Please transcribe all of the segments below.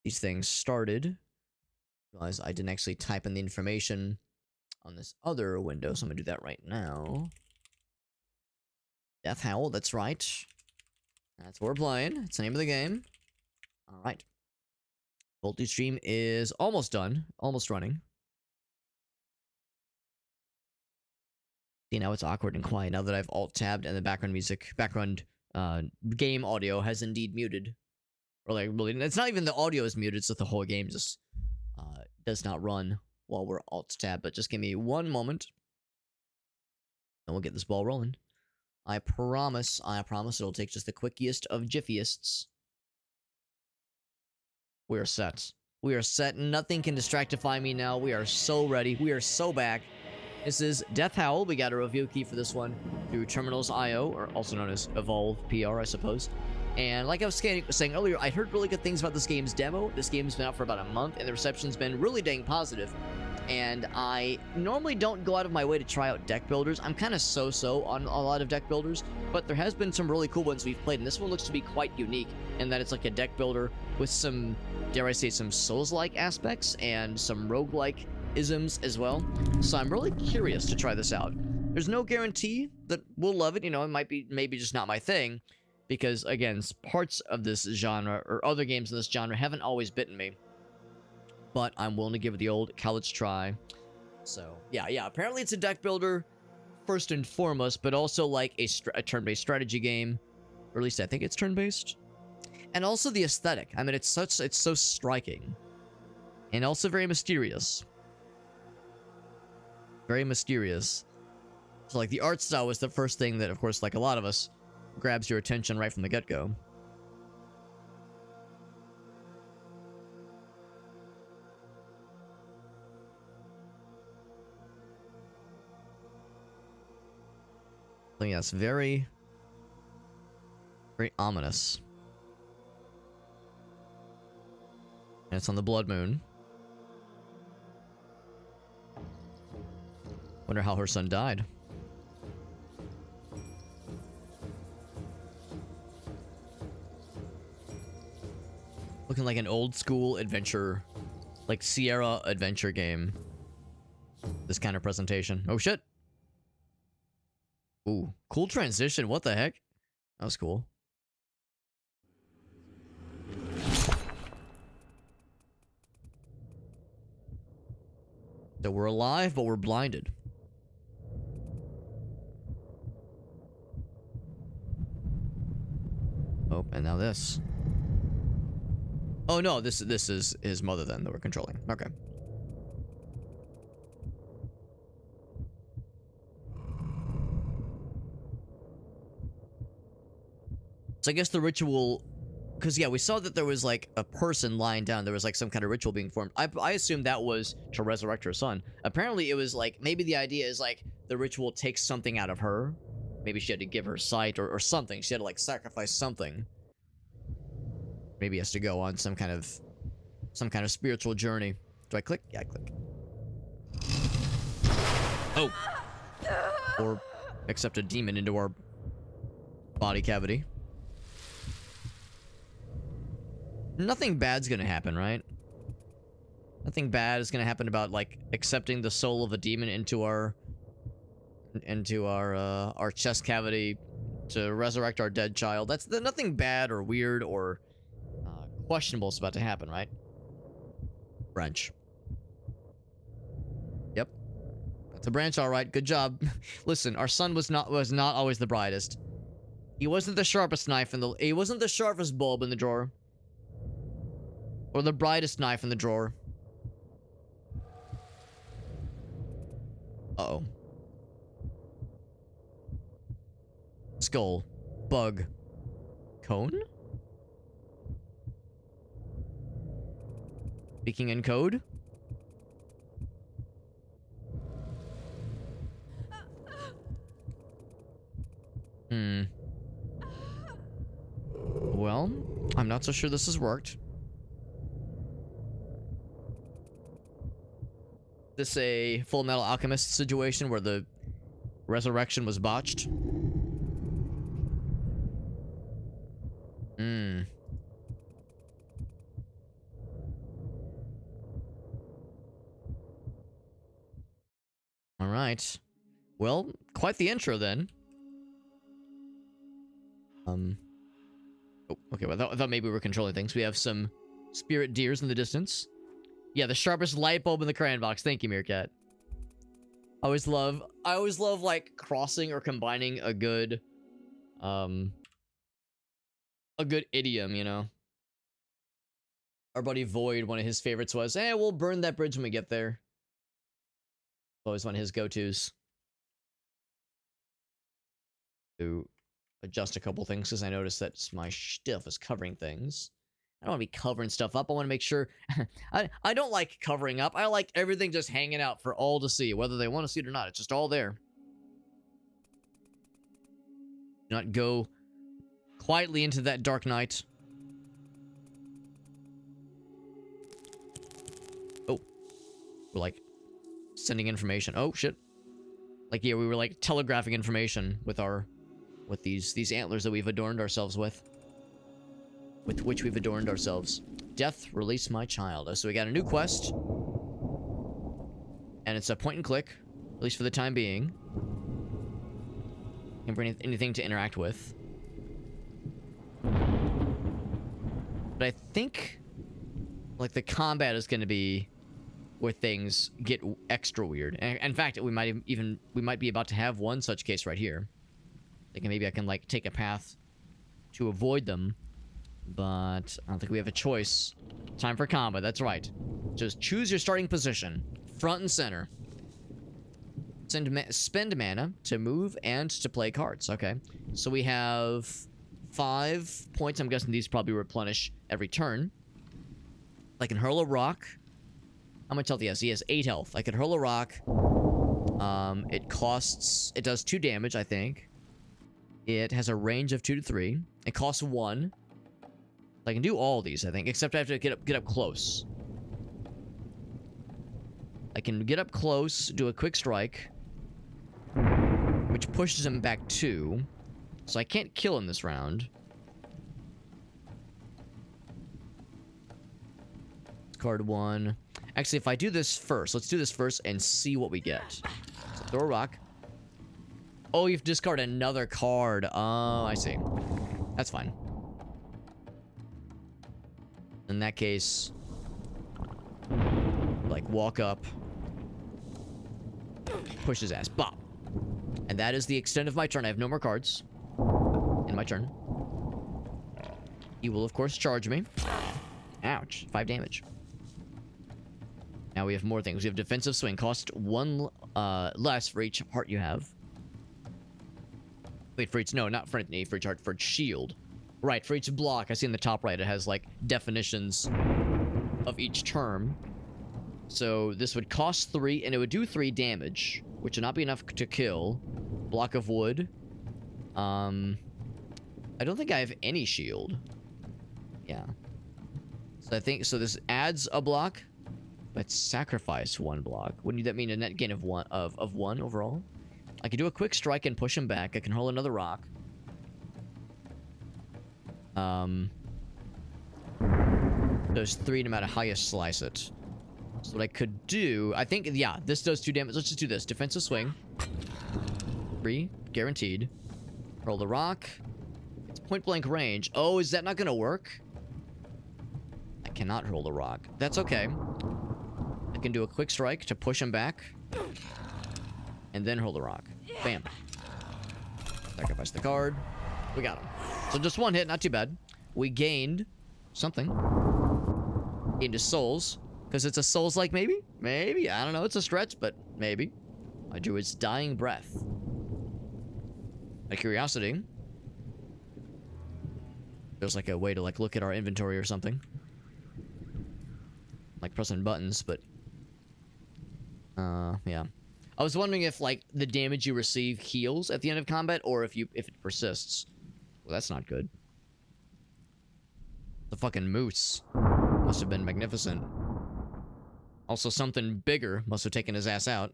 these things started. Realize I didn't actually type in the information on this other window, so I'm gonna do that right now. Death Howl, that's right. That's what we're playing. It's the name of the game. Alright. Multi-stream is almost done. Almost running. See, now it's awkward and quiet now that I've alt-tabbed and the background game audio has indeed muted. Or like, really, it's not even the audio is muted, it's that the whole game just does not run while we're alt-tab. But just give me one moment. And we'll get this ball rolling. I promise it'll take just the quickest of jiffiest. We are set. We are set. Nothing can distractify me now. We are so ready. We are so back. This is Death Howl. We got a review key for this one through TerminalsIO, or also known as Evolve PR, I suppose. And like I was saying earlier, I heard really good things about this game's demo. This game's been out for about a month, and the reception's been really dang positive. And I normally don't go out of my way to try out deck builders. I'm kind of so-so on a lot of deck builders, but there has been some really cool ones we've played, and this one looks to be quite unique in that it's like a deck builder with some, dare I say, some Souls-like aspects and some roguelike isms as well. So I'm really curious to try this out. There's no guarantee that we'll love it. You know, it might be maybe just not my thing, because again, parts of this genre or other games in this genre haven't always bitten me. But I'm willing to give it the old college try. So yeah. Apparently it's a deck builder first and foremost, but also like a turn-based strategy game, or at least I think it's turn-based. And also the aesthetic. I mean, it's so striking, and also very mysterious. Very mysterious. So like the art style was the first thing that, of course, like a lot of us, grabs your attention right from the get-go. So yes, very ominous. And it's on the Blood Moon. Wonder how her son died. Looking like an old school adventure, like Sierra adventure game. This kind of presentation. Oh shit! Ooh, cool transition. What the heck? That was cool. So we're alive, but we're blinded. Oh, and now this. Oh no, this is his mother then that we're controlling. Okay. So I guess the ritual, because yeah, we saw that there was like a person lying down. There was like some kind of ritual being formed. I assumed that was to resurrect her son. Apparently it was like, maybe the idea is like the ritual takes something out of her. Maybe she had to give her sight or something. She had to like sacrifice something. Maybe he has to go on some kind of spiritual journey. Do I click? Yeah, I click. Oh. Or accept a demon into our body cavity. Nothing bad's gonna happen, right? Nothing bad is gonna happen about like accepting the soul of a demon into our chest cavity to resurrect our dead child. That's nothing bad or weird or questionable is about to happen, right? Branch. Yep. That's a branch, all right. Good job. Listen, our son was not always the brightest. He wasn't the sharpest knife in the. He wasn't the sharpest bulb in the drawer. Or the brightest knife in the drawer. Uh-oh. Skull. Bug. Cone? Speaking in code? Well, I'm not so sure this has worked. This a Full Metal Alchemist situation where the resurrection was botched? right. Well, quite the intro then. Oh, okay, well, I thought maybe we were controlling things. We have some spirit deers in the distance. Yeah, the sharpest light bulb in the crayon box. Thank you, Meerkat. I always love, like, crossing or combining a good idiom, you know? Our buddy Void, one of his favorites was, hey, we'll burn that bridge when we get there. Always one of his go-tos. To adjust a couple things, because I noticed that my stuff is covering things. I don't want to be covering stuff up. I want to make sure... I don't like covering up. I like everything just hanging out for all to see, whether they want to see it or not. It's just all there. Do not go quietly into that dark night. Oh. We're like sending information. Oh, shit. Like, yeah, we were like telegraphing information with our... with these antlers that we've adorned ourselves with. With which we've adorned ourselves. Death, release my child. So we got a new quest. And it's a point and click. At least for the time being. Can't bring anything to interact with. But I think... like, the combat is going to be... where things get extra weird. And in fact, we might be about to have one such case right here. Thinking maybe I can, like, take a path to avoid them. But I don't think we have a choice. Time for combat, that's right. Just choose your starting position. Front and center. Spend mana to move and to play cards. Okay. So we have 5 points. I'm guessing these probably replenish every turn. I can hurl a rock. How much health he has? He has 8 health. I can hurl a rock. It does 2 damage, I think. It has a range of 2 to 3. It costs 1. I can do all these, I think, except I have to get up close. I can get up close, do a quick strike, which pushes him back 2. So I can't kill him this round. Card 1. Actually, if I do this first, let's do this first and see what we get. So throw a rock. Oh, you have to discard another card. Oh, I see. That's fine. In that case, like, walk up, push his ass, bop. And that is the extent of my turn. I have no more cards in my turn. He will, of course, charge me. Ouch. 5 damage. Now we have more things. We have defensive swing. Cost 1 less for each heart you have. Wait, for each... no, not for each heart. For each shield. Right, for each block. I see in the top right, it has, like, definitions of each term. So this would cost 3, and it would do 3 damage, which would not be enough to kill. Block of wood. I don't think I have any shield. Yeah. So I think... so this adds a block, but sacrifice 1 block. Wouldn't that mean a net gain of 1 overall? I can do a quick strike and push him back. I can hurl another rock. Does 3 no matter how you slice it. So what I could do... I think, yeah, this does 2 damage. Let's just do this. Defensive swing. 3. Guaranteed. Roll the rock. It's point blank range. Oh, is that not gonna work? I cannot hurl the rock. That's okay. I can do a quick strike to push him back. And then hurl the rock. Bam. Sacrifice the card. We got him. So just 1 hit, not too bad. We gained something. Gained his souls. Because it's a souls-like, maybe? Maybe. I don't know. It's a stretch, but maybe. I drew his dying breath. Out of curiosity. There's like a way to like look at our inventory or something. Like pressing buttons, but... yeah. I was wondering if like the damage you receive heals at the end of combat, or if it persists. Well, that's not good. The fucking moose must have been magnificent. Also, something bigger must have taken his ass out.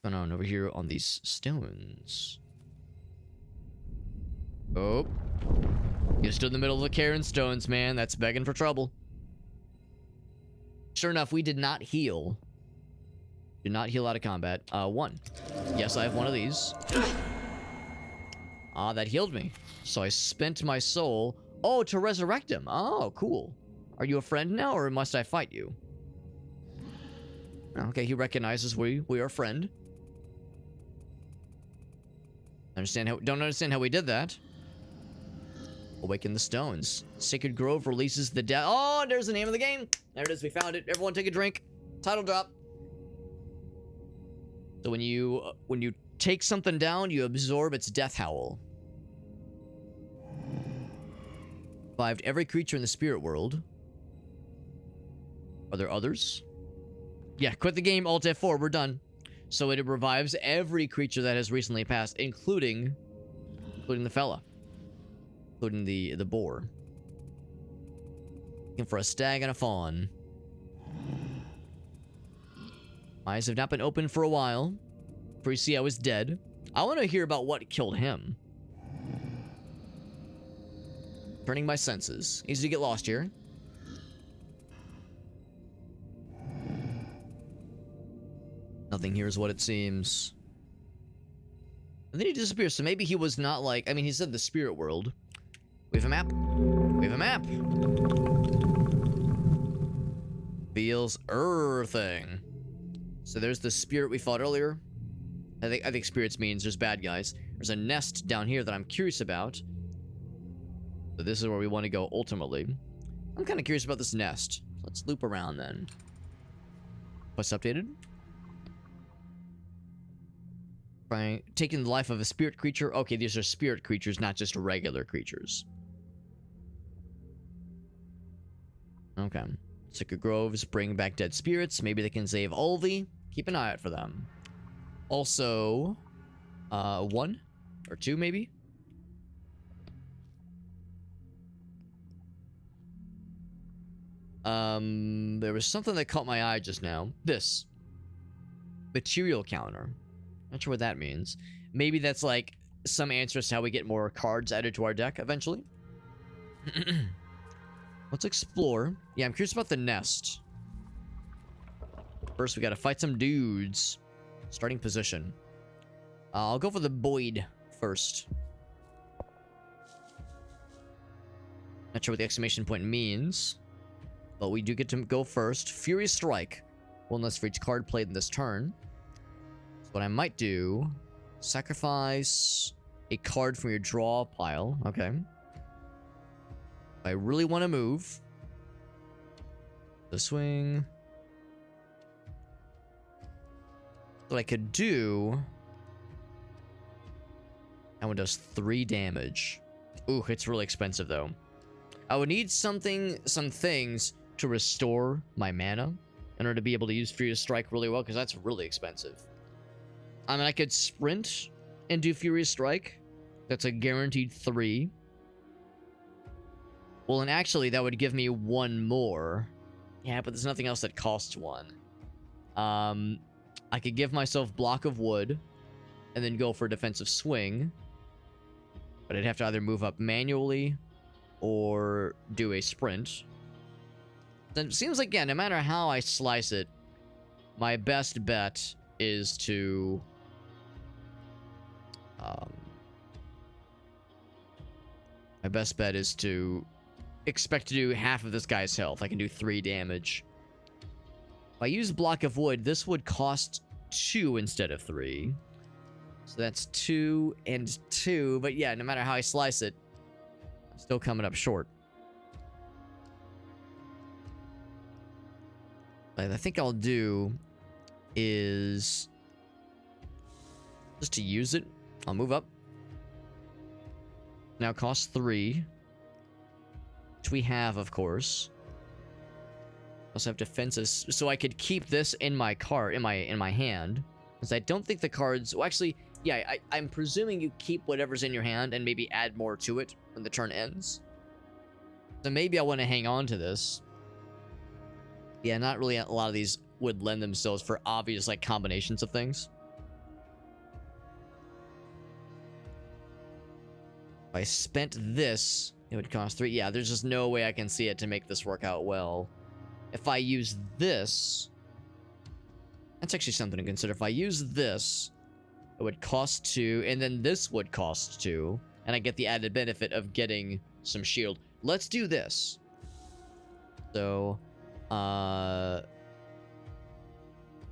Going on over here on these stones. Oh. You stood in the middle of the Karen stones, man. That's begging for trouble. Sure enough, we did not heal. Did not heal out of combat. 1. Yes, I have one of these. Ah, that healed me. So I spent my soul. Oh, to resurrect him. Oh, cool. Are you a friend now, or must I fight you? Okay, he recognizes we are a friend. Don't understand how we did that. Awaken the stones. Sacred Grove releases the death. Oh, there's the name of the game. There it is. We found it. Everyone take a drink. Title drop. So when you take something down, you absorb its death howl. Revived every creature in the spirit world. Are there others? Yeah, quit the game, Alt F4, we're done. So it revives every creature that has recently passed, including the fella. Including the boar. Looking for a stag and a fawn. Eyes have not been open for a while. Previously I was dead. I want to hear about what killed him. Turning my senses. Easy to get lost here. Nothing here is what it seems. And then he disappears, so maybe he was not like... I mean, he said the spirit world. We have a map. We have a map. Feels earthing. So there's the spirit we fought earlier. I think spirits means there's bad guys. There's a nest down here that I'm curious about. So this is where we want to go ultimately. I'm kind of curious about this nest. Let's loop around then. What's updated? Taking the life of a spirit creature. Okay, these are spirit creatures, not just regular creatures. Okay. Sacred Groves bring back dead spirits. Maybe they can save Ulvi. Keep an eye out for them. Also, 1 or 2 maybe. There was something that caught my eye just now. This material counter. Not sure what that means. Maybe that's like some answers to how we get more cards added to our deck eventually. Let's explore. Yeah, I'm curious about the nest. First, we gotta fight some dudes. Starting position. I'll go for the Boyd first. Not sure what the exclamation point means. But we do get to go first. Furious Strike. 1 less for each card played in this turn. So what I might do... Sacrifice a card from your draw pile. Okay. If I really want to move... The swing... What I could do... That one does 3 damage. Ooh, it's really expensive though. I would need some things to restore my mana in order to be able to use Furious Strike really well, because that's really expensive. I mean, I could sprint and do Furious Strike. That's a guaranteed 3. Well, and actually, that would give me 1 more. Yeah, but there's nothing else that costs 1. I could give myself Block of Wood and then go for Defensive Swing. But I'd have to either move up manually or do a sprint. Then it seems like, yeah, no matter how I slice it, my best bet is to... my best bet is to expect to do half of this guy's health. I can do 3 damage. If I use Block of Wood, this would cost 2 instead of 3. So that's 2 and 2. But yeah, no matter how I slice it, I'm still coming up short. What I think I'll do is just to use it. I'll move up. Now costs 3, which we have, of course. Also have defenses, so I could keep this in my card, in my hand, because I don't think the cards. Well, actually, yeah, I'm presuming you keep whatever's in your hand and maybe add more to it when the turn ends. So maybe I want to hang on to this. Yeah, not really. A lot of these would lend themselves for obvious like combinations of things. If I spent this, it would cost 3. Yeah, there's just no way I can see it to make this work out well. if I use this... That's actually something to consider. If I use this, it would cost 2, and then this would cost 2, and I get the added benefit of getting some shield. Let's do this. So, now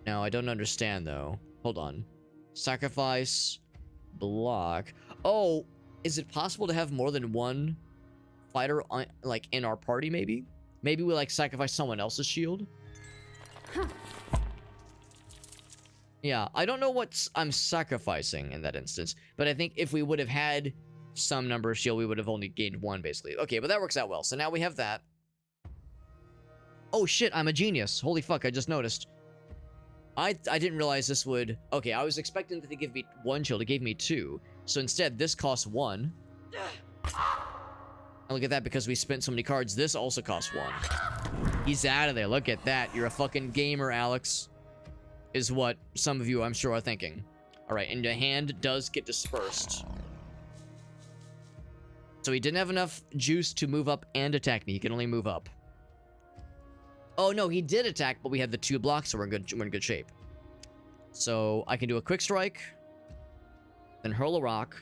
I don't understand, though. Hold on. Sacrifice, block. Oh, is it possible to have more than one fighter, on, like, in our party, maybe? Maybe we, like, sacrifice someone else's shield? Huh. Yeah, I don't know what I'm sacrificing in that instance, but I think if we would have had some number of shield, we would have only gained 1, basically. Okay, but that works out well. So now we have that. Oh, shit, I'm a genius. Holy fuck, I just noticed. I didn't realize this would... Okay, I was expecting that to give me 1 shield. It gave me 2. So instead, this costs 1. And look at that, because we spent so many cards, this also costs 1. He's out of there. Look at that. You're a fucking gamer, Alex. Is what some of you, I'm sure, are thinking. Alright, and the hand does get dispersed. So he didn't have enough juice to move up and attack me. He can only move up. Oh, no, he did attack, but we had the 2 blocks, so we're in good shape. So I can do a quick strike. Then hurl a rock.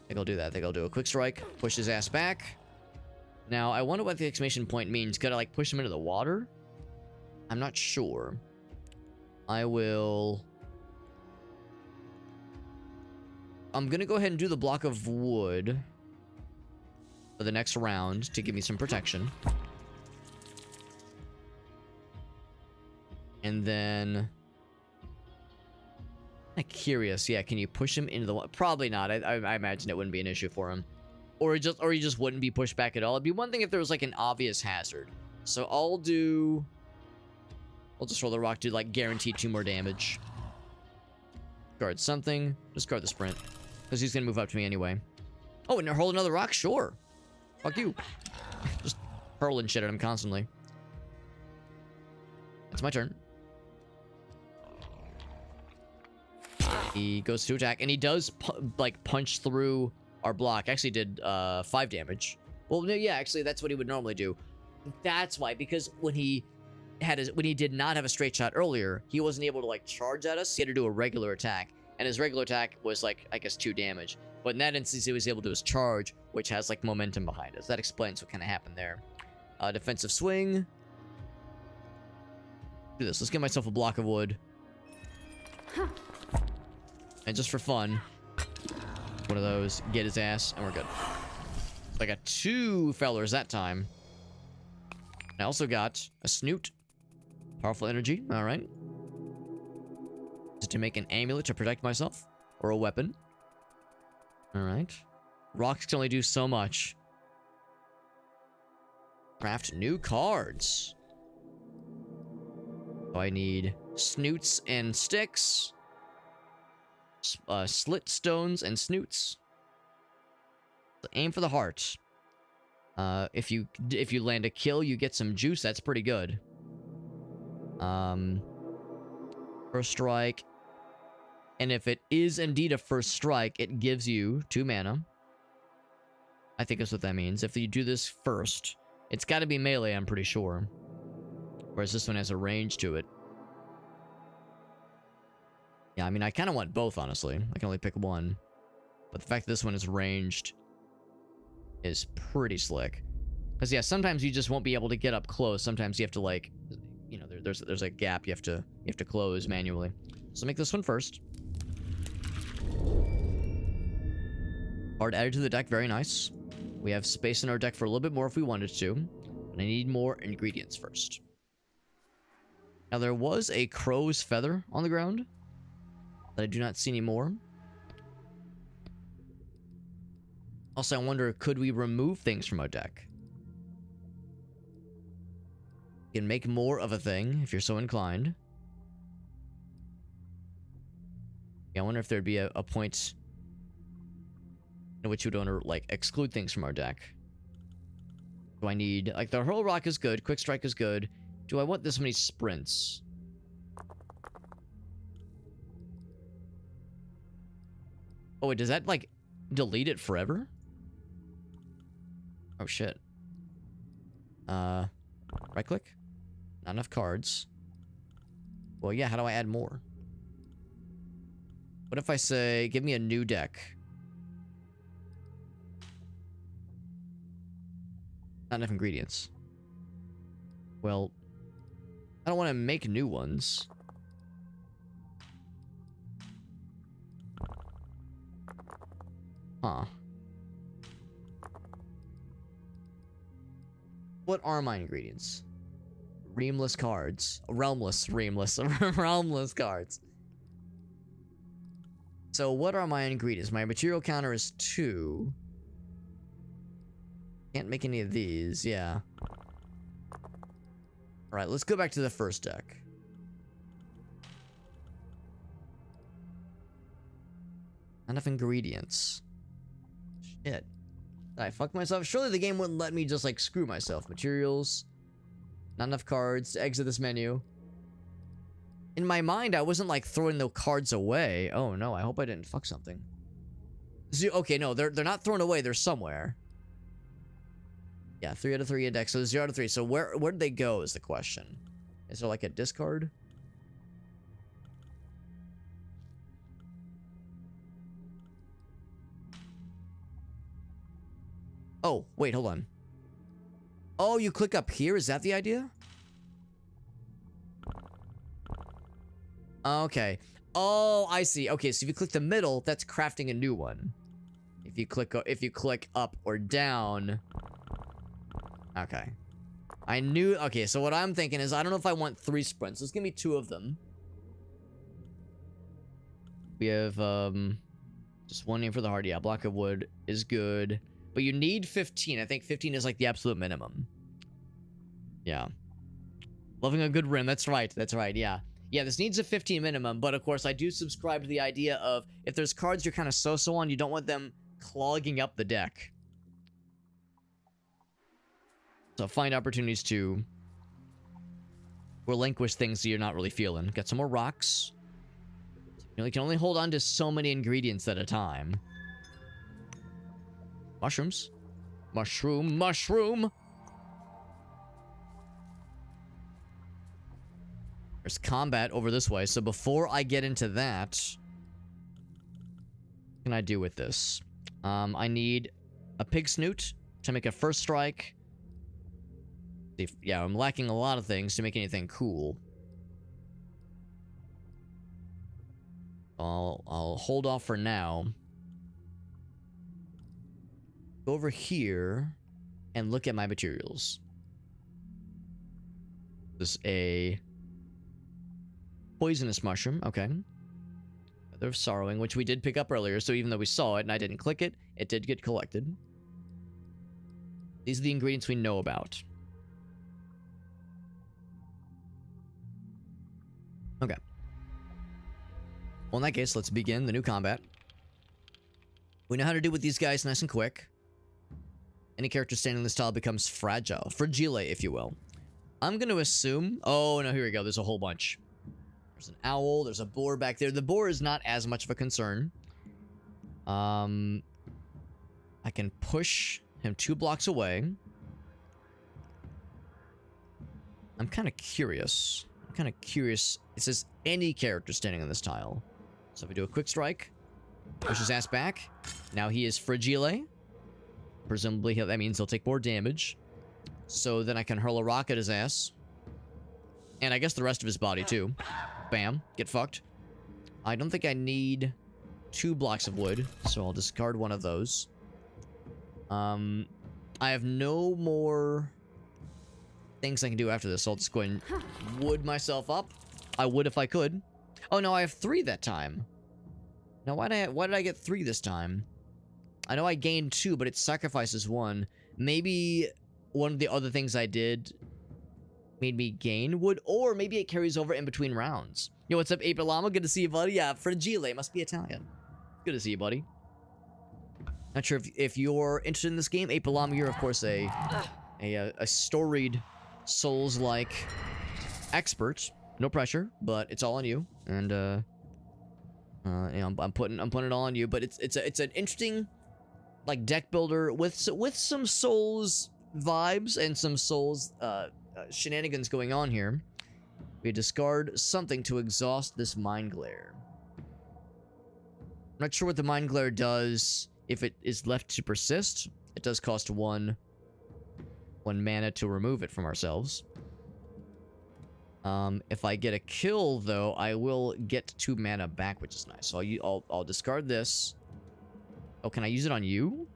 I think I'll do that. I think I'll do a quick strike. Push his ass back. Now, I wonder what the exclamation point means. Could I, like, push him into the water? I'm not sure. I will... I'm gonna go ahead and do the block of wood for the next round to give me some protection. And then... I'm curious. Yeah, can you push him into the water? Probably not. I imagine it wouldn't be an issue for him. Or he just wouldn't be pushed back at all. It'd be one thing if there was, like, an obvious hazard. So I'll just roll the rock to, like, guarantee 2 more damage. Guard something. Just guard the sprint. Because he's gonna move up to me anyway. Oh, and hurl another rock? Sure. Fuck you. Just hurling shit at him constantly. It's my turn. He goes to attack, and he does, like, punch through our block. Actually did 5 damage. Well, no, yeah, actually, that's what he would normally do. That's why, because when he did not have a straight shot earlier, he wasn't able to, like, charge at us. He had to do a regular attack, and his regular attack was, like, I guess 2 damage. But in that instance, he was able to do his charge, which has, like, momentum behind us. That explains what kind of happened there. Defensive swing. Do this. Let's get myself a block of wood. And just for fun, one of those, get his ass, and we're good. So I got 2 fellers that time. I also got a snoot. Powerful energy, alright. Is it to make an amulet to protect myself? Or a weapon? Alright. Rocks can only do so much. Craft new cards. So I need snoots and sticks. Slit stones and snoots. So aim for the heart. If you land a kill, you get some juice. That's pretty good. First strike. And if it is indeed a first strike, it gives you 2 mana. I think that's what that means. If you do this first, it's got to be melee, I'm pretty sure. Whereas this one has a range to it. Yeah, I mean, I kind of want both, honestly. I can only pick one. But the fact that this one is ranged is pretty slick. Because, yeah, sometimes you just won't be able to get up close. Sometimes you have to, like, you know, there's a gap you have to close manually. So make this one first. Card added to the deck, very nice. We have space in our deck for a little bit more if we wanted to. But I need more ingredients first. Now, there was a crow's feather on the ground that I do not see anymore. Also, I wonder, could we remove things from our deck? You can make more of a thing, if you're so inclined. Yeah, I wonder if there'd be a point in which we'd want to, like, exclude things from our deck. Do I need... Like, the hurl rock is good, quick strike is good. Do I want this many sprints? Oh, wait, does that, like, delete it forever? Oh, shit. Right click. Not enough cards. Well, yeah, how do I add more? What if I say, give me a new deck? Not enough ingredients. Well, I don't want to make new ones. Huh. What are my ingredients? Realmless cards. Realmless cards. So what are my ingredients? My material counter is 2. Can't make any of these, yeah. Alright, let's go back to the first deck. Not enough ingredients. Shit. Did I fuck myself? Surely the game wouldn't let me just, like, screw myself. Materials. Not enough cards to exit this menu. In my mind, I wasn't, like, throwing the cards away. Oh, no, I hope I didn't fuck something. Okay, no, they're not thrown away. They're somewhere. Yeah, 3 out of 3 index. So 0 out of 3. So where did they go is the question. Is there, like, a discard? Oh, wait, hold on. Oh, you click up here? Is that the idea? Okay. Oh, I see. Okay, so if you click the middle, that's crafting a new one. If you click up or down. Okay. I knew. Okay, so what I'm thinking is I don't know if I want 3 sprints. Let's give me 2 of them. We have just 1 name for the heart. Yeah, block of wood is good. But you need 15. I think 15 is like the absolute minimum. Yeah. Loving a good rim. That's right. That's right. Yeah. Yeah, this needs a 15 minimum. But of course, I do subscribe to the idea of if there's cards you're kind of so-so on, you don't want them clogging up the deck. So find opportunities to relinquish things that you're not really feeling. Got some more rocks. You can only hold on to so many ingredients at a time. Mushrooms. Mushroom. There's combat over this way. So before I get into that, what can I do with this? I need a pig snoot to make a first strike. Yeah, I'm lacking a lot of things to make anything cool. I'll hold off for now. Go over here and look at my materials. This is a poisonous mushroom. Okay. Feather of sorrowing, which we did pick up earlier, so even though we saw it and I didn't click it, it did get collected. These are the ingredients we know about. Okay. Well, in that case, let's begin the new combat. We know how to deal with these guys nice and quick. Any character standing in this tile becomes fragile. Fragile, if you will. I'm going to assume... Oh, no, here we go. There's a whole bunch. There's an owl. There's a boar back there. The boar is not as much of a concern. I can push him 2 blocks away. I'm kind of curious. It says any character standing on this tile. So if we do a quick strike, push his ass back. Now he is fragile. Presumably that means he'll take more damage. So then I can hurl a rock at his ass. And I guess the rest of his body too. Bam. Get fucked. I don't think I need 2 blocks of wood, so I'll discard 1 of those. I have no more things I can do after this, so I'll just go and wood myself up. I would if I could. Oh no, I have 3 that time. Now why did I get 3 this time? I know I gained 2, but it sacrifices 1. Maybe one of the other things I did made me gain wood, or maybe it carries over in between rounds. Yo, what's up, April Llama? Good to see you, buddy. Yeah, Fragile. Must be Italian. Good to see you, buddy. Not sure if you're interested in this game. April Llama, you're, of course, a storied Souls-like expert. No pressure, but it's all on you. And, you know, I'm putting it all on you. But it's an interesting, like, deck builder with some Souls vibes and some Souls shenanigans going on here. We discard something to exhaust this Mind Glare. I'm not sure what the Mind Glare does if it is left to persist. It does cost one mana to remove it from ourselves. If I get a kill, though, I will get 2 mana back, which is nice. So I'll discard this. Oh, can I use it on you?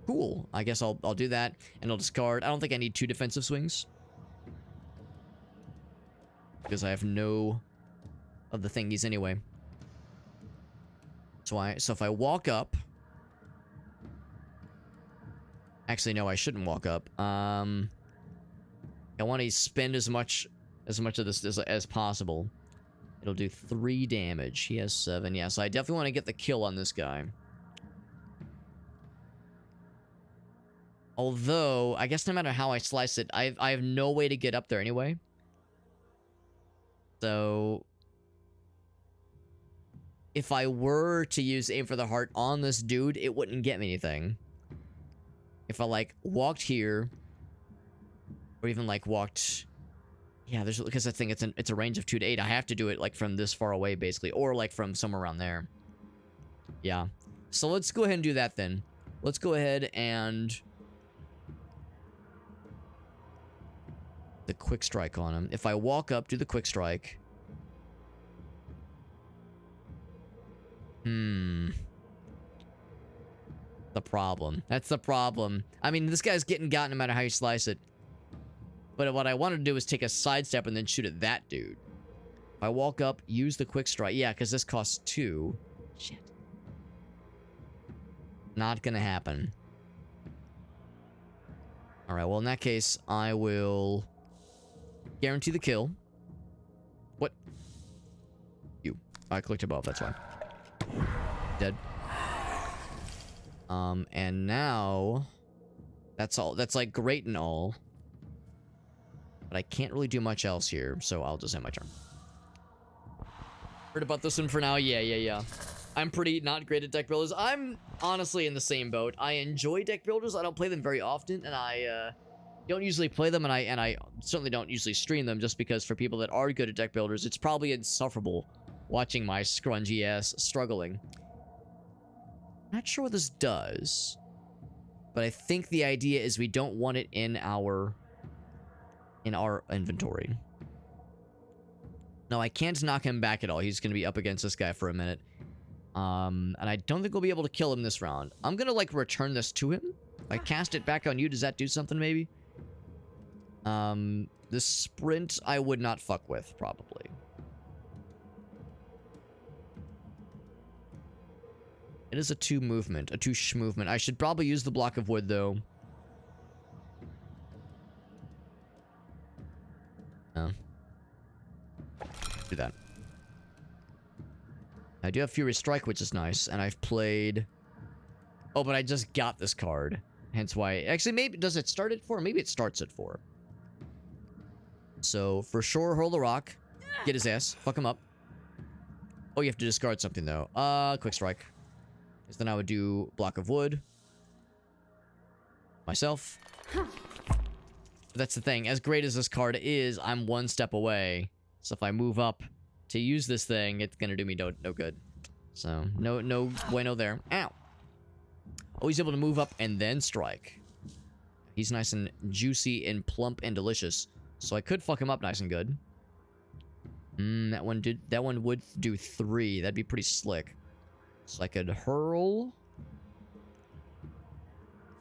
Cool. I guess I'll do that, and I'll discard. I don't think I need 2 defensive swings, because I have no of the thingies anyway. So if I walk up... Actually, no, I shouldn't walk up. I want to spend as much of this as possible. It'll do 3 damage. He has 7. Yeah, so I definitely want to get the kill on this guy. Although, I guess no matter how I slice it, I have no way to get up there anyway. So... if I were to use Aim for the Heart on this dude, it wouldn't get me anything. If I, like, walked here... or even, like, walked... yeah, there's... because I think it's a range of 2 to 8. I have to do it, like, from this far away, basically. Or, like, from somewhere around there. Yeah. So let's go ahead and do that, then. Let's go ahead and... the Quick Strike on him. If I walk up, do the Quick Strike... the problem. That's the problem. I mean, this guy's getting got no matter how you slice it. But what I wanted to do is take a sidestep and then shoot at that dude. If I walk up, use the Quick Strike. Yeah, because this costs 2. Shit. Not gonna happen. Alright, well, in that case, I will guarantee the kill. What? You. I clicked above, that's why. Dead. And now... that's all. That's, like, great and all. But I can't really do much else here, so I'll just end my turn. Heard about this one for now? Yeah. I'm pretty not great at deck builders. I'm honestly in the same boat. I enjoy deck builders. I don't play them very often, and I don't usually play them, and I certainly don't usually stream them, just because for people that are good at deck builders, it's probably insufferable watching my scrungy ass struggling. Not sure what this does, but I think the idea is we don't want it in our inventory. No, I can't knock him back at all. He's going to be up against this guy for a minute. And I don't think we'll be able to kill him this round. I'm going to, like, return this to him. If I cast it back on you, does that do something, maybe? The sprint, I would not fuck with, probably. It is a 2 movement. A 2-sh movement. I should probably use the block of wood, though. No. Do that. I do have Fury Strike, which is nice, and I've played... oh, but I just got this card. Hence why... actually, maybe... does it start at 4? Maybe it starts at 4. So, for sure, hurl the rock. Get his ass. Fuck him up. Oh, you have to discard something, though. Quick Strike. Because then I would do block of wood. Myself. That's the thing. As great as this card is, I'm 1 step away. So if I move up to use this thing, it's gonna do me no good. So, no bueno there. Ow! Oh, he's able to move up and then strike. He's nice and juicy and plump and delicious. So I could fuck him up nice and good. That one would do 3. That'd be pretty slick. So I could hurl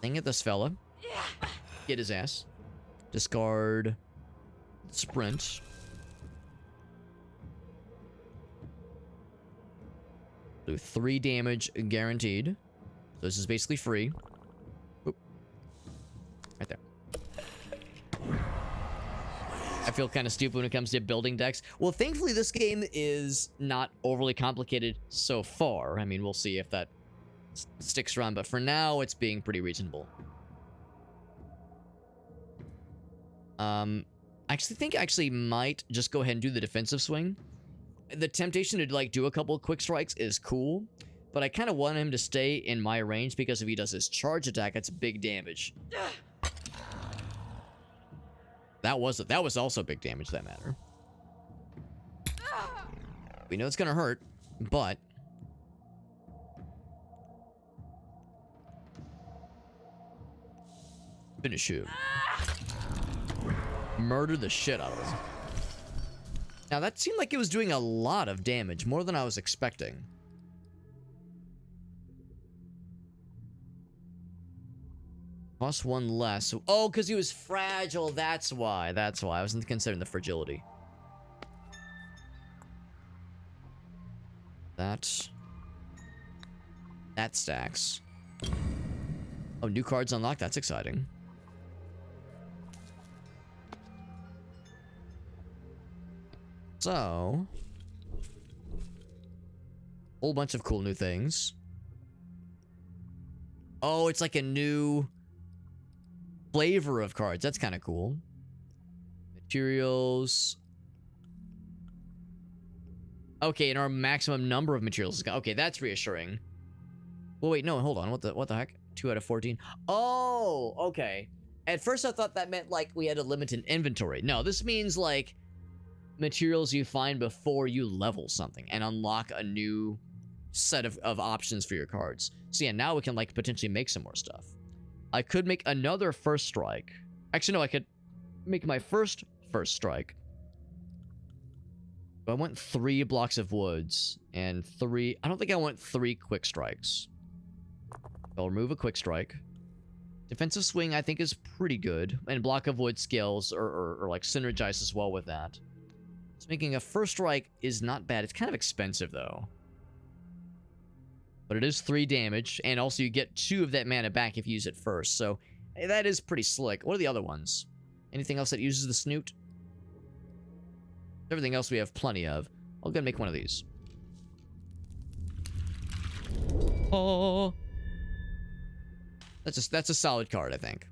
thing at this fella. Get his ass. Discard sprint. Do 3 damage guaranteed. So this is basically free. Oop. Right there. I feel kind of stupid when it comes to building decks. Well, thankfully this game is not overly complicated so far. I mean, we'll see if that sticks around, but for now it's being pretty reasonable. I actually think I might just go ahead and do the defensive swing. The temptation to, like, do a couple of quick strikes is cool, but I kind of want him to stay in my range because if he does his charge attack, that's big damage. That was also big damage, for that matter. We know it's gonna hurt, but finish him. Murder the shit out of him. Now that seemed like it was doing a lot of damage, more than I was expecting. Plus one less. Oh, because he was fragile. That's why. That's why. I wasn't considering the fragility. That stacks. Oh, new cards unlocked. That's exciting. So, whole bunch of cool new things. Oh, it's like a new flavor of cards. That's kind of cool. Materials. Okay, and our maximum number of materials is okay, that's reassuring. Well, wait, no, hold on. What the heck? 2 out of 14. Oh, okay. At first I thought that meant like we had a limited inventory. No, this means like materials you find before you level something and unlock a new set of options for your cards. So yeah, now we can like potentially make some more stuff. I could make another first strike. Actually, no, I could make my first strike. But I want 3 blocks of woods and 3... I don't think I want 3 quick strikes. I'll remove a quick strike. Defensive swing, I think, is pretty good. And block of wood scales or like synergize as well with that. So making a first strike is not bad. It's kind of expensive, though. But it is 3 damage, and also you get 2 of that mana back if you use it first. So that is pretty slick. What are the other ones? Anything else that uses the snoot? Everything else we have plenty of. I'll go make one of these. Oh, that's a solid card, I think.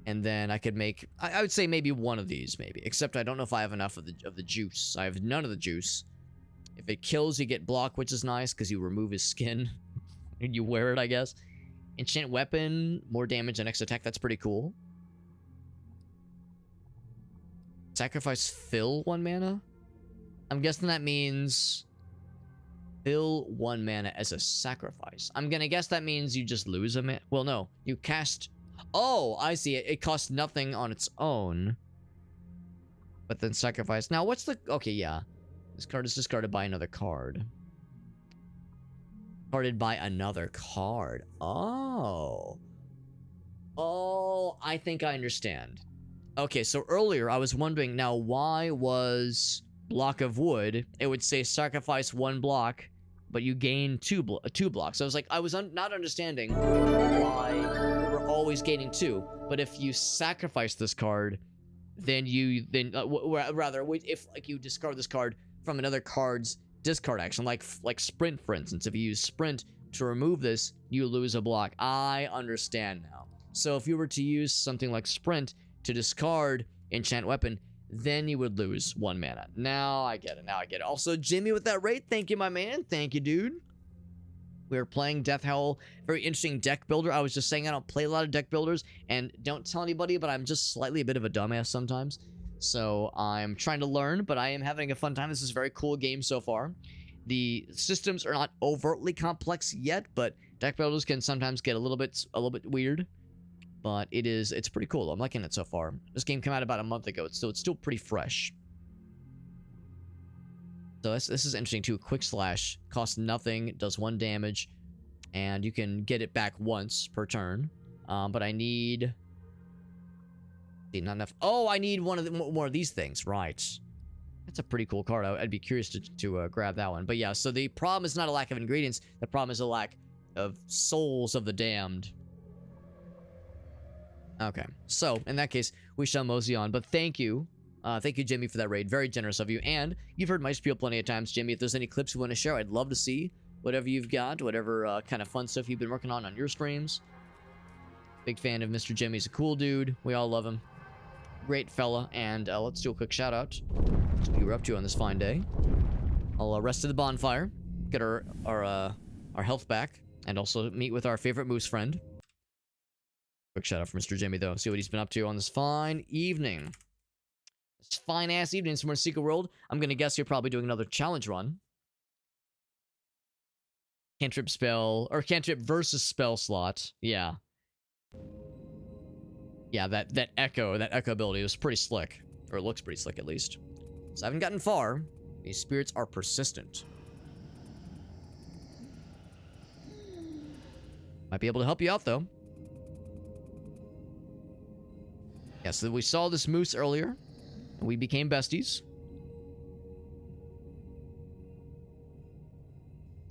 And then I could make, I would say maybe one of these, maybe. Except I don't know if I have enough of the juice. I have none of the juice. If it kills, you get block, which is nice because you remove his skin and you wear it, I guess. Enchant weapon, more damage and extra attack. That's pretty cool. Sacrifice fill 1 mana? I'm guessing that means fill 1 mana as a sacrifice. I'm gonna guess that means you just lose a mana. Well, no. You cast... Oh, I see it. It costs nothing on its own. But then sacrifice. Now, what's the... Okay, yeah. This card is discarded by another card. Discarded by another card. Oh. Oh, I think I understand. Okay, so earlier I was wondering, now why was block of wood, it would say sacrifice 1 block, but you gain 2 blocks. I was like, I was not understanding why we're always gaining 2. But if you sacrifice this card, then rather, if like you discard this card from another card's discard action, like sprint, for instance. If you use sprint to remove this, you lose a block. I understand now. So if you were to use something like sprint to discard enchant weapon, then you would lose 1 mana. Now I get it. Now I get it. Also, Jimmy with that rate. Thank you, my man. Thank you, dude. We are playing Death Howl. Very interesting deck builder. I was just saying I don't play a lot of deck builders, and don't tell anybody, but I'm just slightly a bit of a dumbass sometimes. So I'm trying to learn, but I am having a fun time. This is a very cool game so far. The systems are not overtly complex yet, but deck builders can sometimes get a little bit weird. But it's pretty cool. I'm liking it so far. This game came out about a month ago, so it's still pretty fresh. So this is interesting too. Quick slash costs nothing, does 1 damage, and you can get it back once per turn. But I need... not enough. Oh, I need more of these things. Right. That's a pretty cool card. I'd be curious to grab that one. But yeah, so the problem is not a lack of ingredients. The problem is a lack of souls of the damned. Okay, so in that case, we shall mosey on. But thank you. Thank you, Jimmy, for that raid. Very generous of you. And you've heard my spiel plenty of times, Jimmy. If there's any clips you want to share, I'd love to see whatever you've got, whatever kind of fun stuff you've been working on your streams. Big fan of Mr. Jimmy. He's a cool dude. We all love him. Great fella. And let's do a quick shout out to what you were up to on this fine day. I'll rest at the bonfire. get our health back, and also meet with our favorite moose friend. Quick shout out for Mr. Jimmy though. See what he's been up to on this fine evening. This fine ass evening in somewhere in Secret World. I'm gonna guess you're probably doing another challenge run. Cantrip spell or cantrip versus spell slot. Yeah. Yeah, that echo ability was pretty slick. Or it looks pretty slick at least. So I haven't gotten far. These spirits are persistent. Might be able to help you out though. Yeah, so we saw this moose earlier, and we became besties.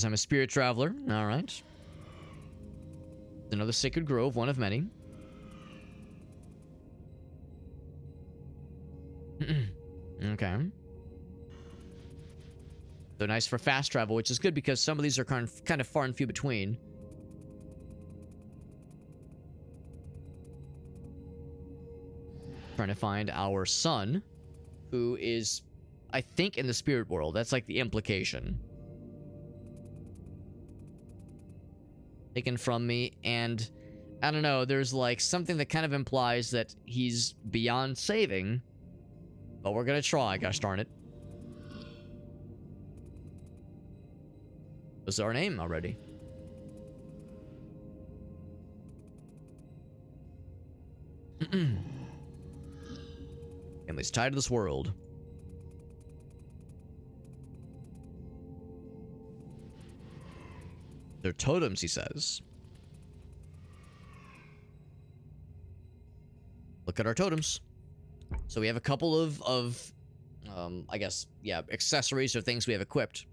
I'm a spirit traveler. Alright. Another sacred grove, one of many. Okay. So nice for fast travel, which is good because some of these are kind of far and few between. Trying to find our son, who is, I think, in the spirit world. That's like the implication. Taken from me, and I don't know, there's like something that kind of implies that he's beyond saving, but we're gonna try, gosh darn it. What's our name already? Family's tied to this world. They're totems, he says. Look at our totems. So we have a couple of I guess, yeah, accessories or things we have equipped.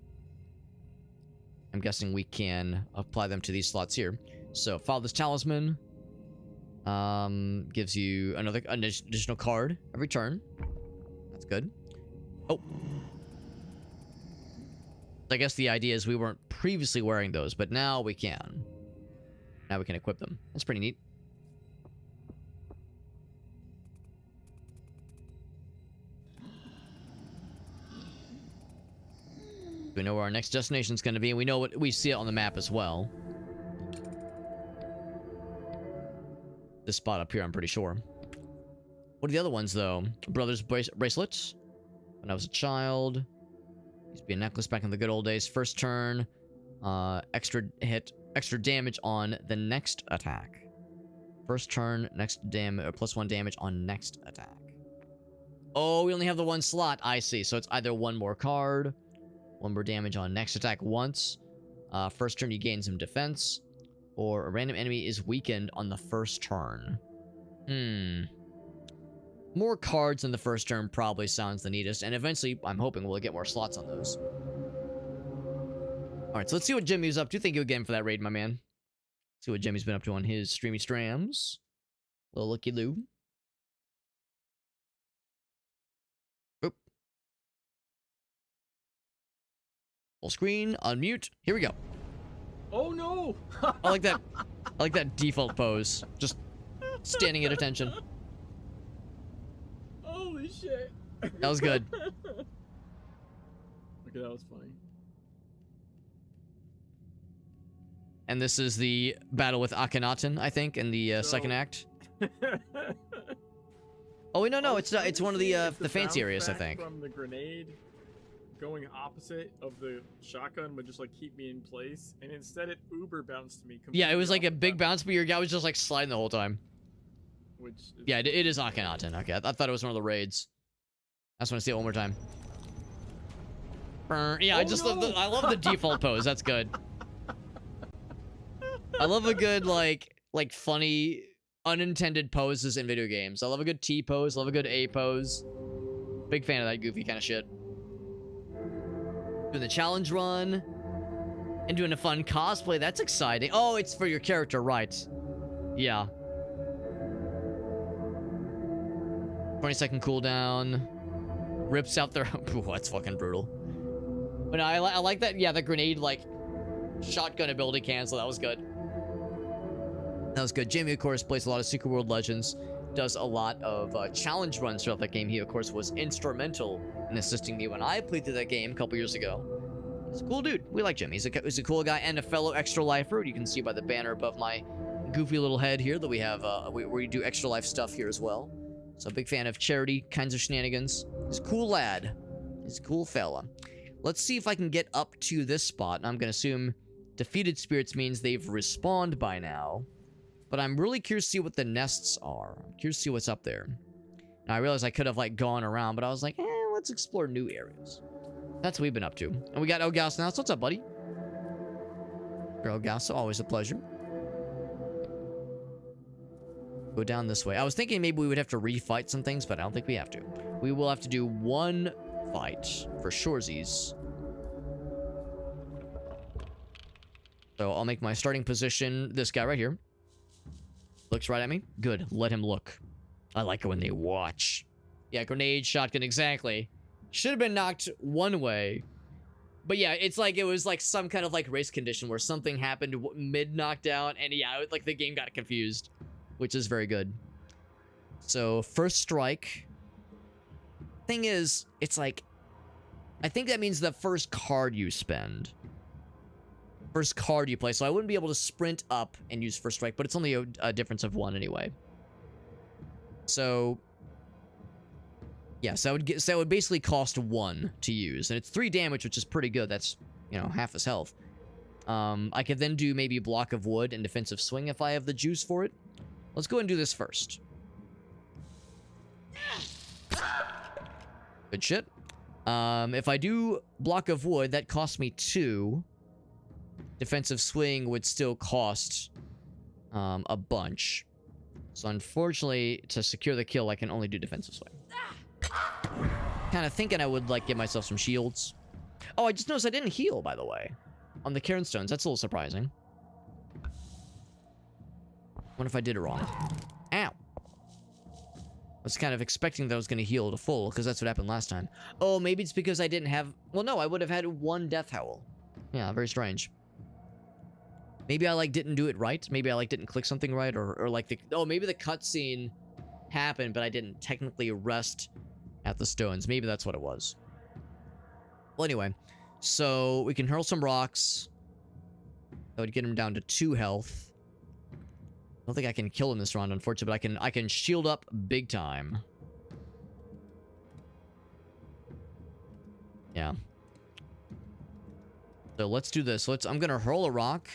I'm guessing we can apply them to these slots here. So, Father's Talisman gives you an additional card every turn. That's good. Oh. I guess the idea is we weren't previously wearing those, but now we can. Now we can equip them. That's pretty neat. We know where our next destination is going to be, and we know what we see it on the map as well. This spot up here, I'm pretty sure. What are the other ones, though? Brother's bracelets. When I was a child. Used to be a necklace back in the good old days. First turn. Extra hit. Extra damage on the next attack. First turn, next damage, +1 damage on next attack. Oh, we only have the one slot. I see. So it's either one more card. One more damage on next attack once. First turn, you gain some defense. Or a random enemy is weakened on the first turn. More cards in the first turn probably sounds the neatest. And eventually, I'm hoping we'll get more slots on those. Alright, so let's see what Jimmy's up to. Thank you again for that raid, my man. See what Jimmy's been up to on his streamy strams. Little looky-loo. Oop. Full screen, unmute. Here we go. Oh no! I like that. I like that default pose. Just standing at attention. Holy shit! That was good. Okay, that was funny. And this is the battle with Akhenaten, I think, in the second act. Oh wait, no, it's not. It's one of the fancy areas, I think. From the grenade, going opposite of the shotgun would just like keep me in place, and instead it uber bounced me. Yeah, it was like a big bounce, but your guy was just like sliding the whole time. Which is yeah, it is Akhenaten. Okay, I thought it was one of the raids. I just want to see it one more time. Yeah, oh, I love the default pose. That's good. I love a good like funny unintended poses in video games. I love a good T pose. Love a good A pose. Big fan of that goofy kind of shit. Doing the challenge run and doing a fun cosplay. That's exciting. Oh, it's for your character, right? Yeah. 20-second cooldown. Rips out their. Ooh, that's fucking brutal. But no, I like that. Yeah, the grenade like shotgun ability cancel. That was good. That was good. Jamie, of course, plays a lot of Secret World Legends. Does a lot of challenge runs throughout that game. He, of course, was instrumental in assisting me when I played through that game a couple years ago. He's a cool dude. We like Jim. He's a cool guy and a fellow extra lifer. You can see by the banner above my goofy little head here that we have, we do extra life stuff here as well. So big fan of charity kinds of shenanigans. He's a cool lad. He's a cool fella. Let's see if I can get up to this spot. I'm going to assume defeated spirits means they've respawned by now. But I'm really curious to see what the nests are. I'm curious to see what's up there. Now, I realized I could have, like, gone around, but I was like, let's explore new areas. That's what we've been up to. And we got Ogas now. So what's up, buddy? Ogas, always a pleasure. Go down this way. I was thinking maybe we would have to refight some things, but I don't think we have to. We will have to do one fight for shoresies. So I'll make my starting position this guy right here. Looks right at me. Good. Let him look. I like it when they watch. Yeah, grenade, shotgun, exactly. Should have been knocked one way. But yeah, it's like it was like some kind of like race condition where something happened mid-knockdown, and yeah, like the game got confused, which is very good. So, first strike. Thing is, it's like, I think that means the first card you spend. First card you play, so I wouldn't be able to sprint up and use first strike, but it's only a difference of 1 anyway. So, yeah, so that would basically cost 1 to use, and it's 3 damage, which is pretty good. That's, you know, half his health. I could then do maybe block of wood and defensive swing if I have the juice for it. Let's go and do this first. Good shit. If I do block of wood, that costs me 2. Defensive swing would still cost a bunch. So unfortunately, to secure the kill, I can only do defensive swing. Kind of thinking I would like get myself some shields. Oh, I just noticed I didn't heal, by the way, on the Cairn Stones. That's a little surprising. What if I did it wrong? Ow. I was kind of expecting that I was going to heal to full, because that's what happened last time. Oh, maybe it's because I didn't have... Well, no, I would have had 1 Death Howl. Yeah, very strange. Maybe I, like, didn't do it right. Maybe I, like, didn't click something right, or like, the... Oh, maybe the cutscene happened, but I didn't technically rest at the stones. Maybe that's what it was. Well, anyway. So, we can hurl some rocks. That would get him down to 2 health. I don't think I can kill him this round, unfortunately, but I can shield up big time. Yeah. So let's do this. I'm gonna hurl a rock.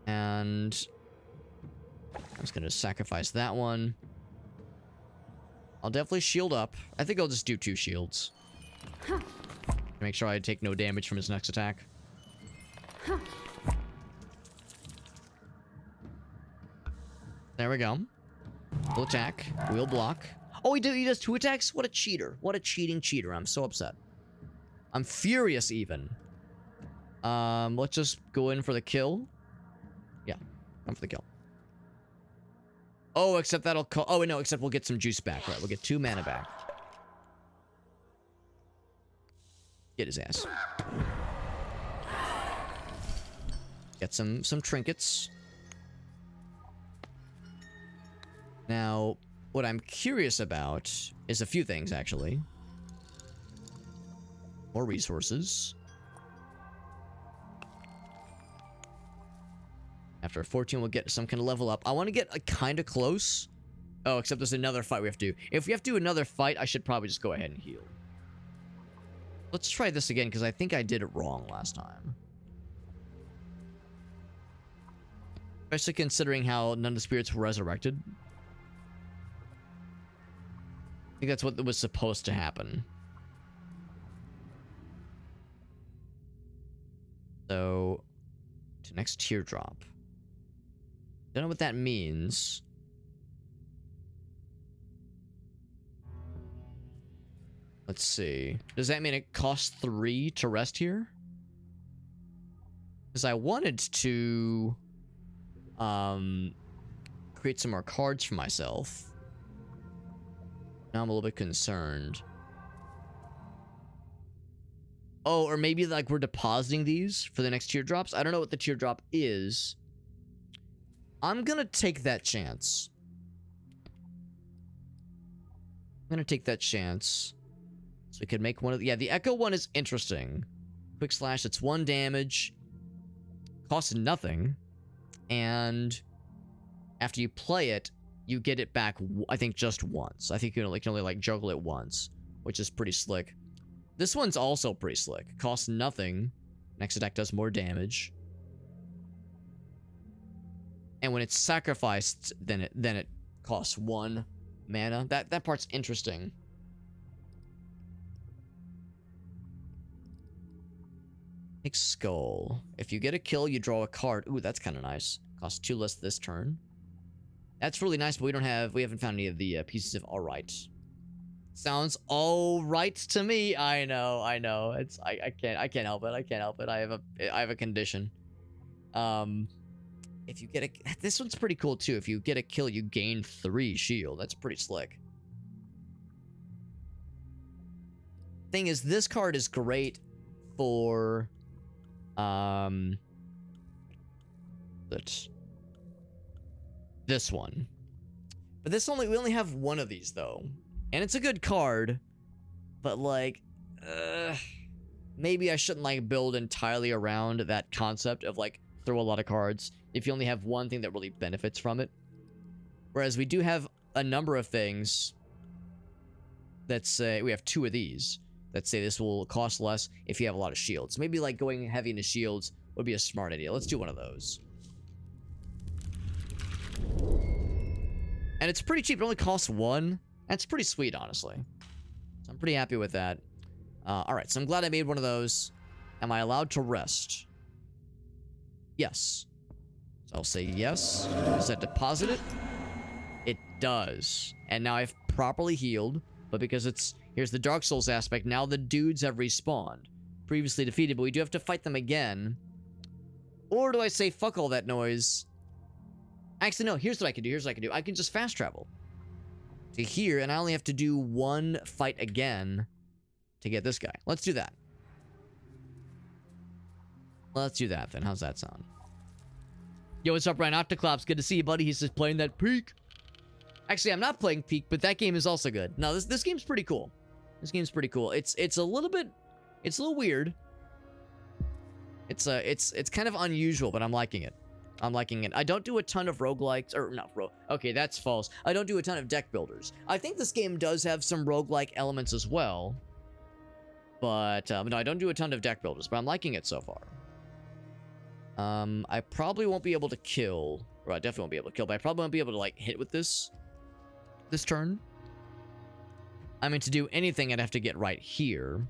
And I'm just gonna sacrifice that one. I'll definitely shield up. I think I'll just do 2 shields. Make sure I take no damage from his next attack. There we go. We'll attack. We'll block. Oh, he does 2 attacks? What a cheater. What a cheating cheater. I'm so upset. I'm furious, even. Let's just go in for the kill. Yeah, I'm for the kill. Oh, except that'll... Oh, no, except we'll get some juice back. Right, we'll get 2 mana back. Get his ass. Get some trinkets. Now, what I'm curious about is a few things, actually. More resources. After 14, we'll get some kind of level up. I want to get kind of close. Oh, except there's another fight we have to do. If we have to do another fight, I should probably just go ahead and heal. Let's try this again, because I think I did it wrong last time. Especially considering how none of the spirits were resurrected. I think that's what was supposed to happen. So, to next teardrop. Don't know what that means. Let's see. Does that mean it costs 3 to rest here? Because I wanted to create some more cards for myself. Now I'm a little bit concerned. Oh, or maybe like we're depositing these for the next teardrops. I don't know what the teardrop is. I'm gonna take that chance. So we could make one of... Yeah, the Echo one is interesting. Quick Slash, it's 1 damage. Costs nothing. And after you play it, you get it back, I think, just once. I think you can only like, juggle it once, which is pretty slick. This one's also pretty slick. Costs nothing. Next attack does more damage. And when it's sacrificed, then it costs 1 mana. That part's interesting. Take Skull. If you get a kill, you draw a card. Ooh, that's kind of nice. Costs 2 less this turn. That's really nice, but we haven't found any of the pieces of alright. Sounds alright to me. I know. It's I can't help it. I have a condition. If you get a... This one's pretty cool, too. If you get a kill, you gain 3 shield. That's pretty slick. Thing is, this card is great for... This one. But we only have one of these, though. And it's a good card. But, like... maybe I shouldn't, like, build entirely around that concept of, like, throw a lot of cards if you only have one thing that really benefits from it. Whereas we do have a number of things that say... We have 2 of these that say this will cost less if you have a lot of shields. Maybe, like, going heavy into shields would be a smart idea. Let's do one of those. And it's pretty cheap. It only costs 1. That's pretty sweet, honestly. So I'm pretty happy with that. Alright, so I'm glad I made one of those. Am I allowed to rest? Yes. So I'll say yes. Does that deposit it? It does. And now I've properly healed. But because it's... Here's the Dark Souls aspect. Now the dudes have respawned. Previously defeated, but we do have to fight them again. Or do I say, fuck all that noise? Actually, no. Here's what I can do. I can just fast travel to here, and I only have to do 1 fight again to get this guy. Let's do that. Let's do that, then. How's that sound? Yo, what's up, Ryan Octoclops? Good to see you, buddy. He's just playing that Peak. Actually, I'm not playing Peak, but that game is also good. No, this game's pretty cool. This game's pretty cool. It's a little bit... It's a little weird. It's kind of unusual, but I'm liking it. I don't do a ton of roguelikes, or not okay, that's false. I don't do a ton of deck builders. I think this game does have some roguelike elements as well. But, no, I don't do a ton of deck builders, but I'm liking it so far. I probably won't be able to kill, or I definitely won't be able to kill, but I probably won't be able to, like, hit with this turn. I mean, to do anything, I'd have to get right here.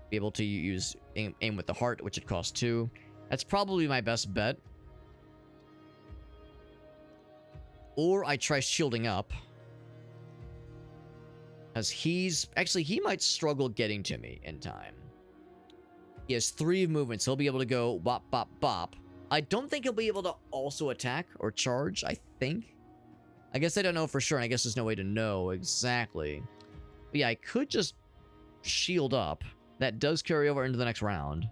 Be able to use aim with the heart, which would cost 2. That's probably my best bet. Or I try shielding up. Because he might struggle getting to me in time. He has 3 movements. He'll be able to go bop, bop, bop. I don't think he'll be able to also attack or charge, I think. I guess I don't know for sure, and I guess there's no way to know exactly. But yeah, I could just shield up. That does carry over into the next round.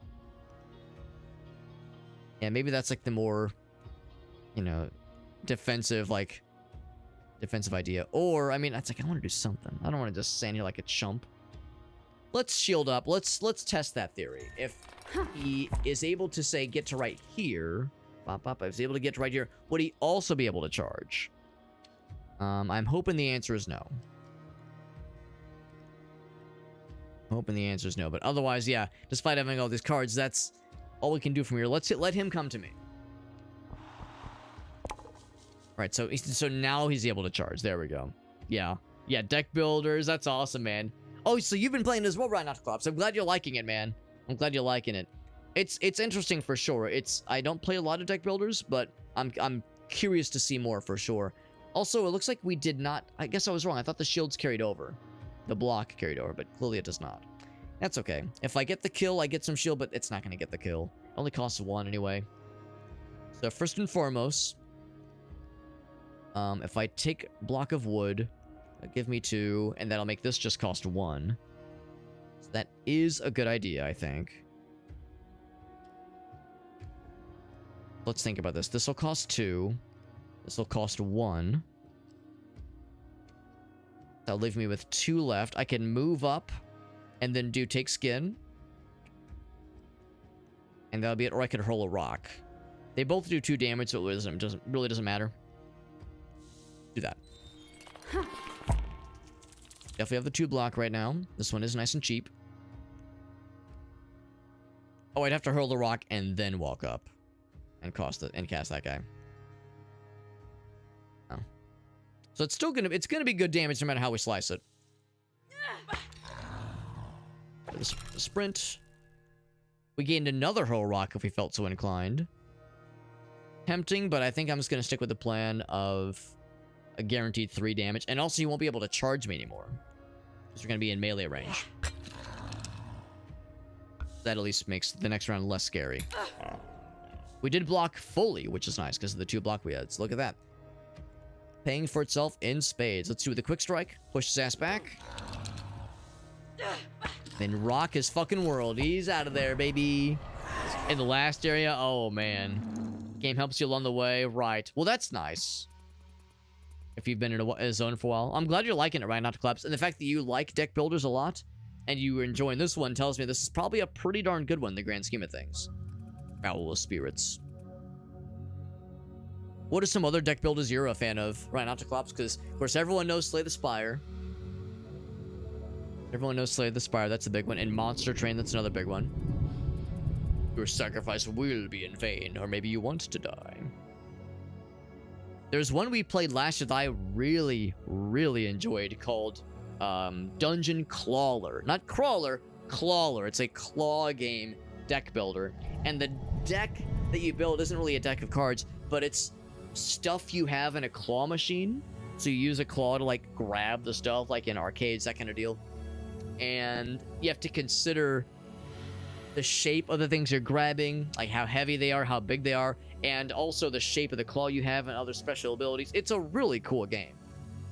Yeah, maybe that's like the more, you know, defensive idea. Or, I mean, that's like, I want to do something. I don't want to just stand here like a chump. Let's shield up. Let's test that theory. If he is able to, say, get to right here, bop, bop, if he's able to get to right here, would he also be able to charge? I'm hoping the answer is no. Hoping the answer is no, but otherwise, yeah, despite having all these cards, that's all we can do from here. Let him come to me. Right, so now he's able to charge. There we go. Yeah, deck builders. That's awesome, man. Oh, so you've been playing as well, Ryan Octoclops. I'm glad you're liking it, man. I'm glad you're liking it. It's interesting for sure. I don't play a lot of deck builders, but I'm curious to see more for sure. Also, it looks like we did not... I guess I was wrong. I thought the shields carried over. The block carried over, but clearly it does not. That's okay. If I get the kill, I get some shield, but it's not going to get the kill. It only costs 1 anyway. So first and foremost, if I take block of wood, give me 2, and that'll make this just cost 1. So that is a good idea, I think. Let's think about this. This will cost 2. This will cost 1. That'll leave me with 2 left. I can move up and then do take skin. And that'll be it. Or I could hurl a rock. They both do 2 damage, so it really doesn't matter. Do that. Definitely have the 2 block right now. This one is nice and cheap. Oh, I'd have to hurl the rock and then walk up and cast that guy. Oh. So it's still gonna be good damage no matter how we slice it. The sprint. We gained another hurl rock if we felt so inclined. Tempting, but I think I'm just gonna stick with the plan of a guaranteed 3 damage, and also you won't be able to charge me anymore because we're gonna be in melee range. That at least makes the next round less scary. We did block fully, which is nice because of the 2 block we had. So look at that. Paying for itself in spades. Let's do the quick strike. Push his ass back. Then rock his fucking world. He's out of there, baby. In the last area. Oh, man. Game helps you along the way. Right. Well, that's nice. If you've been in a zone for a while. I'm glad you're liking it, right? Not to collapse. And the fact that you like deck builders a lot and you were enjoying this one tells me this is probably a pretty darn good one in the grand scheme of things. Owl of Spirits. What are some other deck builders you're a fan of? Right, not to collapse, because, of course, everyone knows Slay the Spire. Everyone knows Slay the Spire, that's a big one. And Monster Train, that's another big one. Your sacrifice will be in vain, or maybe you want to die. There's one we played last year that I really, really enjoyed called Dungeon Clawler. Not Crawler, Clawler. It's a claw game deck builder. And the deck that you build isn't really a deck of cards, but it's stuff you have in a claw machine. So you use a claw to, like, grab the stuff, like in arcades, that kind of deal. And you have to consider the shape of the things you're grabbing, like how heavy they are, how big they are, and also the shape of the claw you have and other special abilities. It's a really cool game.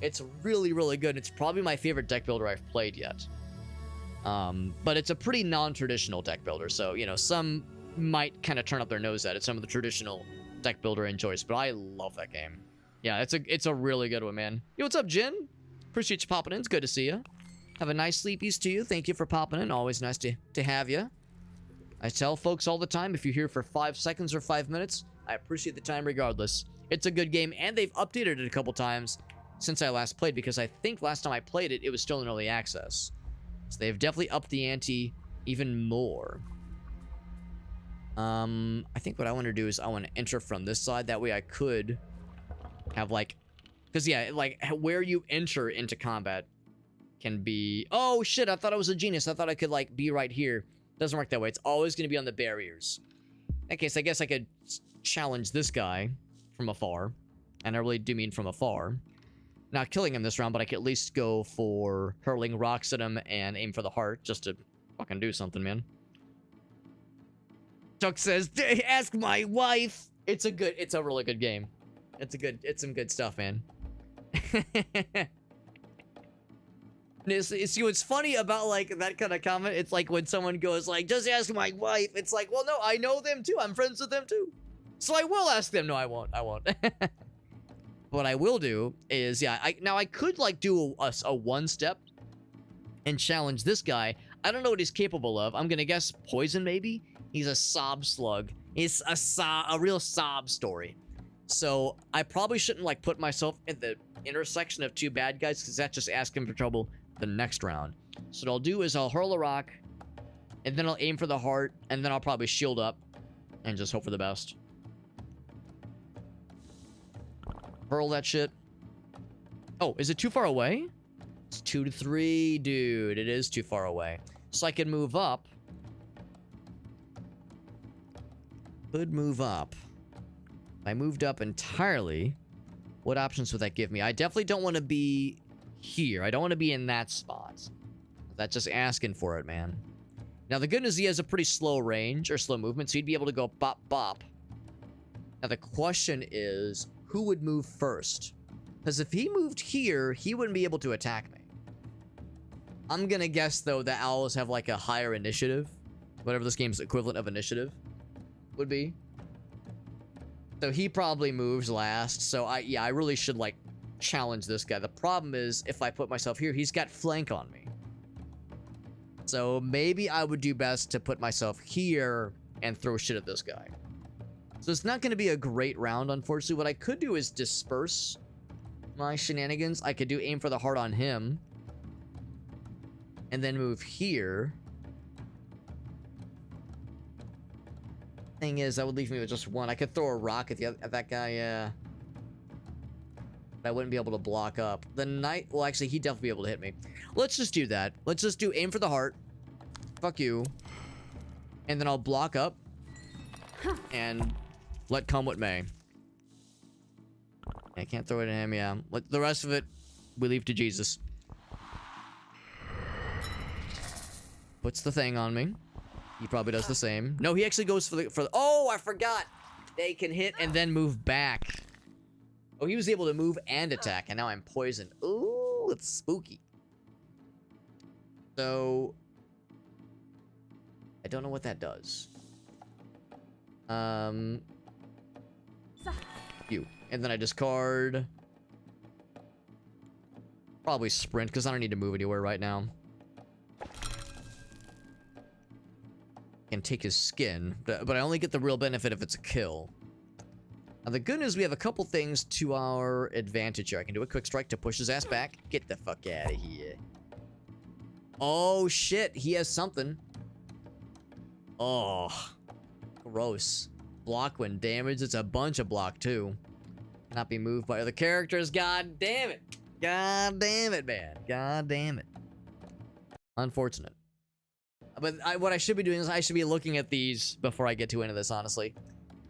It's really, really good. It's probably my favorite deck builder I've played yet. But it's a pretty non-traditional deck builder, so, you know, some might kind of turn up their nose at it. Some of the traditional deck builder enjoys, but I love that game. Yeah, it's a really good one, man. Yo, what's up, Jen? Appreciate you popping in. It's good to see you. Have a nice sleepies to you. Thank you for popping in. Always nice to have you. I tell folks all the time, if you're here for 5 seconds or 5 minutes, I appreciate the time regardless. It's a good game, and they've updated it a couple times since I last played, because I think last time I played it, it was still in early access. So they've definitely upped the ante even more. I think what I want to do is I want to enter from this side. That way I could have, like... Because, yeah, like, where you enter into combat can be... Oh, shit, I thought I was a genius. I thought I could, like, be right here. Doesn't work that way. It's always going to be on the barriers. In that case, I guess I could challenge this guy from afar. And I really do mean from afar. Not killing him this round, but I could at least go for hurling rocks at him and aim for the heart just to fucking do something, man. Chuck says, ask my wife. It's a really good game. It's some good stuff, man. See, what's funny about, like, that kind of comment, it's like when someone goes, like, just ask my wife. It's like, well, no, I know them too. I'm friends with them too. So I will ask them. No, I won't. What I will do is, yeah, I could, like, do a one-step and challenge this guy. I don't know what he's capable of. I'm gonna guess poison, maybe? He's a sob slug. He's a real sob story. So I probably shouldn't, like, put myself at the intersection of 2 bad guys, because that's just asking for trouble the next round. So what I'll do is I'll hurl a rock, and then I'll aim for the heart, and then I'll probably shield up and just hope for the best. Hurl that shit. Oh, is it too far away? It's 2 to 3, dude. It is too far away. So I can move up. Could move up. If I moved up entirely, what options would that give me? I definitely don't want to be here. I don't want to be in that spot. That's just asking for it, man. Now, the good news is he has a pretty slow range, or slow movement, so he'd be able to go bop, bop. Now, the question is, who would move first? Because if he moved here, he wouldn't be able to attack me. I'm gonna guess, though, that owls have, like, a higher initiative. Whatever this game's equivalent of initiative would be. So he probably moves last. So I really should, like, challenge this guy. The problem is, if I put myself here, he's got flank on me. So maybe I would do best to put myself here and throw shit at this guy. So it's not going to be a great round, unfortunately. What I could do is disperse my shenanigans. I could do aim for the heart on him. And then move here. Thing is, that would leave me with just one. I could throw a rock at that guy, yeah. But I wouldn't be able to block up. The knight, well, actually, he'd definitely be able to hit me. Let's just do that. Let's just do aim for the heart. Fuck you. And then I'll block up. And let come what may. I can't throw it at him, yeah. The rest of it, we leave to Jesus. Puts the thing on me. He probably does the same. No, he actually goes for the oh, I forgot. They can hit and then move back. Oh, he was able to move and attack, and now I'm poisoned. Ooh, it's spooky. So, I don't know what that does. You. And then I discard. Probably sprint, because I don't need to move anywhere right now. Can take his skin, but I only get the real benefit if it's a kill. Now the good news, we have a couple things to our advantage here. I can do a quick strike to push his ass back. Get the fuck out of here. Oh shit, he has something. Oh, gross. Block when damaged. It's a bunch of block too. Cannot be moved by other characters. God damn it. God damn it, man. God damn it. Unfortunate. But what I should be doing is I should be looking at these before I get too into this, honestly.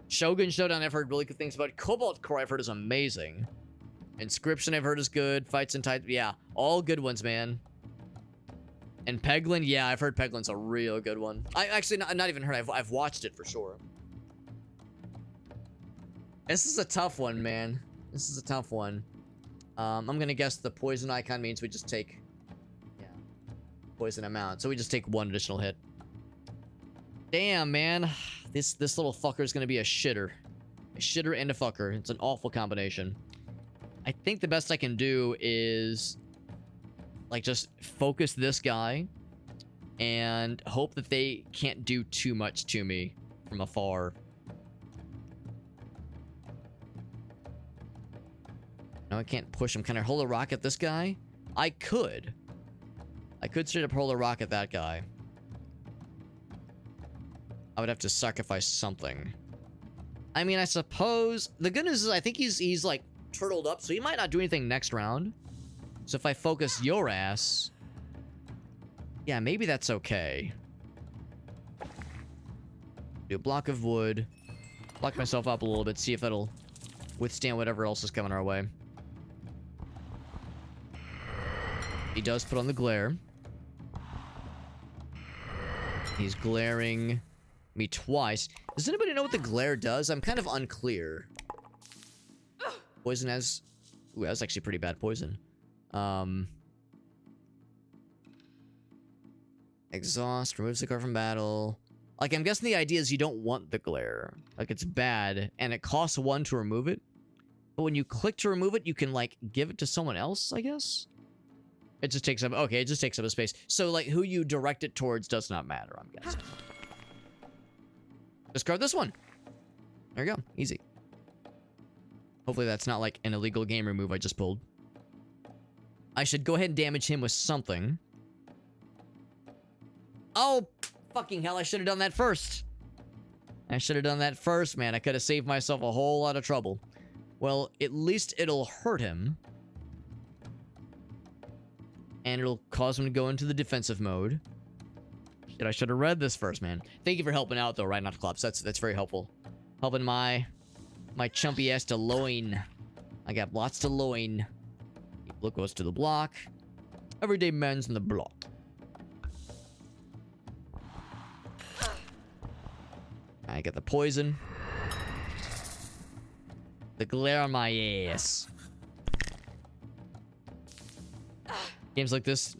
Shogun Showdown, I've heard really good things about. Cobalt Core, I've heard is amazing. Inscription, I've heard is good. Fights and Type, yeah. All good ones, man. And Peglin, yeah, I've heard Peglin's a real good one. I actually, not even heard, I've watched it for sure. This is a tough one, man. This is a tough one. I'm gonna guess the poison icon means we just take... poison amount, so we just take one additional hit. Damn, man, this little fucker is gonna be a shitter and a fucker. It's an awful combination. I think the best I can do is like just focus this guy and hope that they can't do too much to me from afar. No, I can't push him. Can I hold a rock at this guy? I could straight up hurl a rock at that guy. I would have to sacrifice something. I mean, I suppose... The good news is I think he's like, turtled up, so he might not do anything next round. So if I focus your ass... Yeah, maybe that's okay. Do a block of wood. Block myself up a little bit, see if that'll withstand whatever else is coming our way. He does put on the glare. He's glaring me twice. Does anybody know what the glare does? I'm kind of unclear. Poison has... Ooh, that's actually pretty bad poison. Exhaust, removes the card from battle. Like, I'm guessing the idea is you don't want the glare. Like, it's bad, and it costs 1 to remove it. But when you click to remove it, you can, like, give it to someone else, I guess? It just takes up... Okay, it just takes up a space. So, like, who you direct it towards does not matter, I'm guessing. Discard this one. There you go. Easy. Hopefully that's not, like, an illegal game remove I just pulled. I should go ahead and damage him with something. Oh, fucking hell. I should have done that first. I should have done that first, man. I could have saved myself a whole lot of trouble. Well, at least it'll hurt him. And it'll cause him to go into the defensive mode. Shit, I should have read this first, man. Thank you for helping out, though, right? Not Clubs. That's very helpful. Helping my chumpy ass to loin. I got lots to loin. Look goes to the block. Everyday men's in the block. I get the poison. The glare on my ass. Games like this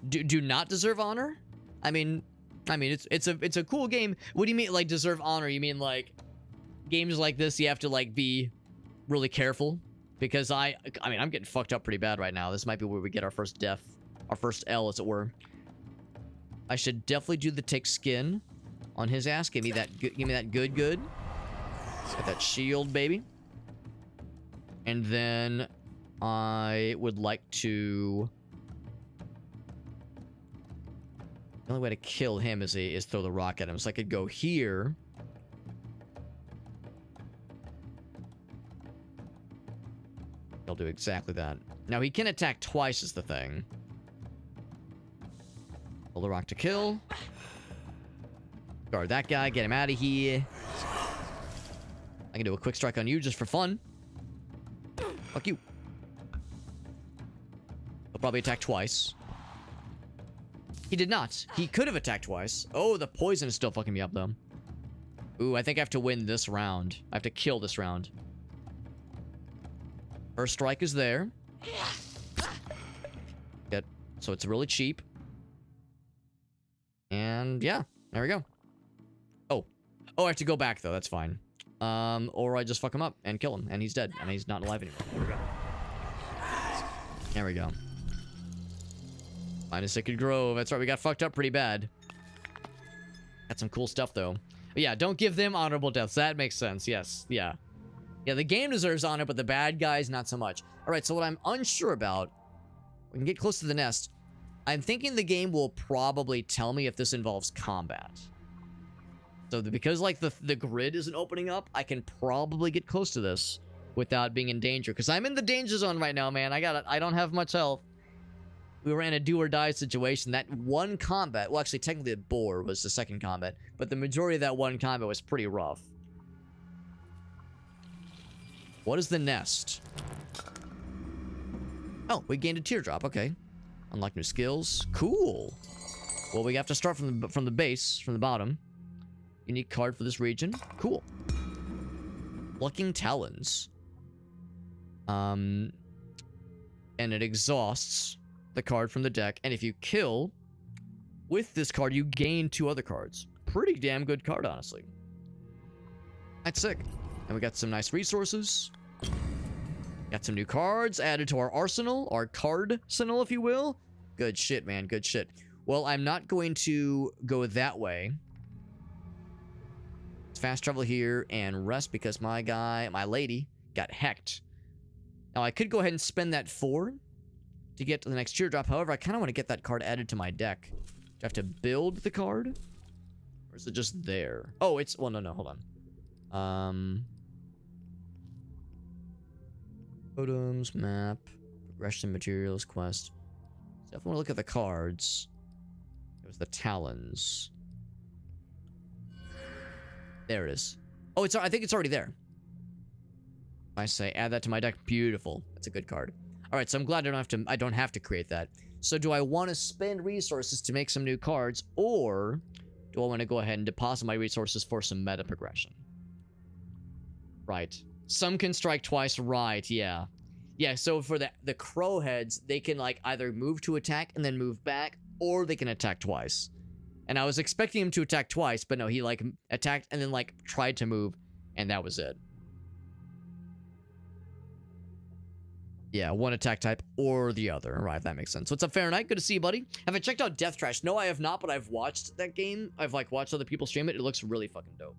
do not deserve honor. I mean it's a cool game. What do you mean like deserve honor? You mean like games like this you have to like be really careful Because I mean, I'm getting fucked up pretty bad right now. This might be where we get our first death. Our first L, as it were. I should definitely do the take skin on his ass. Give me that good. Let's get that shield, baby. And then I would like to... The only way to kill him is throw the rock at him. So I could go here. He'll do exactly that. Now he can attack twice is the thing. Pull the rock to kill. Guard that guy. Get him out of here. I can do a quick strike on you just for fun. Fuck you. He'll probably attack twice. He did not. He could have attacked twice. Oh, the poison is still fucking me up, though. Ooh, I think I have to win this round. I have to kill this round. First strike is there. Good. So it's really cheap. And yeah, there we go. Oh, I have to go back, though. That's fine. Or I just fuck him up and kill him, and he's dead, and he's not alive anymore. There we go. There we go. Find a Sacred Grove. That's right, we got fucked up pretty bad. Got some cool stuff, though. But yeah, don't give them honorable deaths. That makes sense, yes. Yeah. Yeah, the game deserves honor, but the bad guys, not so much. Alright, so what I'm unsure about... We can get close to the nest. I'm thinking the game will probably tell me if this involves combat. So because, like, the grid isn't opening up, I can probably get close to this without being in danger. Because I'm in the danger zone right now, man. I don't have much health. We were in a do-or-die situation. That one combat... Well, actually, technically, the boar was the second combat. But the majority of that one combat was pretty rough. What is the nest? Oh, we gained a teardrop. Okay. Unlock new skills. Cool. Well, we have to start from the base, from the bottom. Unique card for this region. Cool. Plucking Talons. And it exhausts the card from the deck. And if you kill with this card, you gain 2 other cards. Pretty damn good card, honestly. That's sick. And we got some nice resources. Got some new cards added to our arsenal. Our card arsenal, if you will. Good shit, man. Good shit. Well, I'm not going to go that way. Let's fast travel here and rest because my lady, got hecked. Now, I could go ahead and spend that 4 to get to the next teardrop. However, I kind of want to get that card added to my deck. Do I have to build the card? Or is it just there? Oh, it's... Well, no, hold on. Totems, map, progression, materials, quest. So if I want to look at the cards, it was the Talons. There it is. Oh, I think it's already there. I say add that to my deck. Beautiful. That's a good card. All right, so I'm glad I don't have to create that. So do I want to spend resources to make some new cards, or do I want to go ahead and deposit my resources for some meta progression? Right. Some can strike twice, right, yeah. Yeah, so for the crow heads, they can, like, either move to attack and then move back, or they can attack twice. And I was expecting him to attack twice, but no, he, like, attacked and then, like, tried to move, and that was it. Yeah, one attack type or the other. Right, that makes sense. What's up, Fahrenheit? Good to see you, buddy. Have I checked out Death Trash? No, I have not, but I've watched that game. I've, like, watched other people stream it. It looks really fucking dope.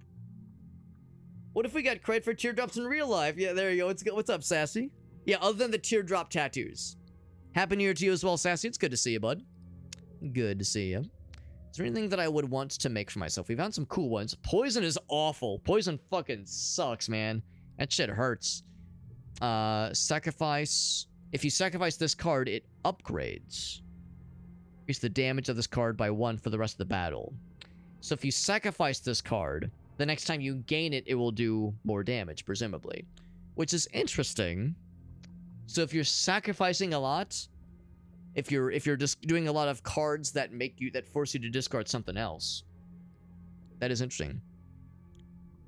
What if we got credit for teardrops in real life? Yeah, there you go. What's up, Sassy? Yeah, other than the teardrop tattoos. Happy New Year to you as well, Sassy. It's good to see you, bud. Good to see you. Is there anything that I would want to make for myself? We found some cool ones. Poison is awful. Poison fucking sucks, man. That shit hurts. Sacrifice. If you sacrifice this card, it upgrades. Increase the damage of this card by 1 for the rest of the battle. So if you sacrifice this card, the next time you gain it, it will do more damage, presumably. Which is interesting. So if you're sacrificing a lot, if you're just doing a lot of cards that force you to discard something else, that is interesting.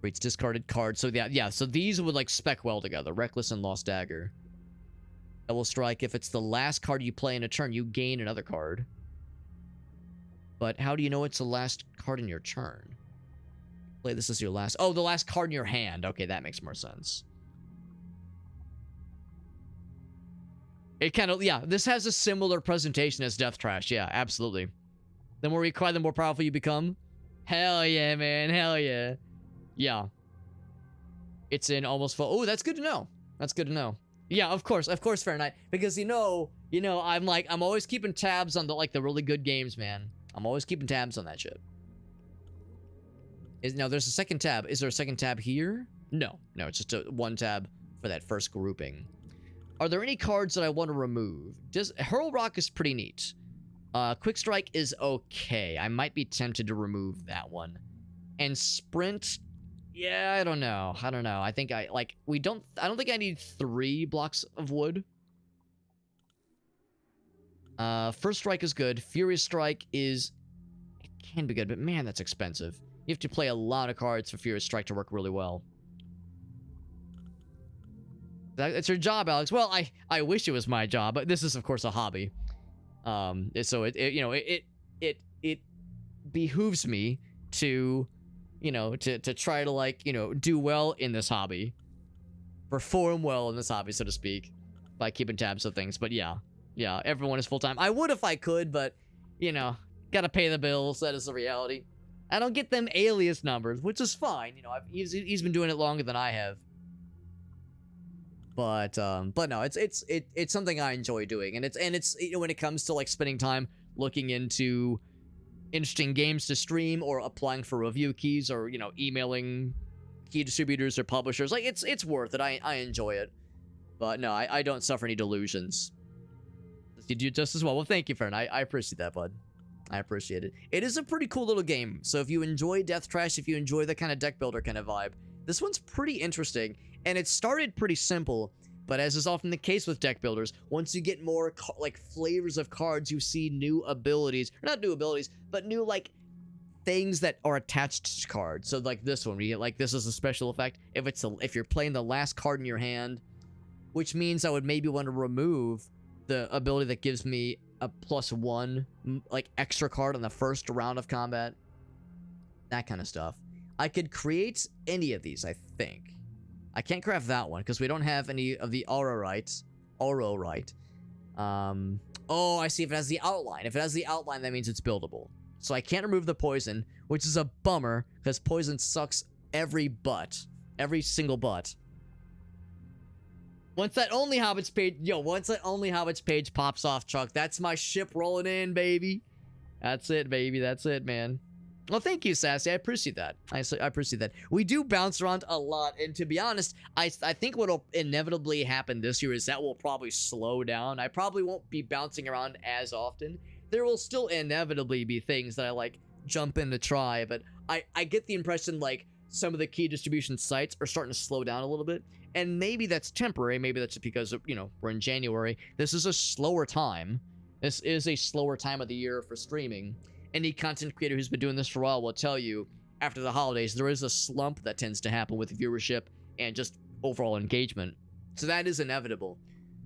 Rates discarded cards. So yeah, so these would like spec well together. Reckless and Lost Dagger. Double Strike. If it's the last card you play in a turn, you gain another card. But how do you know it's the last card in your turn? Play this as your last... Oh, the last card in your hand. Okay, that makes more sense. It kind of, yeah, this has a similar presentation as Death Trash. Yeah, absolutely. The more you cry, the more powerful you become. Hell yeah, man. Hell yeah. Yeah. It's in almost full. Oh, that's good to know. That's good to know. Yeah, of course, Fahrenheit. Because I'm always keeping tabs on the really good games, man. I'm always keeping tabs on that shit. Now there's a second tab. Is there a second tab here? No, it's just a one tab for that first grouping. Are there any cards that I want to remove? Hurl Rock is pretty neat. Quick Strike is okay. I might be tempted to remove that one. And Sprint, yeah, I don't know. I think I don't think I need 3 blocks of wood. First Strike is good. Furious Strike it can be good, but man, that's expensive. You have to play a lot of cards for Furious Strike to work really well. It's your job, Alex. Well, I wish it was my job, but this is of course a hobby. So it behooves me to, to try to do well in this hobby, perform well in this hobby, so to speak, by keeping tabs of things. But yeah, everyone is full time. I would if I could, but gotta pay the bills. That is the reality. I don't get them alias numbers, which is fine. He's been doing it longer than I have. But no, it's something I enjoy doing, and it's when it comes to spending time looking into interesting games to stream or applying for review keys or emailing key distributors or publishers, it's worth it. I enjoy it, but no, I don't suffer any delusions. You do just as well. Well, thank you, friend. I appreciate that, bud. I appreciate it. It is a pretty cool little game. So if you enjoy Death Trash, if you enjoy the kind of deck builder kind of vibe, this one's pretty interesting. And it started pretty simple, but as is often the case with deck builders, once you get more flavors of cards, you see new abilities, or not new abilities, but new things that are attached to cards. So this one, we get this is a special effect. If you're playing the last card in your hand, which means I would maybe want to remove the ability that gives me a +1 extra card on the first round of combat. That kind of stuff. I could create any of these, I think. I can't craft that one because we don't have any of the aura rights. Oh, I see. If it has the outline. If it has the outline, that means it's buildable. So I can't remove the poison, which is a bummer because poison sucks every single butt. Once that Only Hobbits page, pops off, Chuck, that's my ship rolling in, baby. That's it, baby. That's it, man. Well, thank you, Sassy. I appreciate that. I appreciate that. We do bounce around a lot, and to be honest, I think what'll inevitably happen this year is that will probably slow down. I probably won't be bouncing around as often. There will still inevitably be things that I jump in to try, but I get the impression some of the key distribution sites are starting to slow down a little bit, and maybe that's temporary. Maybe that's because of, we're in January. This is a slower time. This is a slower time of the year for streaming. Any content creator who's been doing this for a while will tell you, after the holidays, there is a slump that tends to happen with viewership and just overall engagement. So that is inevitable.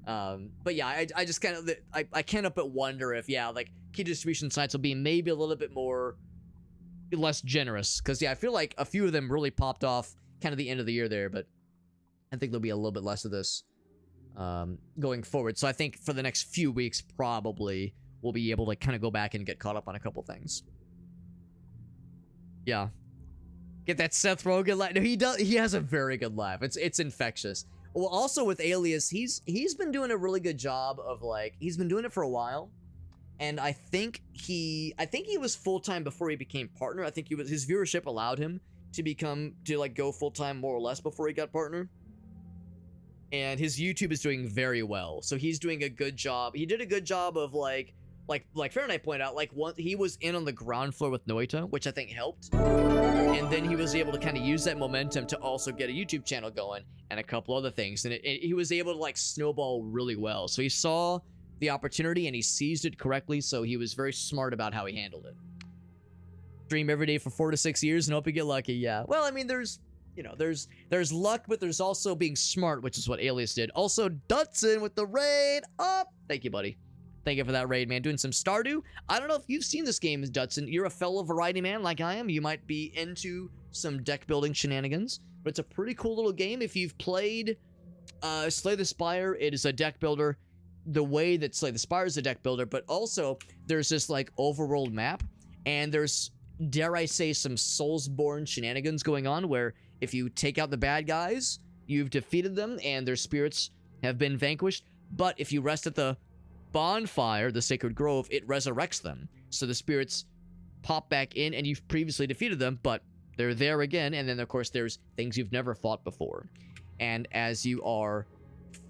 But yeah, I just kind of, I can't help but wonder if, key distribution sites will be maybe a little bit less generous. Because, I feel like a few of them really popped off kind of the end of the year there, but I think there'll be a little bit less of this going forward. So I think for the next few weeks, probably, we'll be able to kind of go back and get caught up on a couple things. Yeah. Get that Seth Rogen laugh. No, he has a very good laugh. It's infectious. Well, also with Alias, he's been doing a really good job of he's been doing it for a while. And I think he was full-time before he became partner. I think his viewership allowed him to go full-time more or less before he got partner. And his YouTube is doing very well. So he's doing a good job. He did a good job of like Fahrenheit pointed out, he was in on the ground floor with Noita, which I think helped. And then he was able to kind of use that momentum to also get a YouTube channel going and a couple other things. And he was able to snowball really well. So he saw the opportunity and he seized it correctly. So he was very smart about how he handled it. Stream every day for 4 to 6 years and hope you get lucky. Yeah. Well, I mean, there's luck, but there's also being smart, which is what Alias did. Also, Dutson with the raid up. Thank you, buddy. Thank you for that raid, man. Doing some Stardew. I don't know if you've seen this game, Dutson. You're a fellow variety man like I am. You might be into some deck building shenanigans, but it's a pretty cool little game. If you've played Slay the Spire, it is a deck builder. the way that's like the Spire's a deck builder, but also there's this like overworld map, and there's, dare I say, some Soulsborne shenanigans going on where if you take out the bad guys, you've defeated them and their spirits have been vanquished. But if you rest at the bonfire, the Sacred Grove, it resurrects them. So the spirits pop back in and you've previously defeated them, but they're there again. And then, of course, there's things you've never fought before. And as you are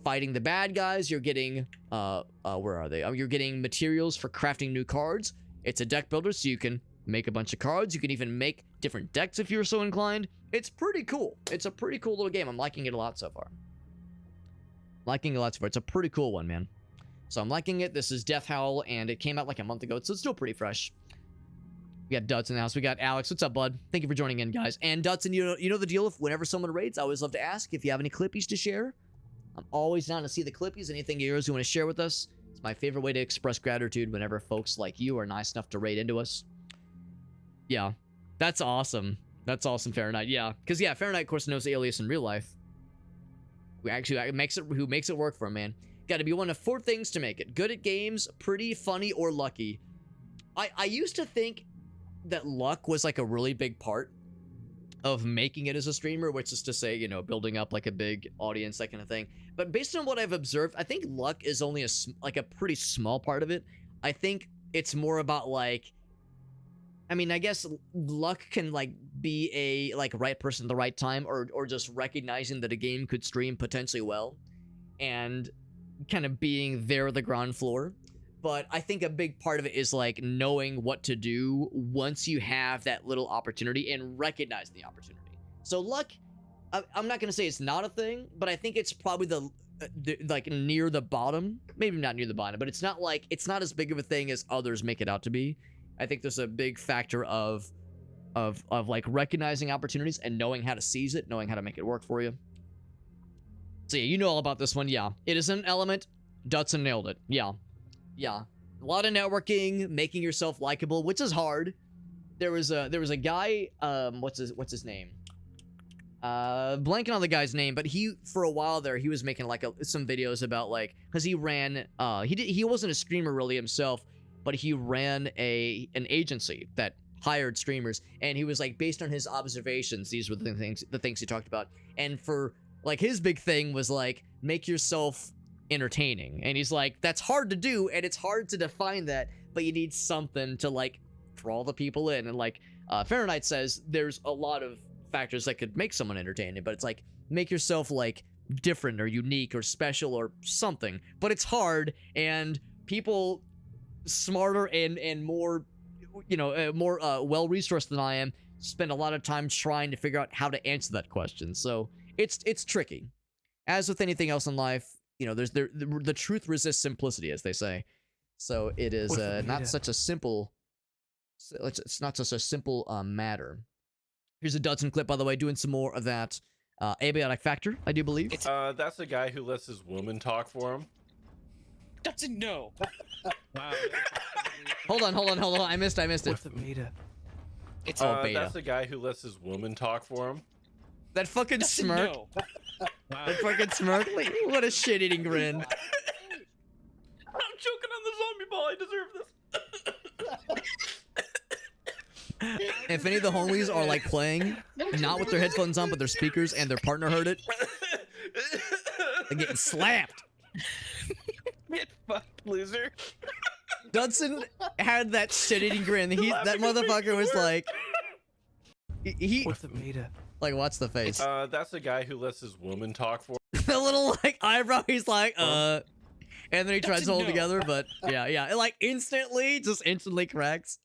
fighting the bad guys, you're getting, where are they? You're getting materials for crafting new cards. It's a deck builder, so you can make a bunch of cards. You can even make different decks if you're so inclined. It's pretty cool. It's a pretty cool little game. I'm liking it a lot so far. Liking it a lot so far. It's a pretty cool one, man. So I'm liking it. This is Death Howl, and it came out like a month ago, so it's still pretty fresh. We got Dutz in the house. We got Alex. What's up, bud? Thank you for joining in, guys. And Dutz, you know the deal. If whenever someone raids, I always love to ask if you have any clippies to share. I'm always down to see the clippies. Anything yours you want to share with us? It's my favorite way to express gratitude whenever folks like you are nice enough to raid into us. Yeah, that's awesome. That's awesome, Fahrenheit. Yeah, because yeah, Fahrenheit, of course, knows Alias in real life. Who makes it work for him, man. Got to be one of 4 things to make it: good at games, pretty, funny, or lucky. I used to think that luck was like a really big part of making it as a streamer, which is to say, you know, building up like a big audience, that kind of thing. But based on what I've observed, I think luck is only a pretty small part of it. I think it's more about like, I mean, I guess luck can like be a like right person at the right time, or just recognizing that a game could stream potentially well and kind of being there at the ground floor. But I think a big part of it is like knowing what to do once you have that little opportunity and recognizing the opportunity. So luck, I'm not going to say it's not a thing, but I think it's probably the like near the bottom. Maybe not near the bottom, but it's not as big of a thing as others make it out to be. I think there's a big factor of like recognizing opportunities and knowing how to seize it, knowing how to make it work for you. So yeah, you know all about this one. Yeah, it is an element. Dutson nailed it. Yeah. Yeah, a lot of networking, making yourself likable, which is hard. There was a guy, what's his name? Blanking on the guy's name, but he, for a while there, he was making like some videos about like, cause he ran, he wasn't a streamer really himself, but he ran an agency that hired streamers, and he was like, based on his observations, these were the things he talked about. And for like, his big thing was like, make yourself entertaining. And he's like, that's hard to do, and it's hard to define that, but you need something to like draw the people in. And like Fahrenheit says, there's a lot of factors that could make someone entertaining, but it's like, make yourself like different or unique or special or something. But it's hard, and people smarter and more, you know, more well-resourced than I am spend a lot of time trying to figure out how to answer that question. So it's tricky. As with anything else in life, you know, the truth resists simplicity, as they say. So it is not such a simple. It's not such a simple matter. Here's a Dudson clip, by the way, doing some more of that abiotic factor, I do believe. That's the guy who lets his woman talk for him. Dudson, no. Wow. Hold on. I missed it. What's the beta? It's beta. That's the guy who lets his woman talk for him. That fucking Dudson, smirk. no. Wow. That fucking smirk. Like, what a shit-eating grin. I'm choking on the zombie ball. I deserve this. If any of the homies are like playing, not with their headphones on, but their speakers, and their partner heard it, they're getting slapped. Get fucked, loser. Dudson had that shit-eating grin. That motherfucker was like, he What's the beta? like, what's the face? That's the guy who lets his woman talk for him. The little like eyebrow. He's like, and then he tries to hold no. together, but yeah, it like instantly cracks.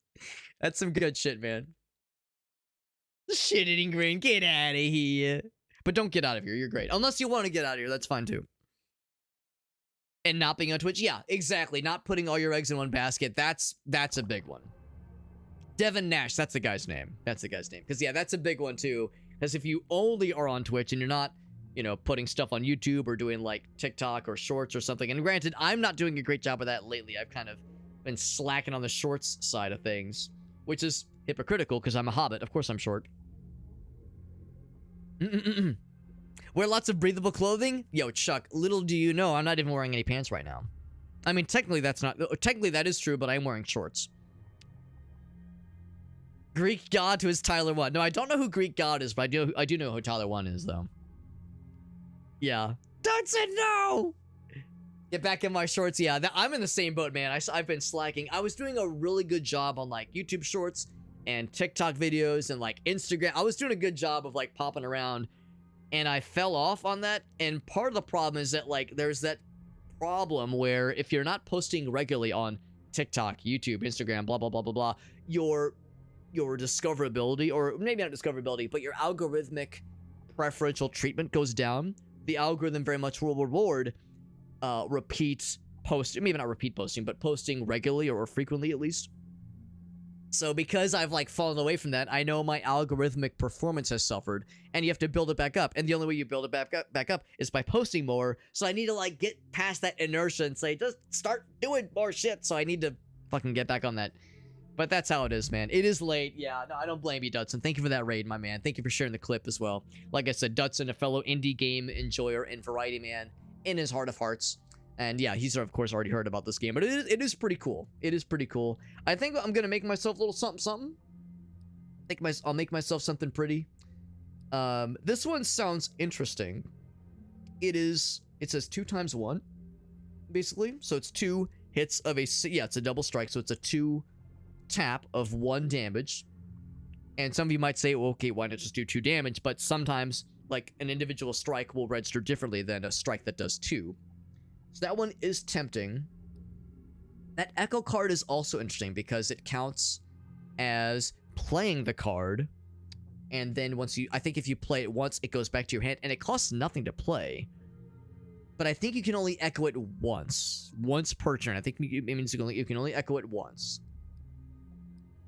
That's some good shit, man. Shit-eating grin. Get out of here. But don't get out of here. You're great. Unless you want to get out of here, that's fine too. And not being on Twitch, yeah, exactly. Not putting all your eggs in one basket. That's a big one. Devin Nash, that's the guy's name. Because yeah, that's a big one too. Because if you only are on Twitch and you're not, you know, putting stuff on YouTube or doing like TikTok or shorts or something. And granted, I'm not doing a great job of that lately. I've kind of been slacking on the shorts side of things, which is hypocritical because I'm a hobbit. Of course I'm short. Wear lots of breathable clothing? Yo, Chuck, little do you know, I'm not even wearing any pants right now. I mean, technically that's not... Technically that is true, but I'm wearing shorts. Greek God to his Tyler 1. No, I don't know who Greek God is, but I do know who Tyler 1 is, though. Yeah. Dudson, no! Get back in my shorts. Yeah, I'm in the same boat, man. I've been slacking. I was doing a really good job on, like, YouTube shorts and TikTok videos and, like, Instagram. I was doing a good job of, like, popping around, and I fell off on that. And part of the problem is that, like, there's that problem where if you're not posting regularly on TikTok, YouTube, Instagram, blah, blah, blah, blah, blah, your discoverability, or maybe not discoverability, but your algorithmic preferential treatment goes down. The algorithm very much will reward repeat posting, maybe not repeat posting, but posting regularly or frequently at least. So because I've like fallen away from that, I know my algorithmic performance has suffered, and you have to build it back up. And the only way you build it back up is by posting more. So I need to like get past that inertia and say, just start doing more shit. So I need to fucking get back on that. But that's how it is, man. It is late. Yeah, no, I don't blame you, Dudson. Thank you for that raid, my man. Thank you for sharing the clip as well. Like I said, Dudson, a fellow indie game enjoyer and variety man in his heart of hearts. And yeah, he's of course already heard about this game, but it is pretty cool. It is pretty cool. I think I'm gonna make myself a little something. I'll make myself something pretty. This one sounds interesting. It says 2 times 1, basically. So it's 2 hits of it's a double strike. So it's a 2 tap of 1 damage. And some of you might say, well, okay, why not just do 2 damage? But sometimes, like, an individual strike will register differently than a strike that does 2. So that one is tempting. That echo card is also interesting because it counts as playing the card. And then I think if you play it once, it goes back to your hand, and it costs nothing to play. But I think you can only echo it once per turn. I think it means you can only echo it once.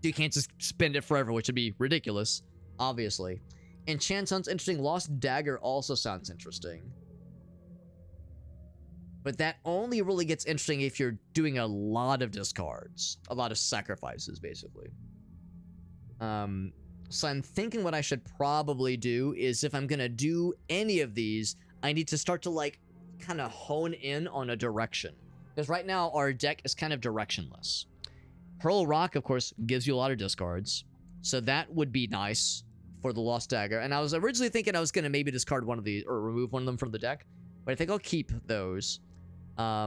You can't just spend it forever, which would be ridiculous, obviously. Enchant sounds interesting. Lost Dagger also sounds interesting. But that only really gets interesting if you're doing a lot of discards. A lot of sacrifices, basically. So I'm thinking what I should probably do is if I'm gonna do any of these, I need to start to, like, kind of hone in on a direction. Because right now, our deck is kind of directionless. Hurl Rock, of course, gives you a lot of discards. So that would be nice for the Lost Dagger. And I was originally thinking I was going to maybe discard one of these, or remove one of them from the deck. But I think I'll keep those. I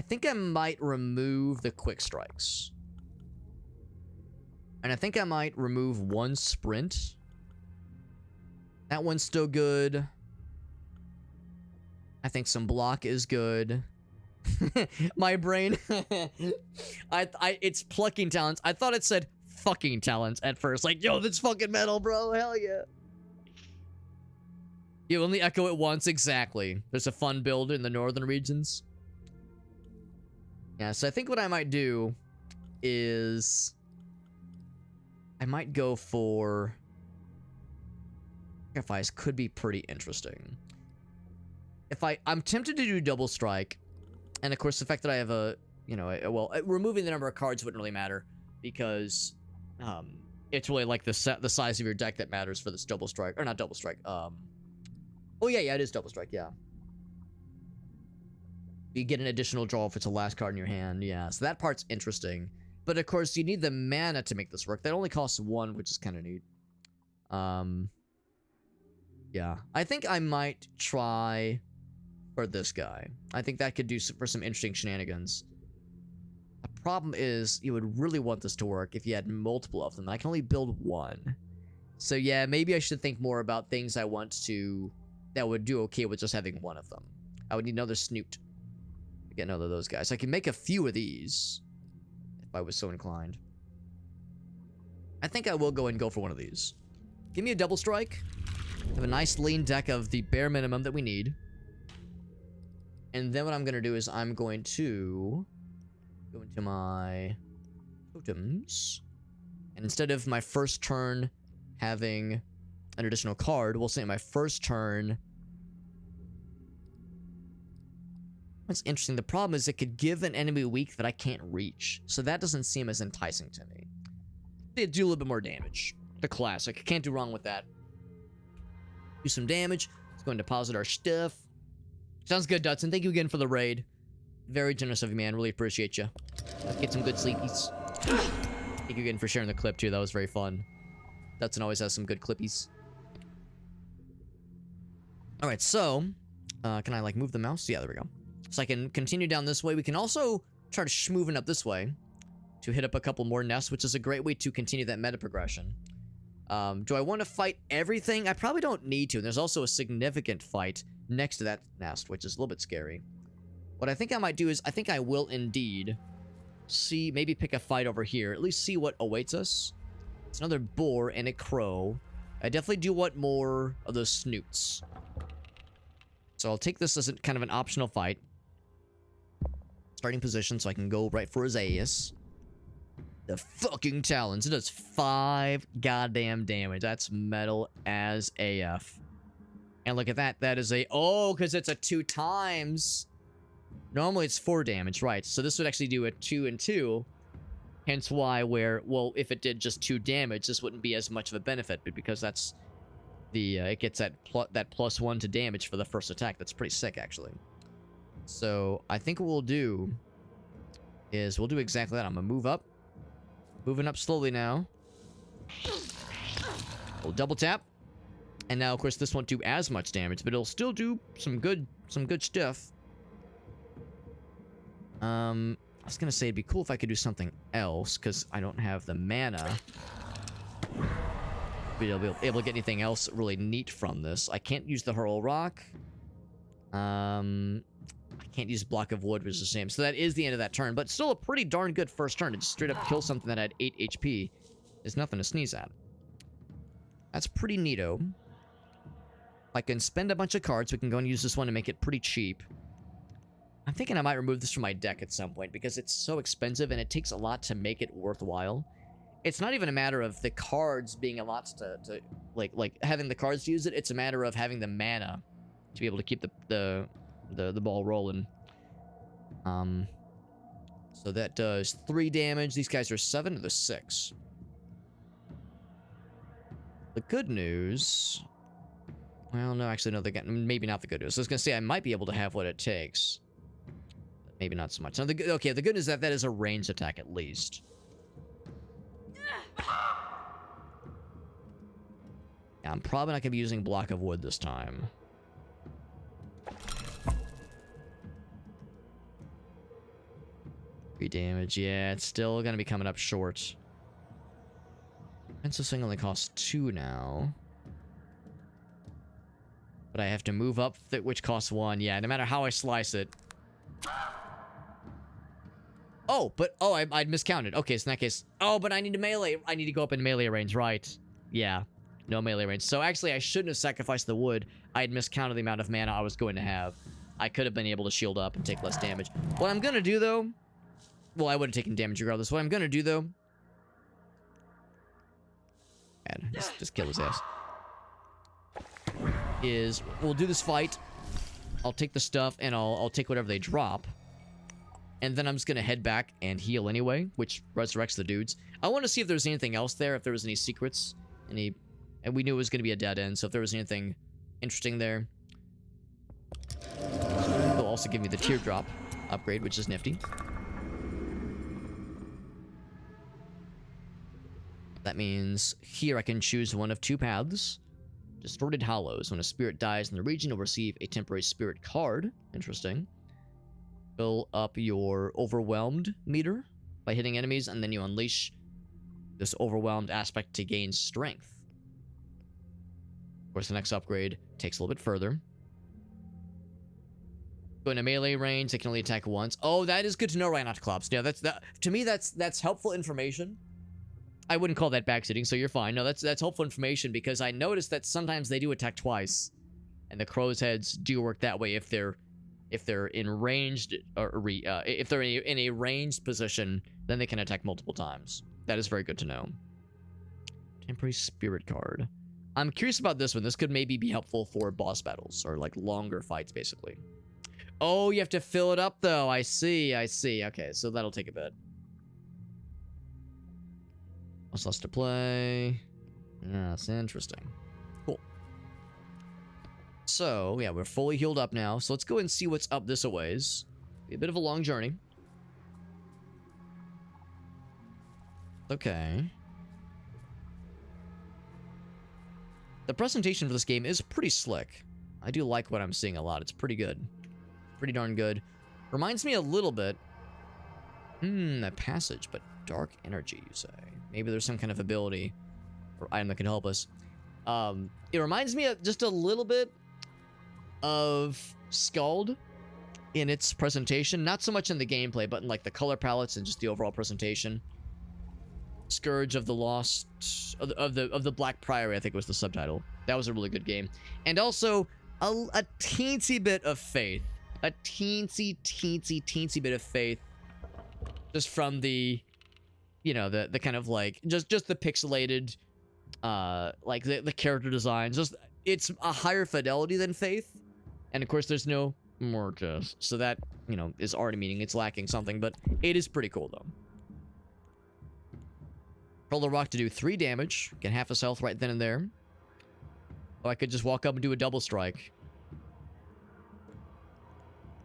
think I might remove the Quick Strikes. And I think I might remove 1 Sprint. That one's still good. I think some block is good. My brain. It's plucking talents. I thought it said fucking talents at first. Like, yo, that's fucking metal, bro. Hell yeah. You only echo it once, exactly. There's a fun build in the northern regions. Yeah, so I think what I might do is I might go for sacrifice. Could be pretty interesting. If I'm tempted to do double strike, and of course the fact that I have removing the number of cards wouldn't really matter because it's really like the size of your deck that matters for this double strike, or not double strike. Oh yeah, it is double strike. Yeah, you get an additional draw if it's the last card in your hand. Yeah, so that part's interesting. But of course, you need the mana to make this work. That only costs 1, which is kind of neat. Yeah, I think I might try for this guy. I think that could do for some interesting shenanigans. The problem is, you would really want this to work if you had multiple of them. I can only build 1. So yeah, maybe I should think more about things I want to... that would do okay with just having 1 of them. I would need another Snoot to get another of those guys. I can make a few of these if I was so inclined. I think I will go and go for one of these. Give me a double strike. I have a nice lean deck of the bare minimum that we need. And then what I'm going to do is I'm going to go into my totems. And instead of my first turn having an additional card, we'll say my first turn... What's interesting, the problem is it could give an enemy weak that I can't reach. So that doesn't seem as enticing to me. They do a little bit more damage. The classic. Can't do wrong with that. Do some damage. Let's go and deposit our stuff. Sounds good, Dudson. Thank you again for the raid. Very generous of you, man. Really appreciate you. Let's get some good sleepies. Thank you again for sharing the clip, too. That was very fun. Dutson always has some good clippies. Alright, so... can I, like, move the mouse? Yeah, there we go. So I can continue down this way. We can also try to schmoovin' up this way to hit up a couple more nests, which is a great way to continue that meta progression. Do I want to fight everything? I probably don't need to. And there's also a significant fight next to that nest, which is a little bit scary. What I think I might do is, I think I will indeed see, maybe pick a fight over here. At least see what awaits us. It's another boar and a crow. I definitely do want more of those snoots. So I'll take this as kind of an optional fight. Starting position so I can go right for his ass. The fucking talons. It does 5 goddamn damage. That's metal as AF. And look at that. That is a... Oh, because it's a 2 times. Normally it's 4 damage, right. So this would actually do a 2 and 2. Hence why where... Well, if it did just 2 damage, this wouldn't be as much of a benefit. But because that's... the it gets that +1 to damage for the first attack. That's pretty sick, actually. So I think what we'll do is we'll do exactly that. I'm gonna move up. Moving up slowly now. We'll double tap. And now, of course, this won't do as much damage, but it'll still do some good stuff. I was gonna say it'd be cool if I could do something else, because I don't have the mana. But I'll be able to get anything else really neat from this. I can't use the Hurl Rock. I can't use Block of Wood, which is the same. So that is the end of that turn, but still a pretty darn good first turn to just straight up kill something that had 8 HP. Is nothing to sneeze at. That's pretty neato. I can spend a bunch of cards. We can go and use this one to make it pretty cheap. I'm thinking I might remove this from my deck at some point because it's so expensive and it takes a lot to make it worthwhile. It's not even a matter of the cards being a lot to like having the cards to use it. It's a matter of having the mana to be able to keep the ball rolling. So that does 3 damage. These guys are 7 to the 6. The good news... Well, no, actually, no, maybe not the good news. I was going to say I might be able to have what it takes. But maybe not so much. Now, the good news is that that is a ranged attack at least. Yeah, I'm probably not going to be using Block of Wood this time. Damage, yeah, it's still gonna be coming up short. Pencil Swing only costs 2 now. But I have to move up, which costs 1. Yeah, no matter how I slice it. Oh, but, oh, I'd miscounted. Okay, so in that case, oh, but I need to melee. I need to go up in melee range, right. Yeah, no melee range. So actually, I shouldn't have sacrificed the wood. I had miscounted the amount of mana I was going to have. I could have been able to shield up and take less damage. What I'm gonna do, though... Well, I would have taken damage regardless. What I'm gonna do, though... Just kill his ass. Is, we'll do this fight. I'll take the stuff, and I'll take whatever they drop. And then I'm just gonna head back and heal anyway, which resurrects the dudes. I want to see if there's anything else there, if there was any secrets. And we knew it was gonna be a dead end, so if there was anything interesting there. They'll also give me the teardrop upgrade, which is nifty. That means here I can choose one of 2 paths. Distorted Hollows. When a spirit dies in the region, you'll receive a temporary spirit card. Interesting. Fill up your overwhelmed meter by hitting enemies, and then you unleash this overwhelmed aspect to gain strength. Of course, the next upgrade takes a little bit further. Go into melee range, they can only attack once. Oh, that is good to know, Rhinoclops. Yeah, to me, that's helpful information. I wouldn't call that backseating, so you're fine. No, that's helpful information because I noticed that sometimes they do attack twice, and the crow's heads do work that way if they're in ranged if they're in a ranged position, then they can attack multiple times. That is very good to know. Temporary spirit card. I'm curious about this one. This could maybe be helpful for boss battles or like longer fights, basically. Oh, you have to fill it up though. I see. Okay, so that'll take a bit. What's less to play? Yeah, that's interesting. Cool. So, yeah, we're fully healed up now. So let's go and see what's up this a ways. Be a bit of a long journey. Okay. The presentation for this game is pretty slick. I do like what I'm seeing a lot. It's pretty good. Pretty darn good. Reminds me a little bit... a passage, but dark energy, you say. Maybe there's some kind of ability or item that can help us. It reminds me of just a little bit of Scald in its presentation. Not so much in the gameplay, but in like the color palettes and just the overall presentation. Scourge of the Lost... of the Black Priory, I think was the subtitle. That was a really good game. And also, a teensy bit of faith. A teensy bit of faith. Just from the... You know, the kind of like... Just the pixelated... like the character designs. Just... It's a higher fidelity than Faith. And of course, there's no Mortis. So that, you know, is already meaning it's lacking something. But it is pretty cool, though. Roll the rock to do 3 damage. Get half his health right then and there. Or I could just walk up and do a double strike.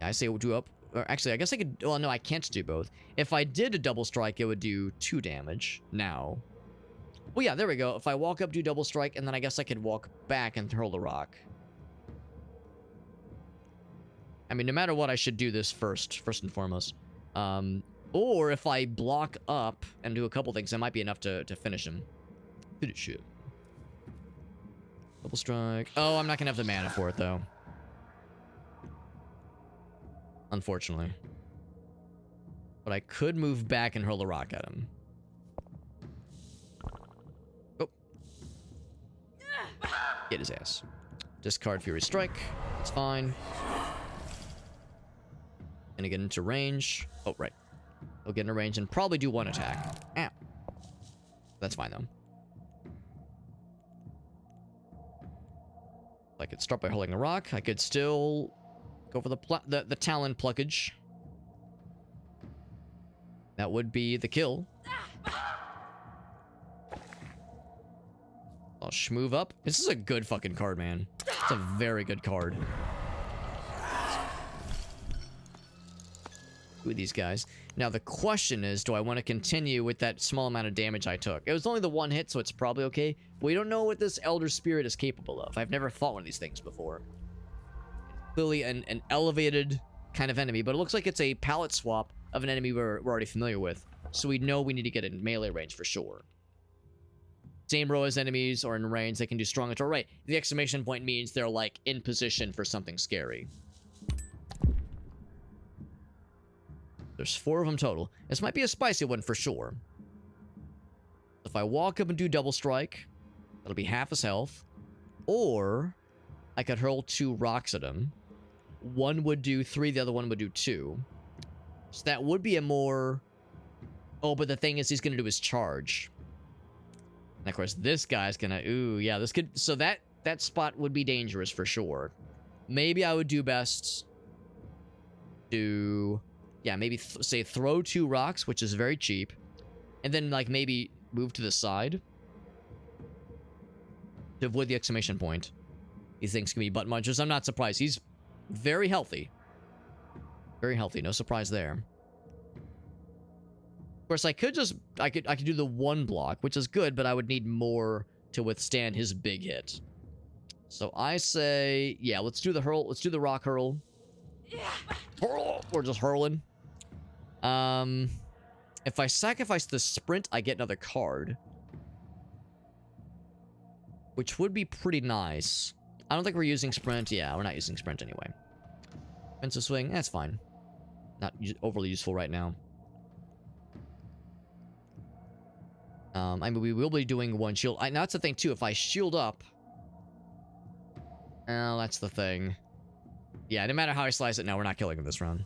I say we'll do up. Or actually, I guess I could... Well, no, I can't do both. If I did a double strike, it would do 2 damage now. Well, yeah, there we go. If I walk up, do double strike, and then I guess I could walk back and hurl the rock. I mean, no matter what, I should do this first and foremost. Or if I block up and do a couple things, that might be enough to finish him. Finish him. Double strike. Oh, I'm not gonna have the mana for it, though. Unfortunately. But I could move back and hurl the rock at him. Oh. Get his ass. Discard Fury Strike. It's fine. Gonna get into range. Oh, right. He'll get into range and probably do 1 attack. Ow. That's fine, though. I could start by hurling a rock. I could still go for the Talon Pluckage. That would be the kill. I'll schmoove up. This is a good fucking card, man. It's a very good card. With these guys. Now the question is, do I want to continue with that small amount of damage I took? It was only the 1 hit, so it's probably okay. We don't know what this Elder Spirit is capable of. I've never fought one of these things before. Clearly an elevated kind of enemy, but it looks like it's a palette swap of an enemy we're already familiar with. So we know we need to get in melee range for sure. Same row as enemies or in range, they can do strong attack. Right, the exclamation point means they're like in position for something scary. There's 4 of them total. This might be a spicy one for sure. If I walk up and do double strike, that'll be half his health. Or I could hurl 2 rocks at him. One would do 3, the other one would do 2. So that would be a more... Oh, but the thing is, he's going to do his charge. And of course, this guy's going to... Ooh, yeah, this could... So that spot would be dangerous for sure. Maybe I would do best to... Yeah, maybe say throw 2 rocks, which is very cheap. And then, like, maybe move to the side. To avoid the exclamation point. These things can be butt munchers. I'm not surprised. He's very healthy. Very healthy. No surprise there. Of course, I could just... I could do the 1 block, which is good, but I would need more to withstand his big hit. So I say... Yeah, let's do the hurl. Let's do the rock hurl. Hurl! We're just hurling. If I sacrifice the sprint, I get another card. Which would be pretty nice. I don't think we're using sprint. Yeah, we're not using sprint anyway. Offensive swing, that's fine. Not overly useful right now. I mean, we will be doing 1 shield. Now, that's the thing, too. If I shield up... Oh, that's the thing. Yeah, no matter how I slice it, no, we're not killing him this round.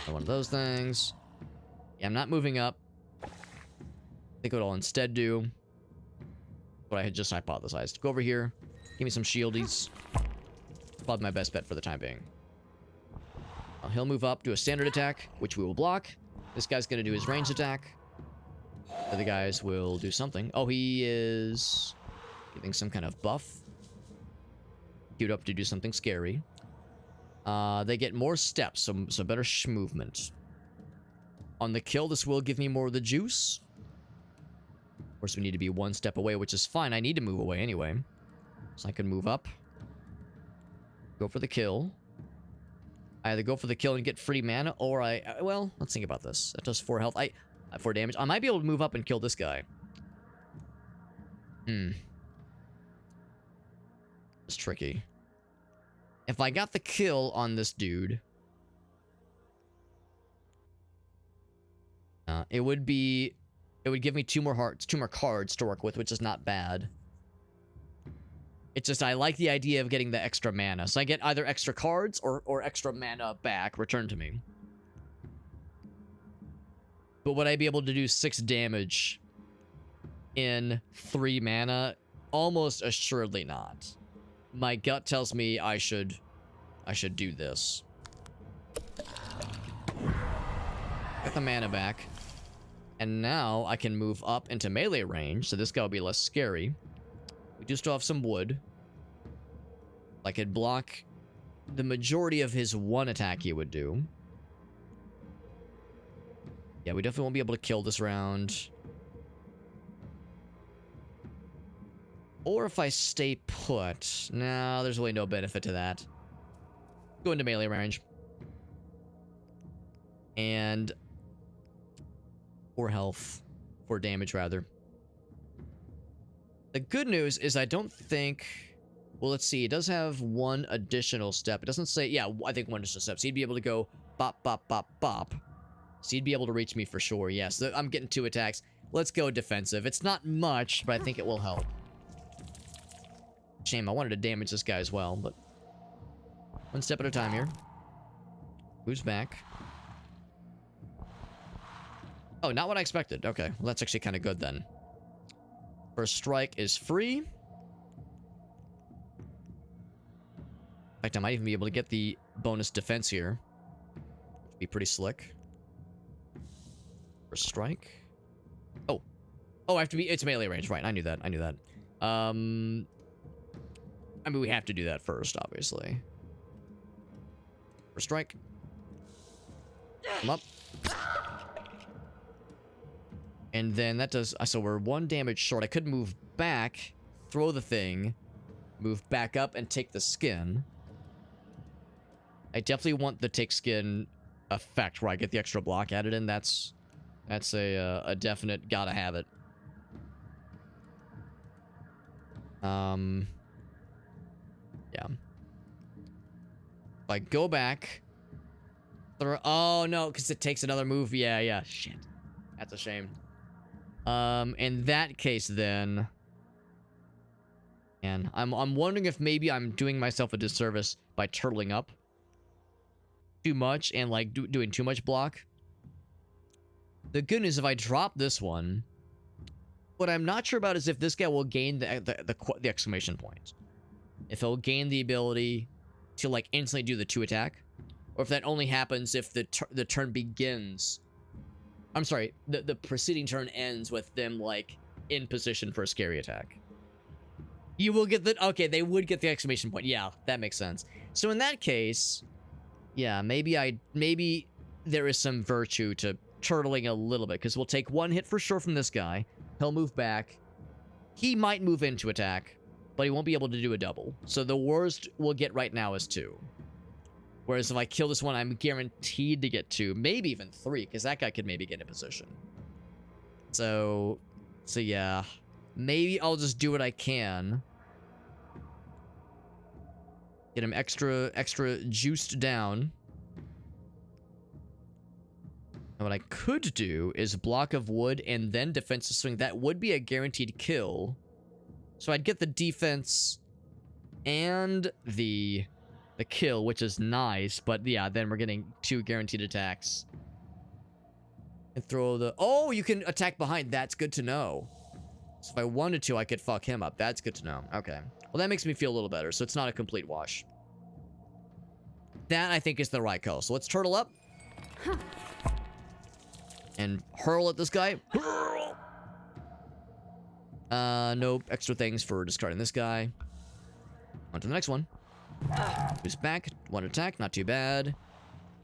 One of those things. Yeah, I'm not moving up. I think what I'll instead do... What I had just hypothesized. Go over here. Give me some shieldies. Probably my best bet for the time being. He'll move up, do a standard attack, which we will block. This guy's going to do his ranged attack. The other guys will do something. Oh, he is giving some kind of buff. Queued up to do something scary. They get more steps, so better movement. On the kill, this will give me more of the juice. Of course, we need to be one step away, which is fine. I need to move away anyway. So I can move up. Go for the kill. I either go for the kill and get free mana, or well, let's think about this. That does 4 health. 4 damage. I might be able to move up and kill this guy. It's tricky. If I got the kill on this dude, it would give me 2 more cards to work with, which is not bad. It's just I like the idea of getting the extra mana. So I get either extra cards or extra mana back returned to me. But would I be able to do 6 damage in 3 mana? Almost assuredly not. My gut tells me I should do this. Get the mana back. And now I can move up into melee range, so this guy will be less scary. We do still have some wood. I could block the majority of his one attack he would do. Yeah, we definitely won't be able to kill this round. Or if I stay put. No, there's really no benefit to that. Go into melee range. And 4 health. 4 damage, rather. The good news is I don't think... Well, let's see. It does have 1 additional step. It doesn't say... Yeah, I think 1 additional step. So he'd be able to go bop, bop, bop, bop. So he'd be able to reach me for sure. Yes, I'm getting 2 attacks. Let's go defensive. It's not much, but I think it will help. Shame, I wanted to damage this guy as well, but... 1 step at a time here. Who's back? Oh, not what I expected. Okay, well, that's actually kind of good then. First strike is free. In fact, I might even be able to get the bonus defense here. Which would be pretty slick. First strike. Oh. Oh, I have to be... It's melee range. Right, I knew that. I knew that. I mean, we have to do that first, obviously. First strike. Come up. And then that does... So we're 1 damage short. I could move back, throw the thing, move back up, and take the skin. I definitely want the take skin effect where I get the extra block added in. That's a definite gotta have it. Yeah. If I go back... Oh, no, because it takes another move. Yeah. Shit. That's a shame. In that case, then... And I'm wondering if maybe I'm doing myself a disservice by turtling up too much and, like, doing too much block. The good news, if I drop this one... What I'm not sure about is if this guy will gain the exclamation point. If he'll gain the ability to, like, instantly do the 2 attack. Or if that only happens if the turn begins... I'm sorry, the preceding turn ends with them, like, in position for a scary attack. You will get the... Okay, they would get the exclamation point. Yeah, that makes sense. So in that case... Yeah, maybe there is some virtue to turtling a little bit. Because we'll take 1 hit for sure from this guy. He'll move back. He might move into attack. But he won't be able to do a double. So the worst we'll get right now is 2. Whereas if I kill this one, I'm guaranteed to get 2. Maybe even 3. Because that guy could maybe get in position. So yeah. Maybe I'll just do what I can. Get him extra juiced down. And what I could do is block of wood and then defensive swing. That would be a guaranteed kill. So I'd get the defense and the kill, which is nice. But yeah, then we're getting 2 guaranteed attacks. And throw the... Oh, you can attack behind. That's good to know. So if I wanted to, I could fuck him up. That's good to know. Okay. Well, that makes me feel a little better. So it's not a complete wash. That, I think, is the right call. So let's turtle up. And hurl at this guy. Hurl! Nope. Extra things for discarding this guy. On to the next one. Who's back? One attack, not too bad.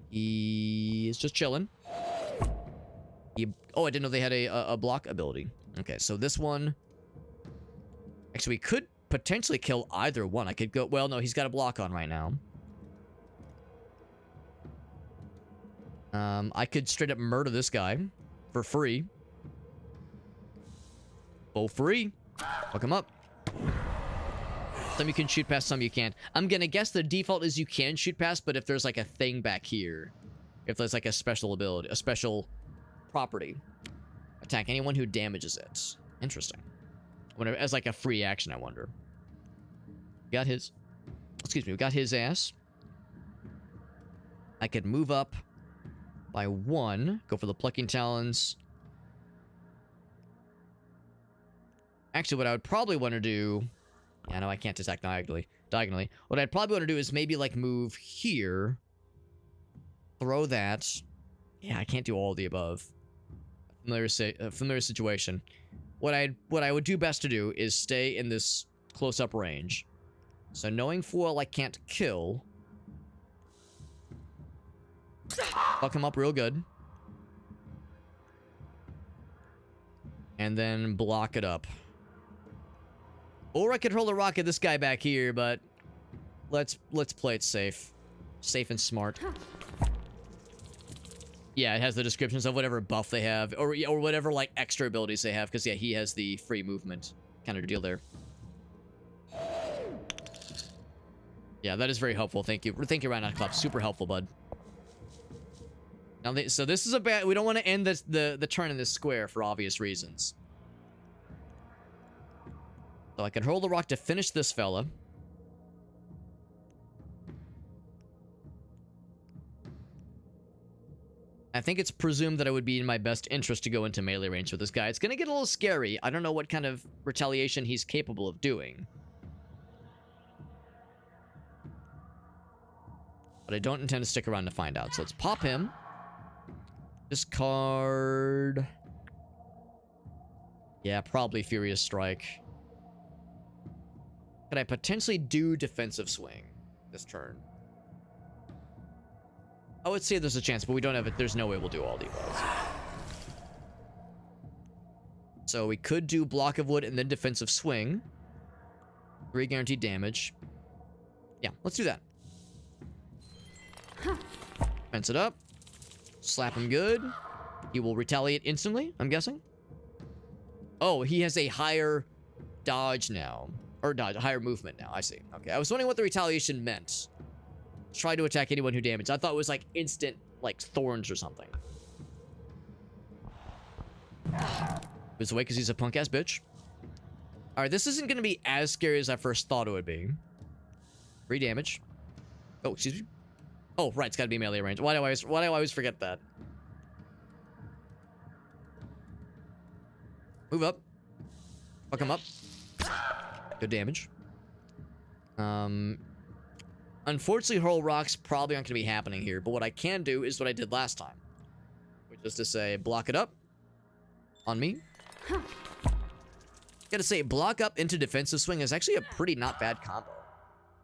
He's just chilling. Oh, I didn't know they had a block ability. Okay, so this one... Actually, we could potentially kill either one. I could go... Well, no, he's got a block on right now. I could straight up murder this guy for free. For free. Fuck him up. Some you can shoot past, some you can't. I'm gonna guess the default is you can shoot past, but if there's like a thing back here, if there's like a special ability, a special property, attack anyone who damages it. Interesting. Whenever, as like a free action, I wonder. Got his. Excuse me, we got his ass. I could move up by 1. Go for the plucking talons. Actually, what I would probably want to do... Yeah, no, I can't attack diagonally. What I'd probably want to do is maybe, like, move here. Throw that. Yeah, I can't do all of the above. Familiar situation. What I would do best to do is stay in this close-up range. So knowing full well I can't kill... Fuck him up real good. And then block it up. Or I could hurl a rock at this guy back here, but let's play it safe. Safe and smart. Yeah, it has the descriptions of whatever buff they have, or whatever like extra abilities they have, because yeah, he has the free movement kind of deal there. Yeah, that is very helpful. Thank you. Thank you, Rhino Club. Super helpful, bud. Now, so this is a bad... We don't want to end the turn in this square for obvious reasons. So I can hurl the rock to finish this fella. I think it's presumed that it would be in my best interest to go into melee range with this guy. It's going to get a little scary. I don't know what kind of retaliation he's capable of doing. But I don't intend to stick around to find out. So let's pop him. Discard. Yeah, probably Furious Strike. Could I potentially do Defensive Swing this turn? I would say there's a chance, but we don't have it. There's no way we'll do all the above. So we could do Block of Wood and then Defensive Swing. 3 guaranteed damage. Yeah, let's do that. Fence it up. Slap him good. He will retaliate instantly, I'm guessing. Oh, he has a higher dodge now. Or dodge, higher movement now. I see. Okay, I was wondering what the retaliation meant. Try to attack anyone who damaged. I thought it was like instant, like thorns or something. Moves away because he's a punk ass bitch. Alright, this isn't going to be as scary as I first thought it would be. 3 damage. Oh, excuse me. Oh, right, it's got to be melee range. Why do I always forget that? Move up. Fuck him up. Good damage. Unfortunately, hurl rocks probably aren't going to be happening here, but what I can do is what I did last time. Which is to say, block it up. On me. Gotta say, block up into defensive swing is actually a pretty not bad combo.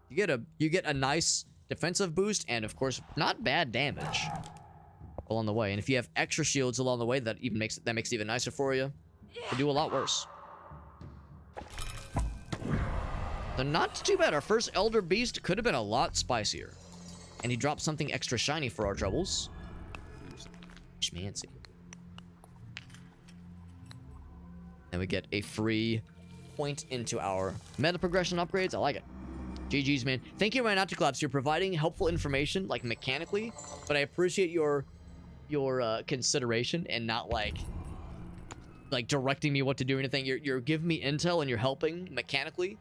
You get a nice defensive boost, and of course, not bad damage along the way. And if you have extra shields along the way, that makes it even nicer for you. You can do a lot worse. So not too bad. Our first Elder Beast could have been a lot spicier. And he dropped something extra shiny for our troubles. Schmancy. And we get a free point into our meta progression upgrades. I like it. GG's, man. Thank you, Rhino Clubs. You're providing helpful information, like, mechanically. But I appreciate your consideration and not, like directing me what to do or anything. You're giving me intel and you're helping mechanically.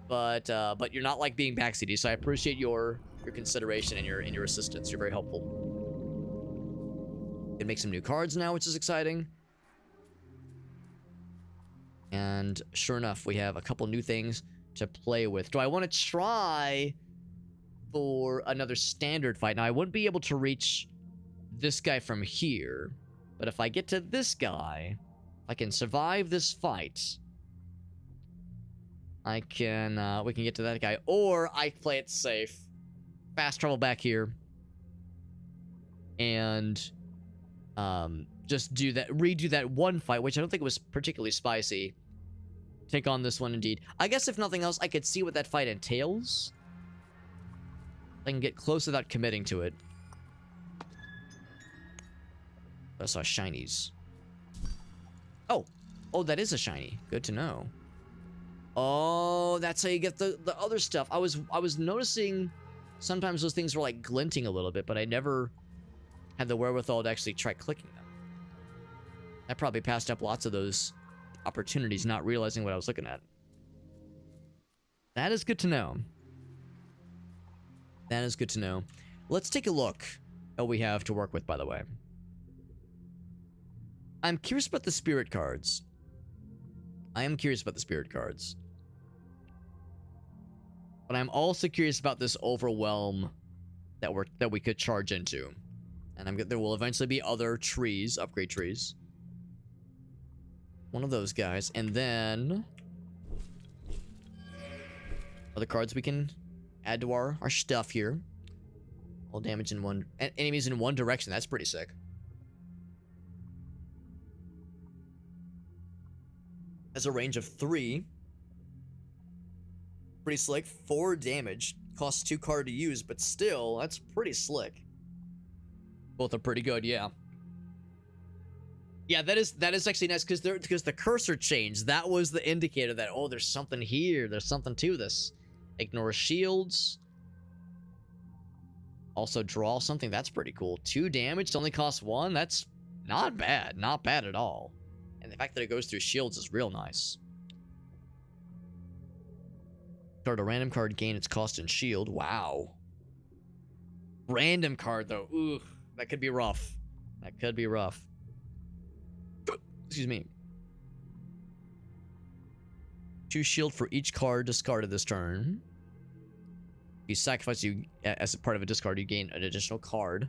But you're not, like, being backseaty. So I appreciate your consideration and your assistance. You're very helpful. Can make some new cards now, which is exciting. And sure enough, we have a couple new things to play with. Do I want to try for another standard fight? Now, I wouldn't be able to reach this guy from here. But if I get to this guy, I can survive this fight. We can get to that guy. Or I play it safe, fast travel back here and just redo that one fight, which I don't think was particularly spicy. Take on this one indeed. I guess if nothing else, I could see what that fight entails. I can get close without committing to it. I saw shinies. Oh, that is a shiny. Good to know. Oh, that's how you get the other stuff. I was noticing sometimes those things were like glinting a little bit, but I never had the wherewithal to actually try clicking them. I probably passed up lots of those opportunities, not realizing what I was looking at. That is good to know. That is good to know. Let's take a look at what we have to work with, by the way. I'm curious about the spirit cards. I am curious about the spirit cards. But I'm also curious about this overwhelm that we could charge into. And there will eventually be other trees, upgrade trees. One of those guys, and then other cards we can add to our stuff here. All damage in one, enemies in one direction. That's pretty sick. Has a range of 3. Pretty slick. 4 damage. Costs 2 card to use, but still, that's pretty slick. Both are pretty good, yeah. Yeah, that is actually nice because the cursor changed. That was the indicator that, oh, there's something here. There's something to this. Ignore shields. Also draw something. That's pretty cool. 2 damage. Only costs 1. That's not bad. Not bad at all. And the fact that it goes through shields is real nice. Start a random card, gain its cost in shield. Wow. Random card, though. Ooh, that could be rough. That could be rough. Excuse me. 2 shield for each card discarded this turn. If you sacrifice as a part of a discard, you gain an additional card.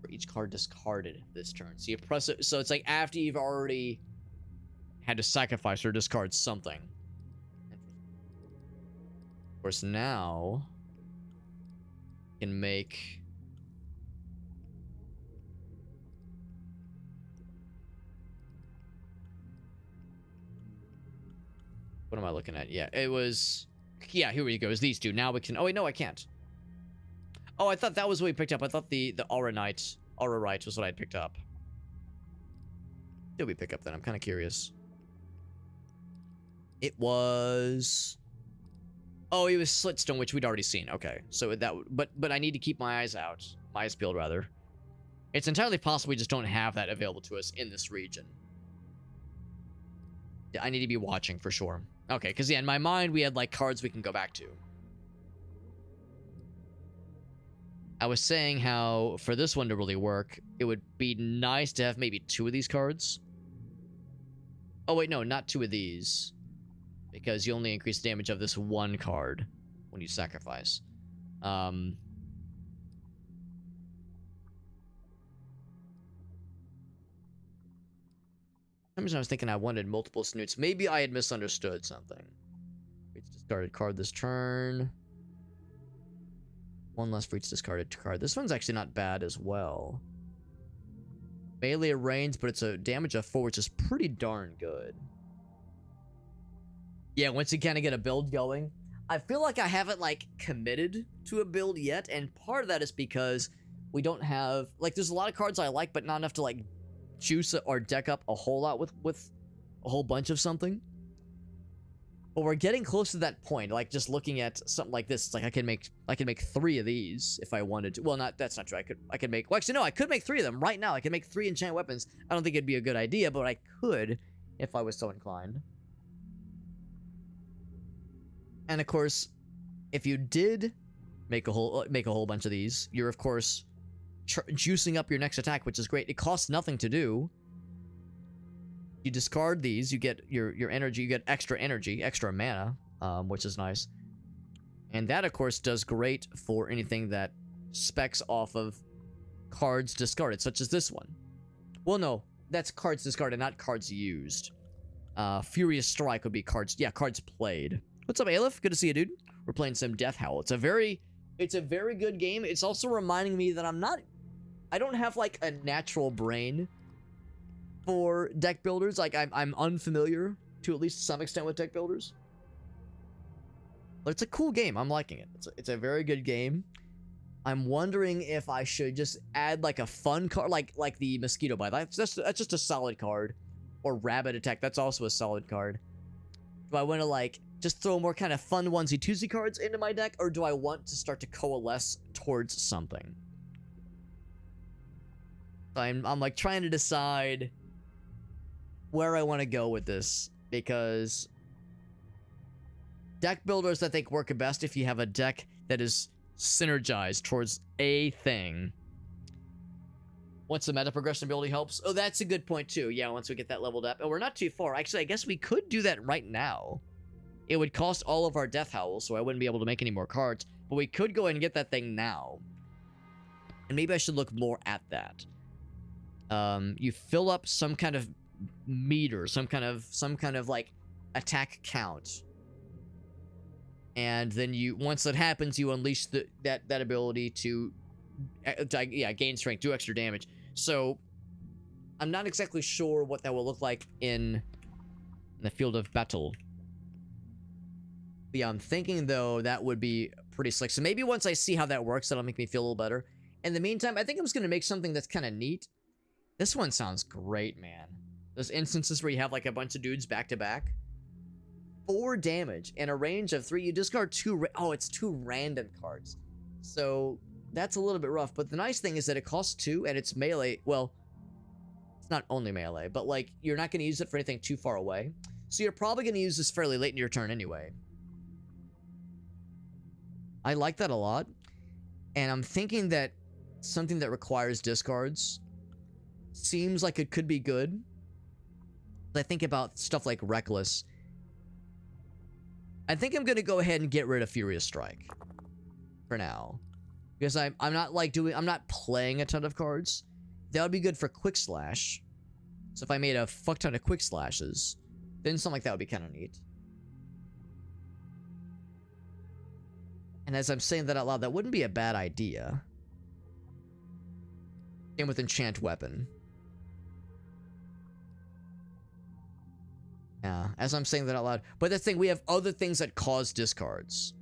For each card discarded this turn. So you press it, so it's like after you've already had to sacrifice or discard something. Of course, now you can make what am I looking at? Yeah, it was here we go. Is these two. Now we can wait, no, I can't. Oh, I thought that was what we picked up. I thought the Aura Right was what I picked up. What did we pick up then? I'm kind of curious. It was... Oh, it was Slitstone, which we'd already seen. Okay, so that... But I need to keep my eyes out. My eyes peeled, rather. It's entirely possible we just don't have that available to us in this region. I need to be watching for sure. Okay, because yeah, in my mind, we had like cards we can go back to. I was saying how, for this one to really work, it would be nice to have maybe 2 of these cards. Oh, wait, no, not 2 of these. Because you only increase damage of this one card when you sacrifice. For some reason I was thinking I wanted multiple snoots. Maybe I had misunderstood something. We discarded card this turn. 1 less for each discarded card. This one's actually not bad as well. Melee range, but it's a damage of 4, which is pretty darn good. Yeah, once you kind of get a build going. I feel like I haven't, like, committed to a build yet, and part of that is because we don't have... Like, there's a lot of cards I like, but not enough to, like, juice or deck up a whole lot with a whole bunch of something. But we're getting close to that point, like just looking at something like this. It's like I can make 3 of these if I wanted to. Well, that's not true. I could make, well, actually no, I could make 3 of them right now. I could make 3 enchant weapons. I don't think it'd be a good idea, but I could if I was so inclined. And of course, if you did make a whole bunch of these, you're of course juicing up your next attack, which is great. It costs nothing to do. You discard these, you get your energy, you get extra energy, extra mana, which is nice. And that, of course, does great for anything that specs off of cards discarded, such as this one. Well, no, that's cards discarded, not cards used. Furious Strike would be cards, yeah, cards played. What's up, Aleph? Good to see you, dude. We're playing some Death Howl. It's It's a very good game. It's also reminding me that I don't have like a natural brain for deck builders. Like I'm unfamiliar to at least some extent with deck builders. But it's a cool game. I'm liking it. It's a very good game. I'm wondering if I should just add like a fun card, like the mosquito bite. That's just a solid card. Or rabbit attack. That's also a solid card. Do I want to like just throw more kind of fun onesie twosie cards into my deck, or do I want to start to coalesce towards something? I'm like trying to decide where I want to go with this, because deck builders I think work best if you have a deck that is synergized towards a thing. Once the meta progression ability helps. Oh, that's a good point too. Yeah, once we get that leveled up. Oh, we're not too far. Actually, I guess we could do that right now. It would cost all of our Death Howls, so I wouldn't be able to make any more cards. But we could go ahead and get that thing now. And maybe I should look more at that. You fill up some kind of meter, some kind of like attack count. And then once that happens, you unleash that ability to gain strength, do extra damage. So I'm not exactly sure what that will look like in the field of battle. But yeah, I'm thinking though that would be pretty slick. So maybe once I see how that works, that'll make me feel a little better. In the meantime, I think I'm just gonna make something that's kind of neat. This one sounds great, man. Those instances where you have like a bunch of dudes back to back. 4 damage and a range of 3. You discard 2. Oh, it's 2 random cards. So that's a little bit rough. But the nice thing is that it costs 2 and it's melee. Well, it's not only melee, but like you're not going to use it for anything too far away. So you're probably going to use this fairly late in your turn anyway. I like that a lot. And I'm thinking that something that requires discards seems like it could be good. I think about stuff like Reckless. I think I'm going to go ahead and get rid of Furious Strike for now. Because I'm not playing a ton of cards. That would be good for Quick Slash. So if I made a fuck ton of Quick Slashes, then something like that would be kind of neat. And as I'm saying that out loud, that wouldn't be a bad idea. Same with Enchant Weapon. Yeah, as I'm saying that out loud. But the thing, we have other things that cause discards.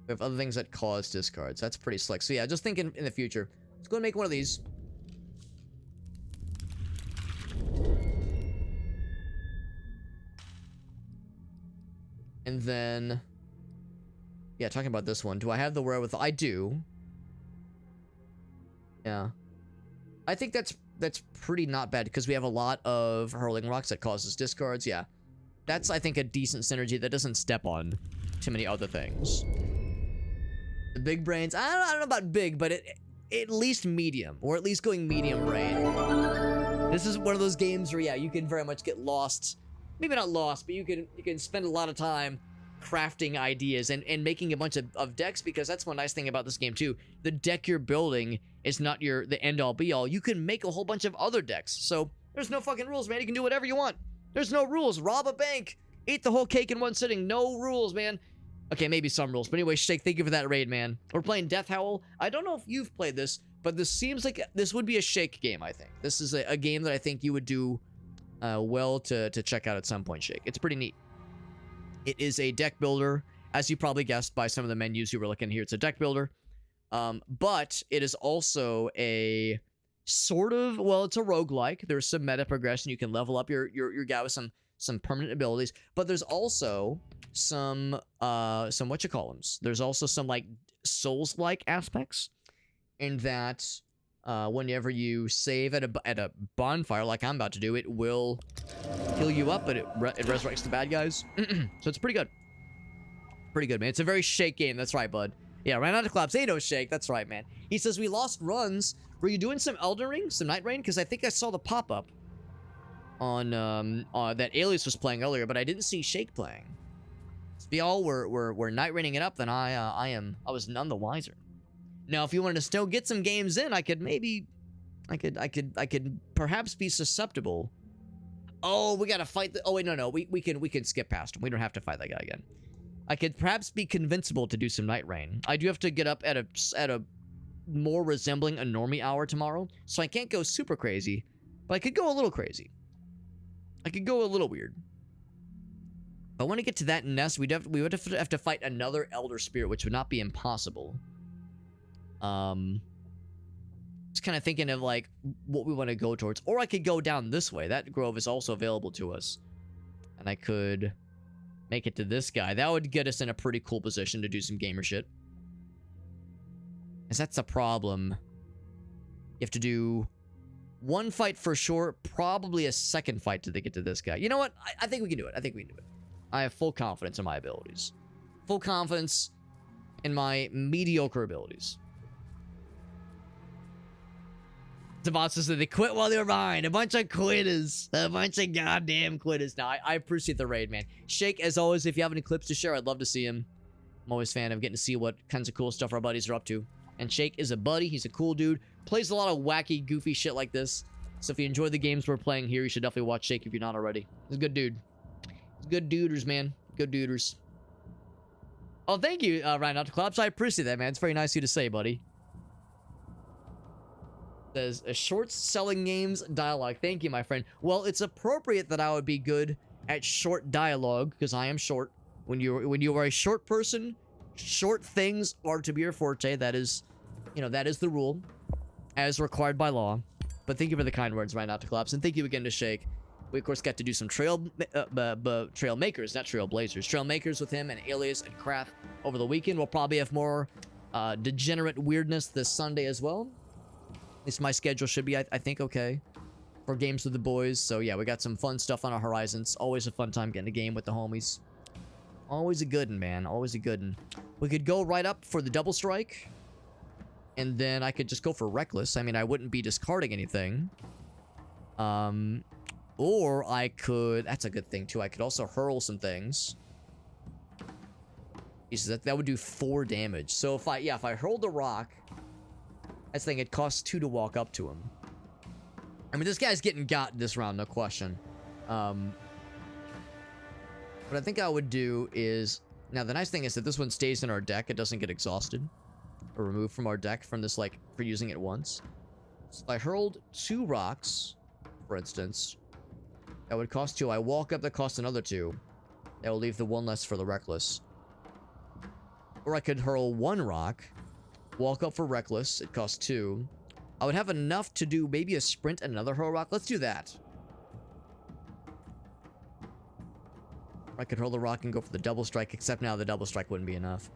We have other things that cause discards. That's pretty slick. So yeah, just thinking in the future. Let's go and make one of these. And then... yeah, talking about this one. Do I have the wherewithal? I do. Yeah. I think that's pretty not bad, because we have a lot of Hurling Rocks that causes discards. Yeah. That's, I think, a decent synergy that doesn't step on too many other things. The big brains, I don't know about big, but at least medium, or at least going medium brain. This is one of those games where, yeah, you can very much get lost. Maybe not lost, but you can spend a lot of time crafting ideas and making a bunch of decks, because that's one nice thing about this game too. The deck you're building is not the end-all be-all. You can make a whole bunch of other decks. So there's no fucking rules, man. You can do whatever you want. There's no rules. Rob a bank. Eat the whole cake in one sitting. No rules, man. Okay, maybe some rules. But anyway, Shake, thank you for that raid, man. We're playing Death Howl. I don't know if you've played this, but this seems like this would be a Shake game, I think. This is a game that I think you would do well to check out at some point, Shake. It's pretty neat. It is a deck builder, as you probably guessed by some of the menus you were looking here. It's a deck builder. But it is also a sort of, well, it's a roguelike. There's some meta progression. You can level up your guy with some permanent abilities, but there's also some whatchamacallums. There's also some like Souls-like aspects in that whenever you save at a bonfire, like I'm about to do, it will heal you up, but it resurrects the bad guys. So it's pretty good. Pretty good, man. It's a very Shake game. That's right, bud. Yeah, ran out of collapse. Ain't no Shake. That's right, man. He says, we lost runs. Were you doing some Elden Ring? Some Night Rain? Because I think I saw the pop-up on that Alias was playing earlier, but I didn't see Shake playing. If y'all were Night Raining it up, then I was none the wiser. Now, if you wanted to still get some games in, I could perhaps be susceptible. Oh, we gotta fight oh wait, no, we can skip past him. We don't have to fight that guy again. I could perhaps be convincible to do some Night Rain. I do have to get up at a more resembling a normie hour tomorrow, so I can't go super crazy, but I could go a little crazy. I could go a little weird. But when I get to that nest, we would have to fight another Elder Spirit, which would not be impossible. Just kind of thinking of like what we want to go towards, or I could go down this way. That grove is also available to us, and I could make it to this guy. That would get us in a pretty cool position to do some gamer shit. Because that's a problem. You have to do one fight for sure, probably a second fight to get to this guy. You know what? I think we can do it. I think we can do it. I have full confidence in my abilities. Full confidence in my mediocre abilities. Devonsta said they quit while they were behind. A bunch of quitters. A bunch of goddamn quitters. Now, I appreciate the raid, man. Shake, as always, if you have any clips to share, I'd love to see him. I'm always a fan of getting to see what kinds of cool stuff our buddies are up to. And Shake is a buddy. He's a cool dude. Plays a lot of wacky, goofy shit like this. So if you enjoy the games we're playing here, you should definitely watch Shake if you're not already. He's a good dude. He's good duders, man. Good duders. Oh, thank you, Ryan Autoclops. I appreciate that, man. It's very nice of you to say, buddy. Says a short selling games dialogue. Thank you, my friend. Well, it's appropriate that I would be good at short dialogue because I am short. When you are a short person, short things are to be your forte. That is, you know, that is the rule, as required by law. But thank you for the kind words, Ryan Autoclops, and thank you again to Shake. We of course got to do some trail makers, not trailblazers, trail makers with him and Alias and Krath over the weekend. We'll probably have more degenerate weirdness this Sunday as well. At least my schedule should be, I think, okay for games with the boys. So yeah, we got some fun stuff on our horizons. Always a fun time getting a game with the homies. Always a good one, man. Always a good one. We could go right up for the double strike, and then I could just go for reckless. I mean, I wouldn't be discarding anything. Or I could... That's a good thing, too. I could also hurl some things. That would do 4 damage. So if I hurled a rock... That's the thing, it costs 2 to walk up to him. I mean, this guy's getting got this round, no question. What I think I would do is... Now, the nice thing is that this one stays in our deck. It doesn't get exhausted. Or removed from our deck from this, like, for using it once. So if I hurled 2 rocks, for instance... That would cost 2. I walk up, that costs another 2. That will leave the 1 less for the reckless. Or I could hurl 1 rock, walk up for reckless, it costs 2. I would have enough to do maybe a sprint and another hurl rock. Let's do that. Or I could hurl the rock and go for the double strike, except now the double strike wouldn't be enough.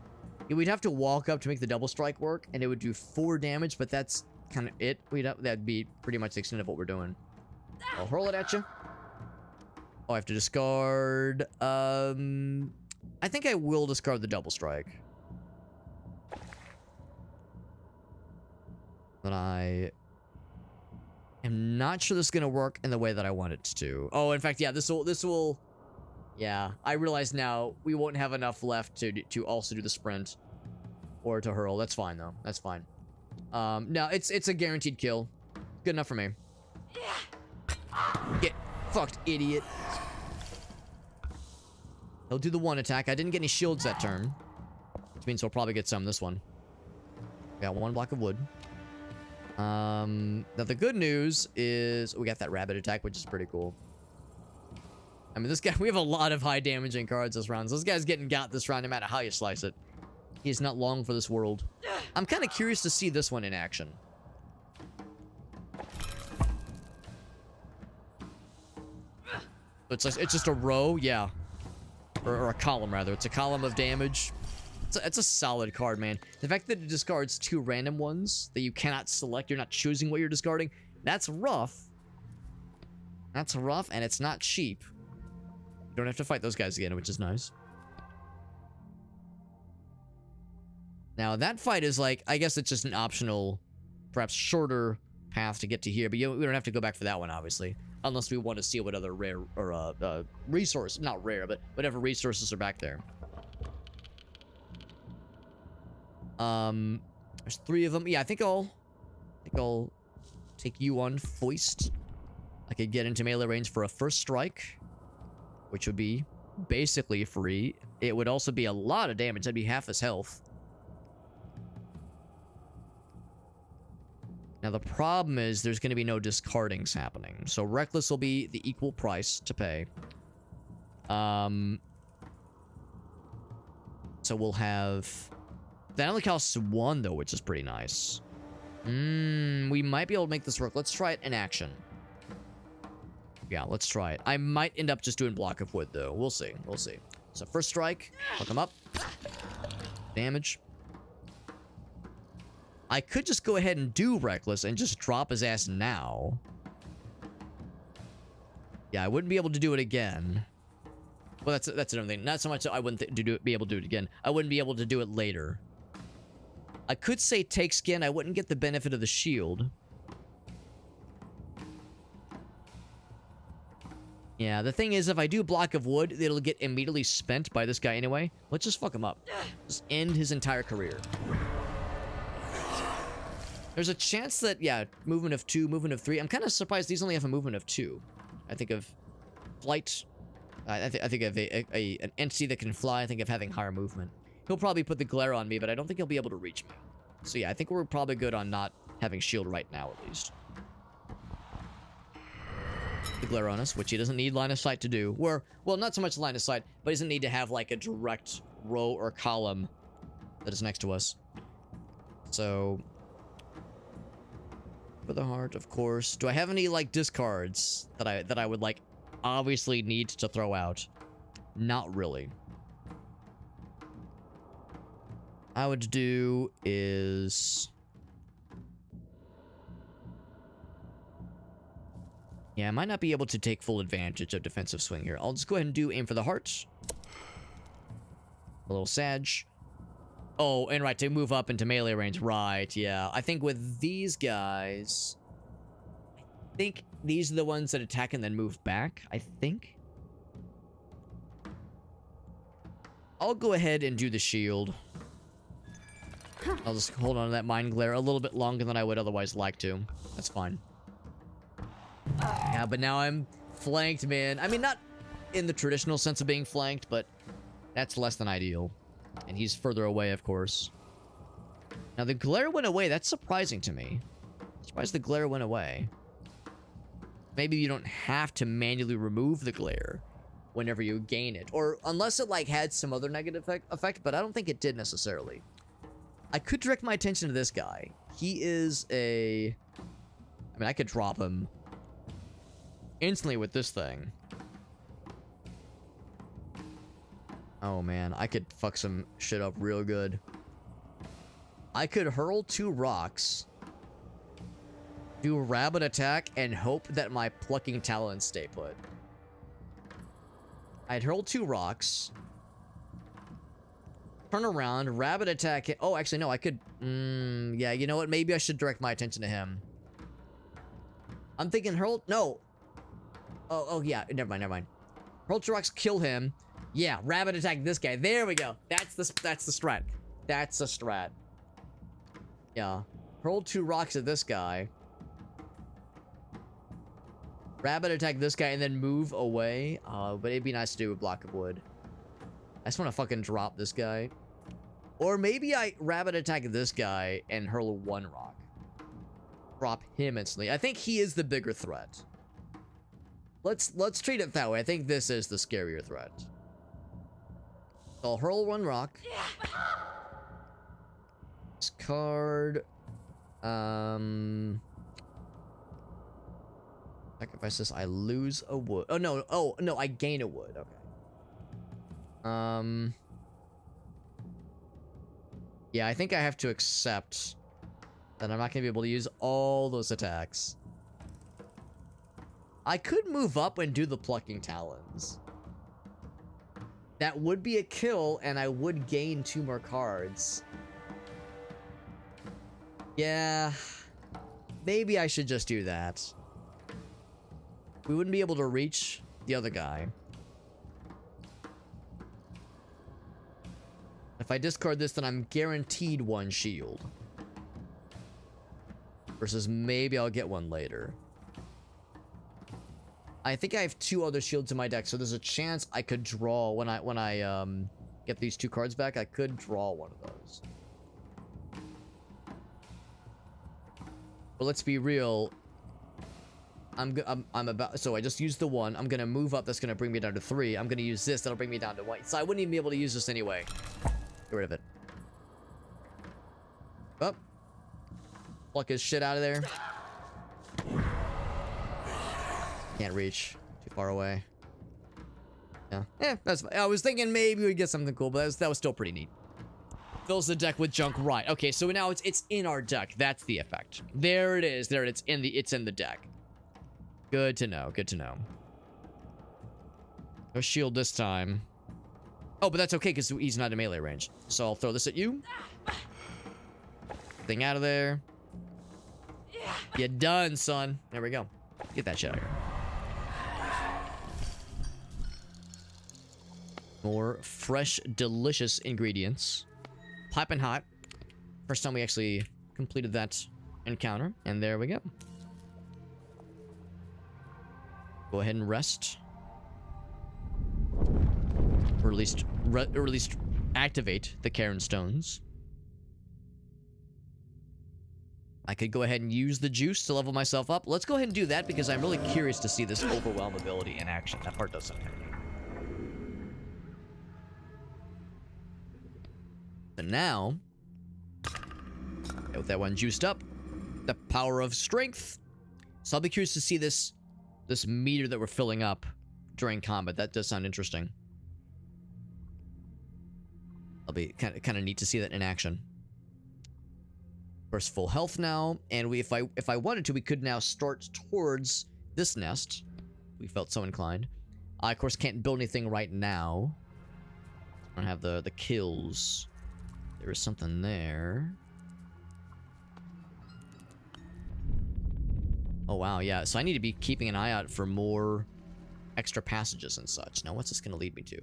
Yeah, we'd have to walk up to make the double strike work, and it would do 4 damage, but that's kind of it. That'd be pretty much the extent of what we're doing. I'll hurl it at you. Oh, I have to discard... I think I will discard the double strike. But I am not sure this is going to work in the way that I want it to. Oh, in fact, yeah, this will... Yeah, I realize now we won't have enough left to also do the sprint. Or to hurl. That's fine, though. That's fine. No, it's a guaranteed kill. Good enough for me. Get fucked, idiot. He'll do the 1 attack. I didn't get any shields that turn. Which means he'll probably get some this one. Got 1 block of wood. Now the good news is we got that rabbit attack, which is pretty cool. I mean, this guy, we have a lot of high damaging cards this round. So this guy's getting got this round no matter how you slice it. He's not long for this world. I'm kind of curious to see this one in action. It's just a row, yeah. Or a column, rather. It's a column of damage. It's a solid card, man. The fact that it discards 2 random ones that you cannot select, you're not choosing what you're discarding, that's rough. That's rough, and it's not cheap. You don't have to fight those guys again, which is nice. Now, that fight is like, I guess it's just an optional, perhaps shorter path to get to here, but we don't have to go back for that one, obviously. Unless we want to see what other rare, or, resource, not rare, but whatever resources are back there. There's 3 of them. Yeah, I think I'll take you on Foist. I could get into melee range for a first strike, which would be basically free. It would also be a lot of damage. That'd be half his health. Now, the problem is there's going to be no discardings happening. So Reckless will be the equal price to pay. So we'll have... That only costs 1, though, which is pretty nice. We might be able to make this work. Let's try it in action. Yeah, let's try it. I might end up just doing Block of Wood, though. We'll see. We'll see. So first strike. Fuck him up. Damage. I could just go ahead and do Reckless and just drop his ass now. Yeah, I wouldn't be able to do it again. Well, that's another thing. Not so much that I wouldn't be able to do it again. I wouldn't be able to do it later. I could say take skin. I wouldn't get the benefit of the shield. Yeah, the thing is, if I do Block of Wood, it'll get immediately spent by this guy anyway. Let's just fuck him up. Just end his entire career. There's a chance that, yeah, movement of 2, movement of 3. I'm kind of surprised these only have a movement of 2. I think of flight. I think of an entity that can fly. I think of having higher movement. He'll probably put the glare on me, but I don't think he'll be able to reach me. So yeah, I think we're probably good on not having shield right now, at least. The glare on us, which he doesn't need line of sight to do. Well, not so much line of sight, but he doesn't need to have like a direct row or column that is next to us. So, for the heart, of course. Do I have any like discards that I would like obviously need to throw out? Not really. I would do is... Yeah, I might not be able to take full advantage of defensive swing here. I'll just go ahead and do aim for the heart. A little Sag. Oh, and right, to move up into melee range. Right, yeah. I think with these guys... I think these are the ones that attack and then move back, I think. I'll go ahead and do the shield. I'll just hold on to that Mind Glare a little bit longer than I would otherwise like to. That's fine. Yeah, but now I'm flanked, man. I mean, not in the traditional sense of being flanked, but that's less than ideal. And he's further away, of course. Now, the glare went away. That's surprising to me. I'm surprised the glare went away. Maybe you don't have to manually remove the glare whenever you gain it. Or unless it, like, had some other negative effect, but I don't think it did necessarily. I could direct my attention to this guy. He is a... I mean, I could drop him instantly with this thing. Oh, man. I could fuck some shit up real good. I could hurl 2 rocks, do a rabbit attack, and hope that my plucking talons stay put. I'd hurl 2 rocks, turn around, rabbit attack it. Oh, actually, no, I could... yeah, you know what? Maybe I should direct my attention to him. I'm thinking hurl... No. Oh, yeah. Never mind. Hurl 2 rocks, kill him. Yeah, rabbit attack this guy. There we go. That's the strat. That's the strat. Yeah. Hurl 2 rocks at this guy. Rabbit attack this guy and then move away. But it'd be nice to do a Block of Wood. I just want to fucking drop this guy. Or maybe I rabbit attack this guy and hurl 1 rock. Drop him instantly. I think he is the bigger threat. Let's treat it that way. I think this is the scarier threat. So I'll hurl 1 rock. Discard. Sacrifice this. I lose a wood. Oh no! Oh no! I gain a wood. Okay. Yeah, I think I have to accept that I'm not gonna be able to use all those attacks. I could move up and do the plucking talons. That would be a kill, and I would gain 2 more cards. Yeah, maybe I should just do that. We wouldn't be able to reach the other guy. If I discard this, then I'm guaranteed 1 shield. Versus maybe I'll get 1 later. I think I have 2 other shields in my deck, so there's a chance I could draw when I get these 2 cards back. I could draw one of those. But let's be real. I'm about, so I just used the 1. I'm gonna move up. That's gonna bring me down to 3. I'm gonna use this. That'll bring me down to 1. So I wouldn't even be able to use this anyway. Get rid of it. Up. Pluck his shit out of there. Can't reach. Too far away. Yeah. That's fine. I was thinking maybe we'd get something cool, but that was still pretty neat. Fills the deck with junk. Right. Okay, so now it's in our deck. That's the effect. There it is. There it's in the deck. Good to know. Good to know. No shield this time. Oh, but that's okay because he's not in melee range. So I'll throw this at you. Thing out of there. You're done, son. There we go. Get that shit out of here. More fresh, delicious ingredients. Piping hot. First time we actually completed that encounter. And there we go. Go ahead and rest. Or at least activate the Karen Stones. I could go ahead and use the juice to level myself up. Let's go ahead and do that because I'm really curious to see this overwhelm ability in action. That part does something. And now, with that one juiced up, the power of strength. So I'll be curious to see this meter that we're filling up during combat. That does sound interesting. I'll be kind of neat to see that in action. First, full health now, and if I wanted to, we could now start towards this nest. We felt so inclined. I of course can't build anything right now. I don't have the kills. There is something there. Oh wow, yeah. So I need to be keeping an eye out for more extra passages and such. Now, what's this going to lead me to?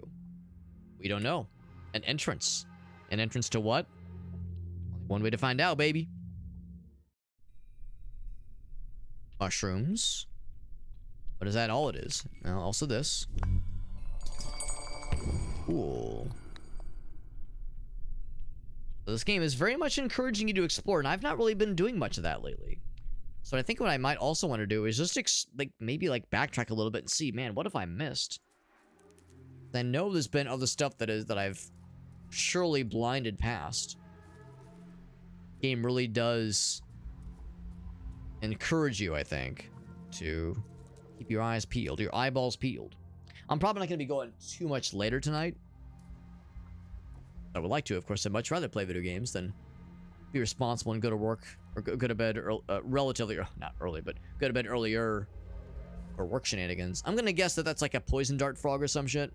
We don't know. An entrance. An entrance to what? Only one way to find out, baby. Mushrooms. But is that all it is? Well, also this. Cool. So this game is very much encouraging you to explore, and I've not really been doing much of that lately. So I think what I might also want to do is just maybe backtrack a little bit and see, man, what have I missed? I know there's been other stuff that I've surely blinded past. Game really does encourage you, I think, to keep your eyes peeled, your eyeballs peeled. I'm probably not going to be going too much later tonight. I would like to, of course. I'd much rather play video games than be responsible and go to work or go to bed relatively, not early, but go to bed earlier or work shenanigans. I'm going to guess that that's like a poison dart frog or some shit.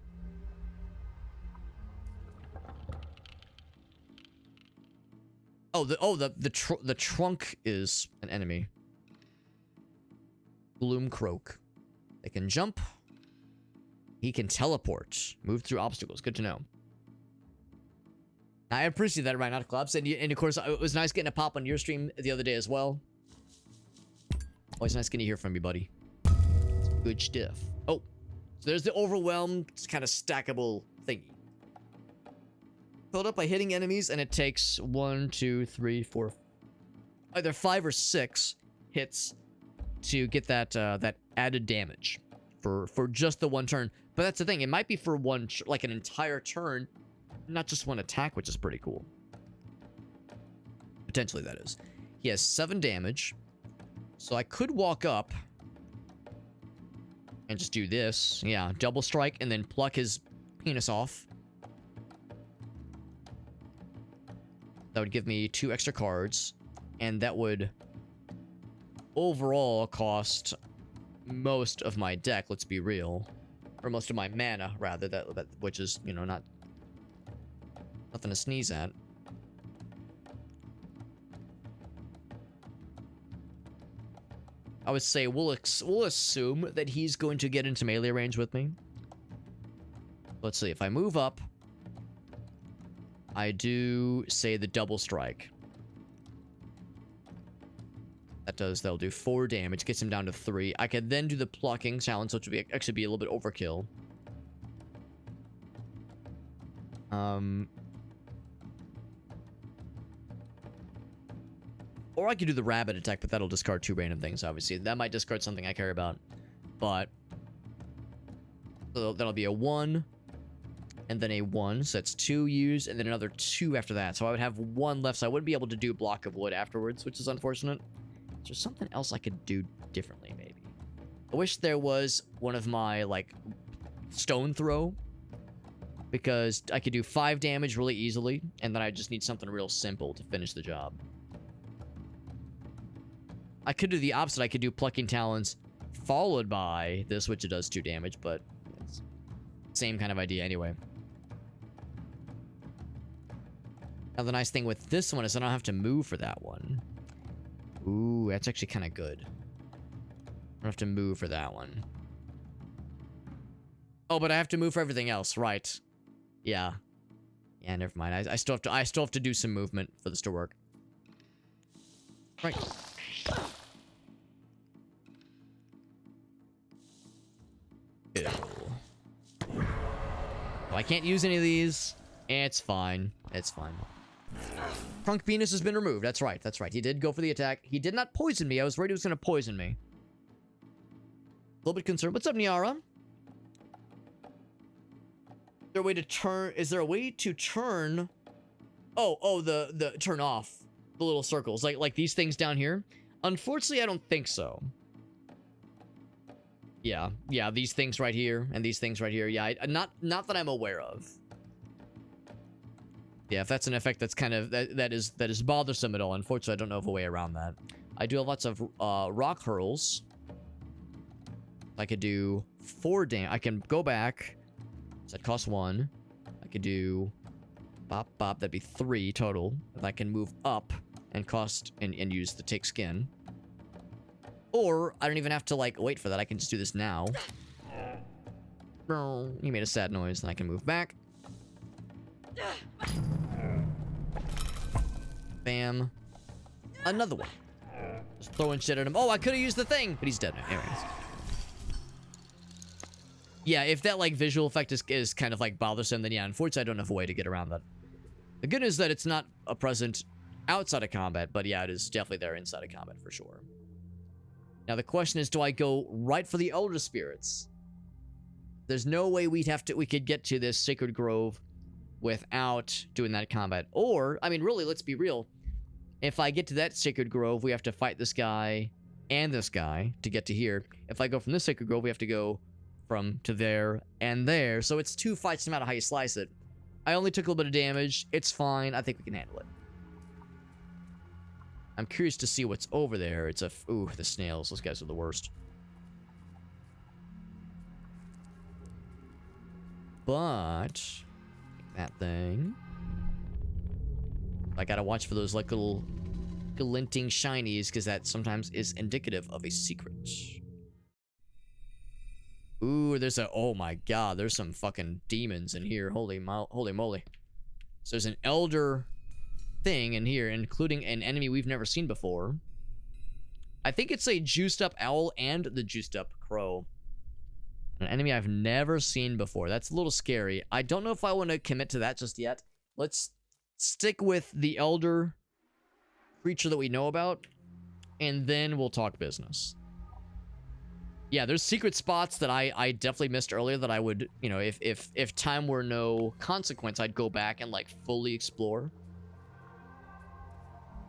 Oh, the trunk is an enemy. Gloomcroak. They can jump. He can teleport. Move through obstacles. Good to know. I appreciate that, Rhinoc Clubs. And of course, it was nice getting a pop on your stream the other day as well. Always nice getting to hear from you, buddy. Good stuff. Oh, so there's the overwhelm kind of stackable thingy. Filled up by hitting enemies, and it takes 1, 2, 3, 4, either 5 or 6 hits to get that added damage for just the one turn. But that's the thing; it might be for one, like an entire turn, not just one attack, which is pretty cool. Potentially, that is. He has 7 damage, so I could walk up and just do this. Yeah, double strike, and then pluck his penis off. That would give me 2 extra cards, and that would overall cost most of my deck, let's be real. Or most of my mana, rather, which is, you know, nothing to sneeze at. I would say we'll assume that he's going to get into melee range with me. Let's see, if I move up, I do say the double strike. That'll do 4 damage, gets him down to 3. I could then do the plucking challenge, which would actually be a little bit overkill. Or I could do the rabbit attack, but that'll discard 2 random things, obviously. That might discard something I care about. But so that'll be a 1, and then a 1, so that's 2 used, and then another 2 after that. So I would have 1 left, so I wouldn't be able to do block of wood afterwards, which is unfortunate. Is there something else I could do differently, maybe? I wish there was one of my, like, stone throw, because I could do 5 damage really easily, and then I just need something real simple to finish the job. I could do the opposite. I could do plucking talons followed by this, which it does 2 damage, but it's same kind of idea anyway. Now, the nice thing with this one is I don't have to move for that one. Ooh, that's actually kind of good. I don't have to move for that one. Oh, but I have to move for everything else, right? Yeah. Yeah, never mind. I still have to do some movement for this to work. Right. Ew. Well, I can't use any of these. It's fine. It's fine. Trunk penis has been removed. That's right. That's right. He did go for the attack. He did not poison me. I was worried he was going to poison me. A little bit concerned. What's up, Niara? Is there a way to turn? Is there a way to turn? Oh, the turn off the little circles, like these things down here. Unfortunately, I don't think so. Yeah, these things right here and these things right here. Yeah, not that I'm aware of. Yeah, if that's an effect that's kind of that is bothersome at all. Unfortunately, I don't know of a way around that. I do have lots of rock hurls. I could do 4 damage. I can go back. So that costs 1. I could do bop bop. That'd be 3 total. And I can move up and cost and use the take skin. Or I don't even have to like wait for that. I can just do this now. He made a sad noise, and I can move back. Bam. Another one. Just throwing shit at him. Oh, I could have used the thing, but he's dead now. Anyways. Yeah, if that like visual effect is kind of like bothersome, then yeah, unfortunately I don't have a way to get around that. The good news is that it's not a present outside of combat, but yeah, it is definitely there inside of combat for sure. Now the question is, do I go right for the Elder Spirits? There's no way we could get to this Sacred Grove without doing that combat. Or, I mean, really, let's be real. If I get to that Sacred Grove, we have to fight this guy and this guy to get to here. If I go from this Sacred Grove, we have to go from to there and there. So it's 2 fights no matter how you slice it. I only took a little bit of damage. It's fine. I think we can handle it. I'm curious to see what's over there. It's ooh, the snails. Those guys are the worst. But that thing. I gotta watch for those like little glinting shinies, because that sometimes is indicative of a secret. Ooh, there's oh my god, there's some fucking demons in here. Holy moly. So there's an elder thing in here, including an enemy we've never seen before. I think it's a juiced up owl and the juiced up crow. An enemy I've never seen before. That's a little scary. I don't know if I want to commit to that just yet. Let's stick with the elder creature that we know about, and then we'll talk business. Yeah, there's secret spots that I definitely missed earlier that I would, you know, if time were no consequence, I'd go back and like fully explore.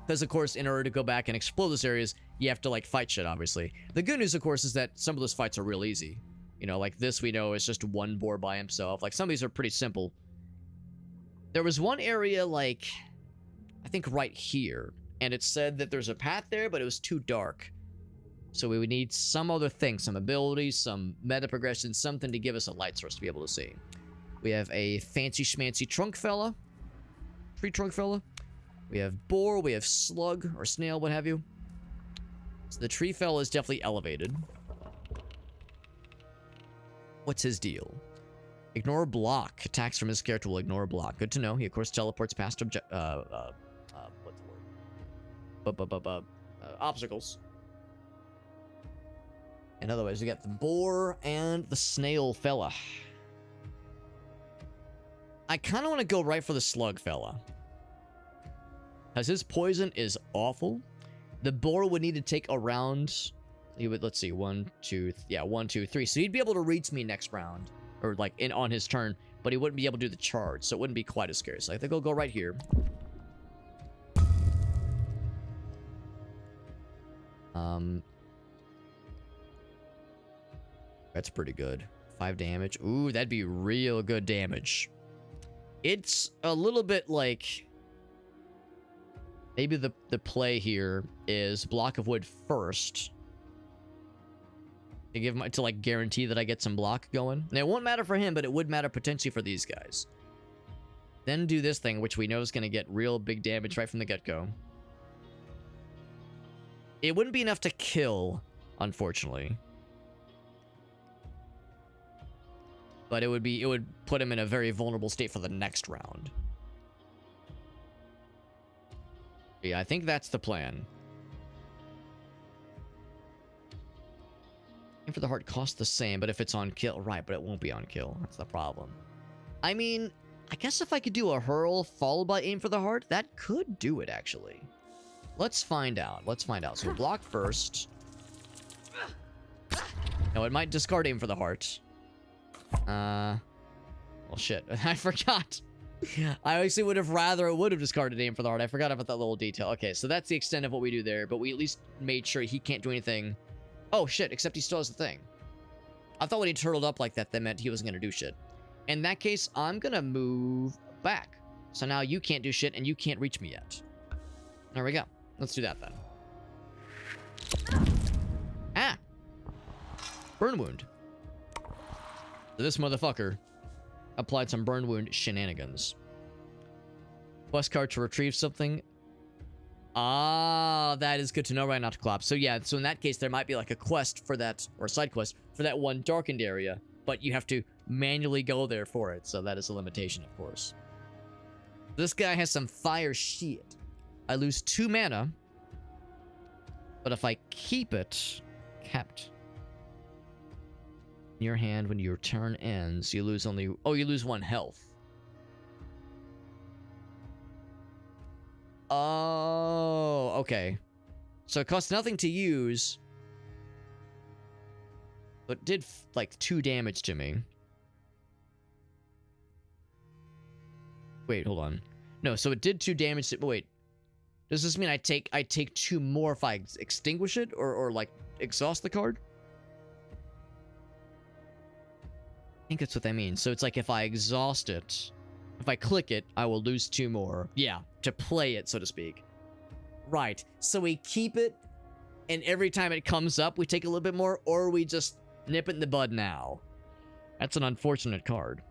Because of course, in order to go back and explore those areas, you have to like fight shit, obviously. The good news, of course, is that some of those fights are real easy. You know, like this we know is just one boar by himself. Like some of these are pretty simple. There was one area like, I think right here, and it said that there's a path there, but it was too dark. So we would need some other thing, some abilities, some meta progression, something to give us a light source to be able to see. We have a fancy schmancy trunk fella. Tree trunk fella. We have boar, we have slug, or snail, what have you. So the tree fella is definitely elevated. What's his deal? Ignore block. Attacks from his character will ignore block. Good to know. He, of course, teleports past what's the word? obstacles. And otherwise, we got the boar and the snail fella. I kind of want to go right for the slug fella. Because his poison is awful. The boar would need to take around... He would, let's see, 1, 2, yeah, 1, 2, 3. So he'd be able to reach me next round. Or like on his turn. But he wouldn't be able to do the charge. So it wouldn't be quite as scary. So I think I'll go right here. That's pretty good. 5 damage. Ooh, that'd be real good damage. It's a little bit like... Maybe the play here is block of wood first. To give my, to like guarantee that I get some block going. And it won't matter for him, but it would matter potentially for these guys. Then do this thing, which we know is going to get real big damage right from the get-go. It wouldn't be enough to kill, unfortunately. But it would put him in a very vulnerable state for the next round. Yeah, I think that's the plan. Aim for the heart costs the same, but if it's on kill, right, but it won't be on kill. That's the problem. I mean, I guess if I could do a hurl followed by aim for the heart, that could do it, actually. Let's find out. Let's find out. So block first. No, it might discard aim for the heart. Well, shit. I forgot. I actually would have discarded aim for the heart. I forgot about that little detail. Okay, so that's the extent of what we do there, but we at least made sure he can't do anything. Oh, shit, except he still has the thing. I thought when he turtled up like that, that meant he wasn't going to do shit. In that case, I'm going to move back. So now you can't do shit, and you can't reach me yet. There we go. Let's do that, then. Ah! Burn wound. So this motherfucker applied some burn wound shenanigans. Quest card to retrieve something. Ah, that is good to know right now to collapse. So yeah, so in that case, there might be like a quest for that, or a side quest, for that one darkened area, but you have to manually go there for it, so that is a limitation, of course. This guy has some fire shit. I lose 2 mana, but if I keep it kept in your hand when your turn ends, you lose only... Oh, you lose 1 health. Oh, okay. So it costs nothing to use, but did like 2 damage to me. Wait, hold on. No, so it did 2 damage to... Wait. Does this mean I take 2 more if I extinguish it or like exhaust the card? I think that's what that means. So it's like if I exhaust it, if I click it, I will lose 2 more. Yeah, to play it, so to speak. Right. So we keep it, and every time it comes up, we take a little bit more, or we just nip it in the bud now. That's an unfortunate card.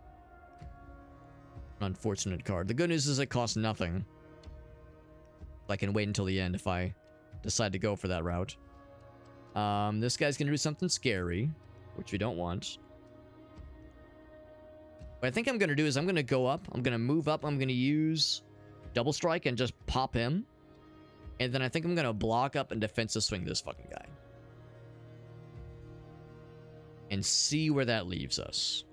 An unfortunate card. The good news is it costs nothing. I can wait until the end if I decide to go for that route. This guy's gonna do something scary, which we don't want. What I think I'm gonna do is I'm gonna go up, I'm gonna move up, I'm gonna use double strike and just pop him. And then I think I'm gonna block up and defensive swing this fucking guy. And see where that leaves us.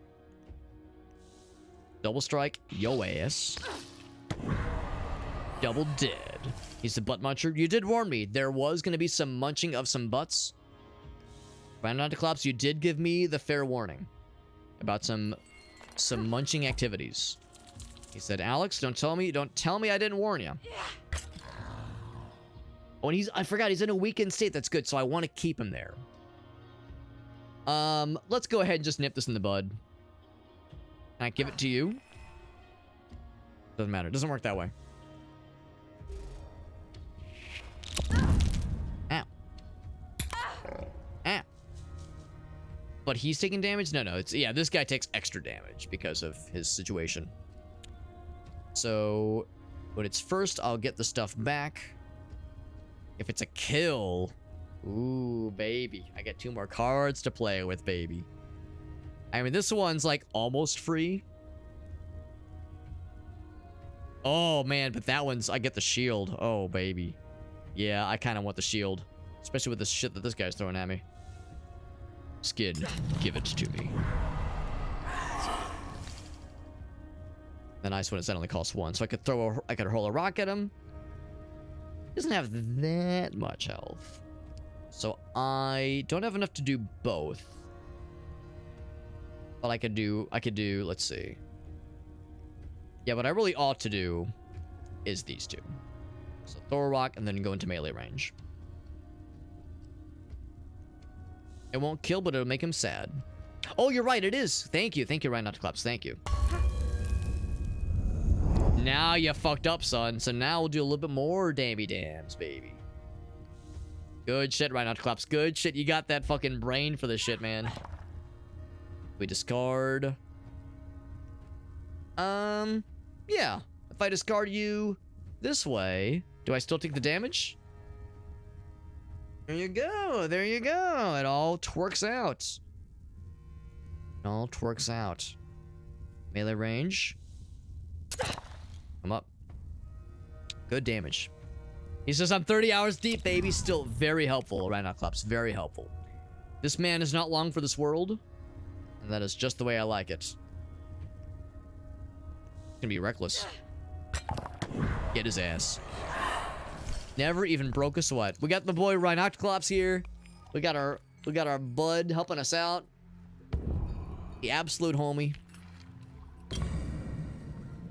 Double strike, yo ass. Double dead. He's a butt muncher. You did warn me. There was going to be some munching of some butts. Find not to collapse. You did give me the fair warning about some munching activities. He said, Alex, don't tell me I didn't warn you. Oh, and I forgot, he's in a weakened state. That's good, so I want to keep him there. Let's go ahead and just nip this in the bud. Can I give it to you? Doesn't matter. It doesn't work that way. Ow. Ow. But he's taking damage? No, it's... Yeah, this guy takes extra damage because of his situation. So, when it's first, I'll get the stuff back. If it's a kill... Ooh, baby. I get 2 more cards to play with, baby. I mean, this one's, like, almost free. Oh, man, but that one's... I get the shield. Oh, baby. Yeah, I kind of want the shield. Especially with the shit that this guy's throwing at me. Skid, give it to me. The nice one is that only costs 1. So I could I could hurl a rock at him. Doesn't have that much health. So I don't have enough to do both. But I could do, let's see. Yeah, what I really ought to do is these two. So throw a rock and then go into melee range. It won't kill, but it'll make him sad. Oh, you're right, it is. Thank you, Ryan Not to Claps, thank you. Now you fucked up, son. So now we'll do a little bit more dammy dams, baby. Good shit, Ryan Not to Claps. Good shit, you got that fucking brain for this shit, man. We discard. Yeah. If I discard you this way, do I still take the damage? There you go. There you go. It all twerks out. It all twerks out. Melee range. Come up. Good damage. He says, I'm 30 hours deep, baby. Still very helpful. Right now, Claps. Very helpful. This man is not long for this world. And that is just the way I like it. Gonna be reckless. Get his ass. Never even broke a sweat. We got the boy Rhinoctops here. We got our bud helping us out. The absolute homie.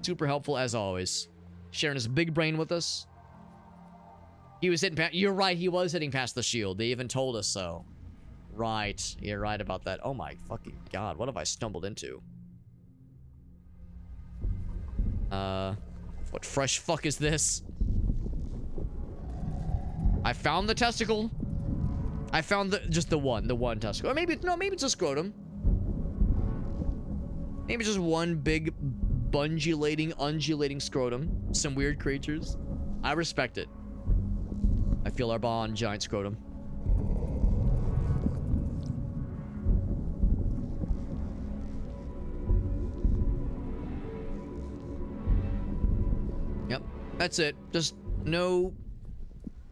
Super helpful as always. Sharing his big brain with us. He was hitting past. You're right, he was hitting past the shield. They even told us so. Right. You're right about that. Oh my fucking god. What have I stumbled into? What fresh fuck is this? I found the testicle. I found just the one testicle. Or maybe, no, maybe it's a scrotum. Maybe just one big undulating scrotum. Some weird creatures. I respect it. I feel our bond, giant scrotum. Yep, that's it. Just no,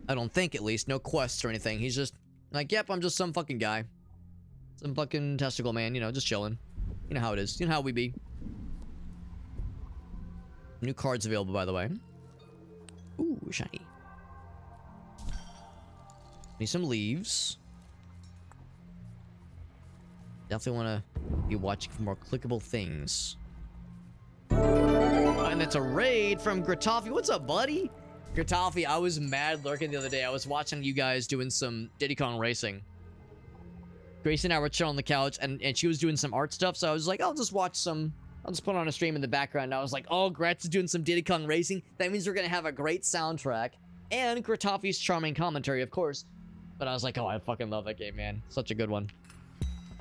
I don't think at least, no quests or anything. He's just like, yep, I'm just some fucking guy. Some fucking testicle man, you know, just chilling. You know how it is. You know how we be. New cards available, by the way. Ooh, shiny. Need some leaves. Definitely want to be watching for more clickable things. And it's a raid from Gratoffy. What's up, buddy? Gratoffy, I was mad lurking the other day. I was watching you guys doing some Diddy Kong racing. Grace and I were chilling on the couch, and she was doing some art stuff, so I was like, I'll just watch some. I'll just put on a stream in the background. I was like, oh, Gratz is doing some Diddy Kong racing. That means we're going to have a great soundtrack. And Gratoffy's charming commentary, of course. But I was like, oh, I fucking love that game, man. Such a good one.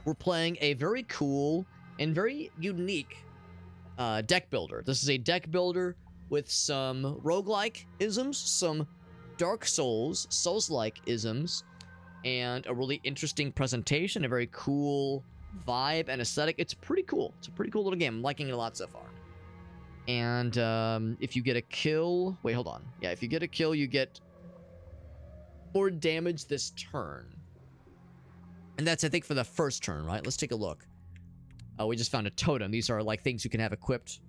We're playing a very cool and very unique deck builder. This is a deck builder with some roguelike isms, some Dark Souls-like isms, and a really interesting presentation, a very cool vibe and aesthetic. It's pretty cool. It's a pretty cool little game. I'm liking it a lot so far. And if you get a kill... Wait, hold on. Yeah, if you get a kill, you get more damage this turn. And that's, I think, for the first turn, right? Let's take a look. We just found a totem. These are like things you can have equipped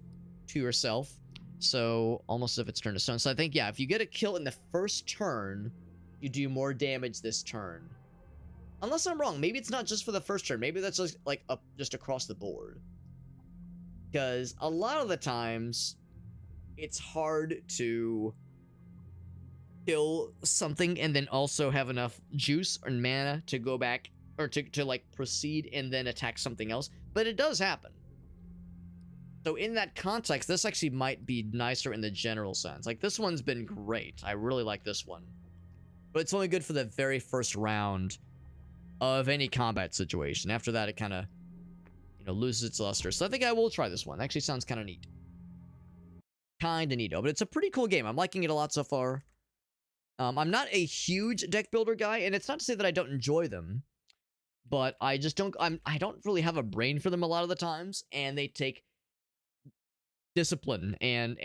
to yourself. So almost as if it's turned to stone. So I think, yeah, if you get a kill in the first turn, you do more damage this turn. Unless I'm wrong. Maybe it's not just for the first turn. Maybe that's just like just across the board. Because a lot of the times, it's hard to kill something and then also have enough juice or mana to go back or to like proceed and then attack something else. But it does happen. So in that context, this actually might be nicer in the general sense. Like, this one's been great. I really like this one. But it's only good for the very first round of any combat situation. After that, it kind of, you know, loses its luster. So I think I will try this one. Actually sounds kind of neat. Kind of neato. But it's a pretty cool game. I'm liking it a lot so far. I'm not a huge deck builder guy, and it's not to say that I don't enjoy them. But I just don't... I don't really have a brain for them a lot of the times. And they take discipline and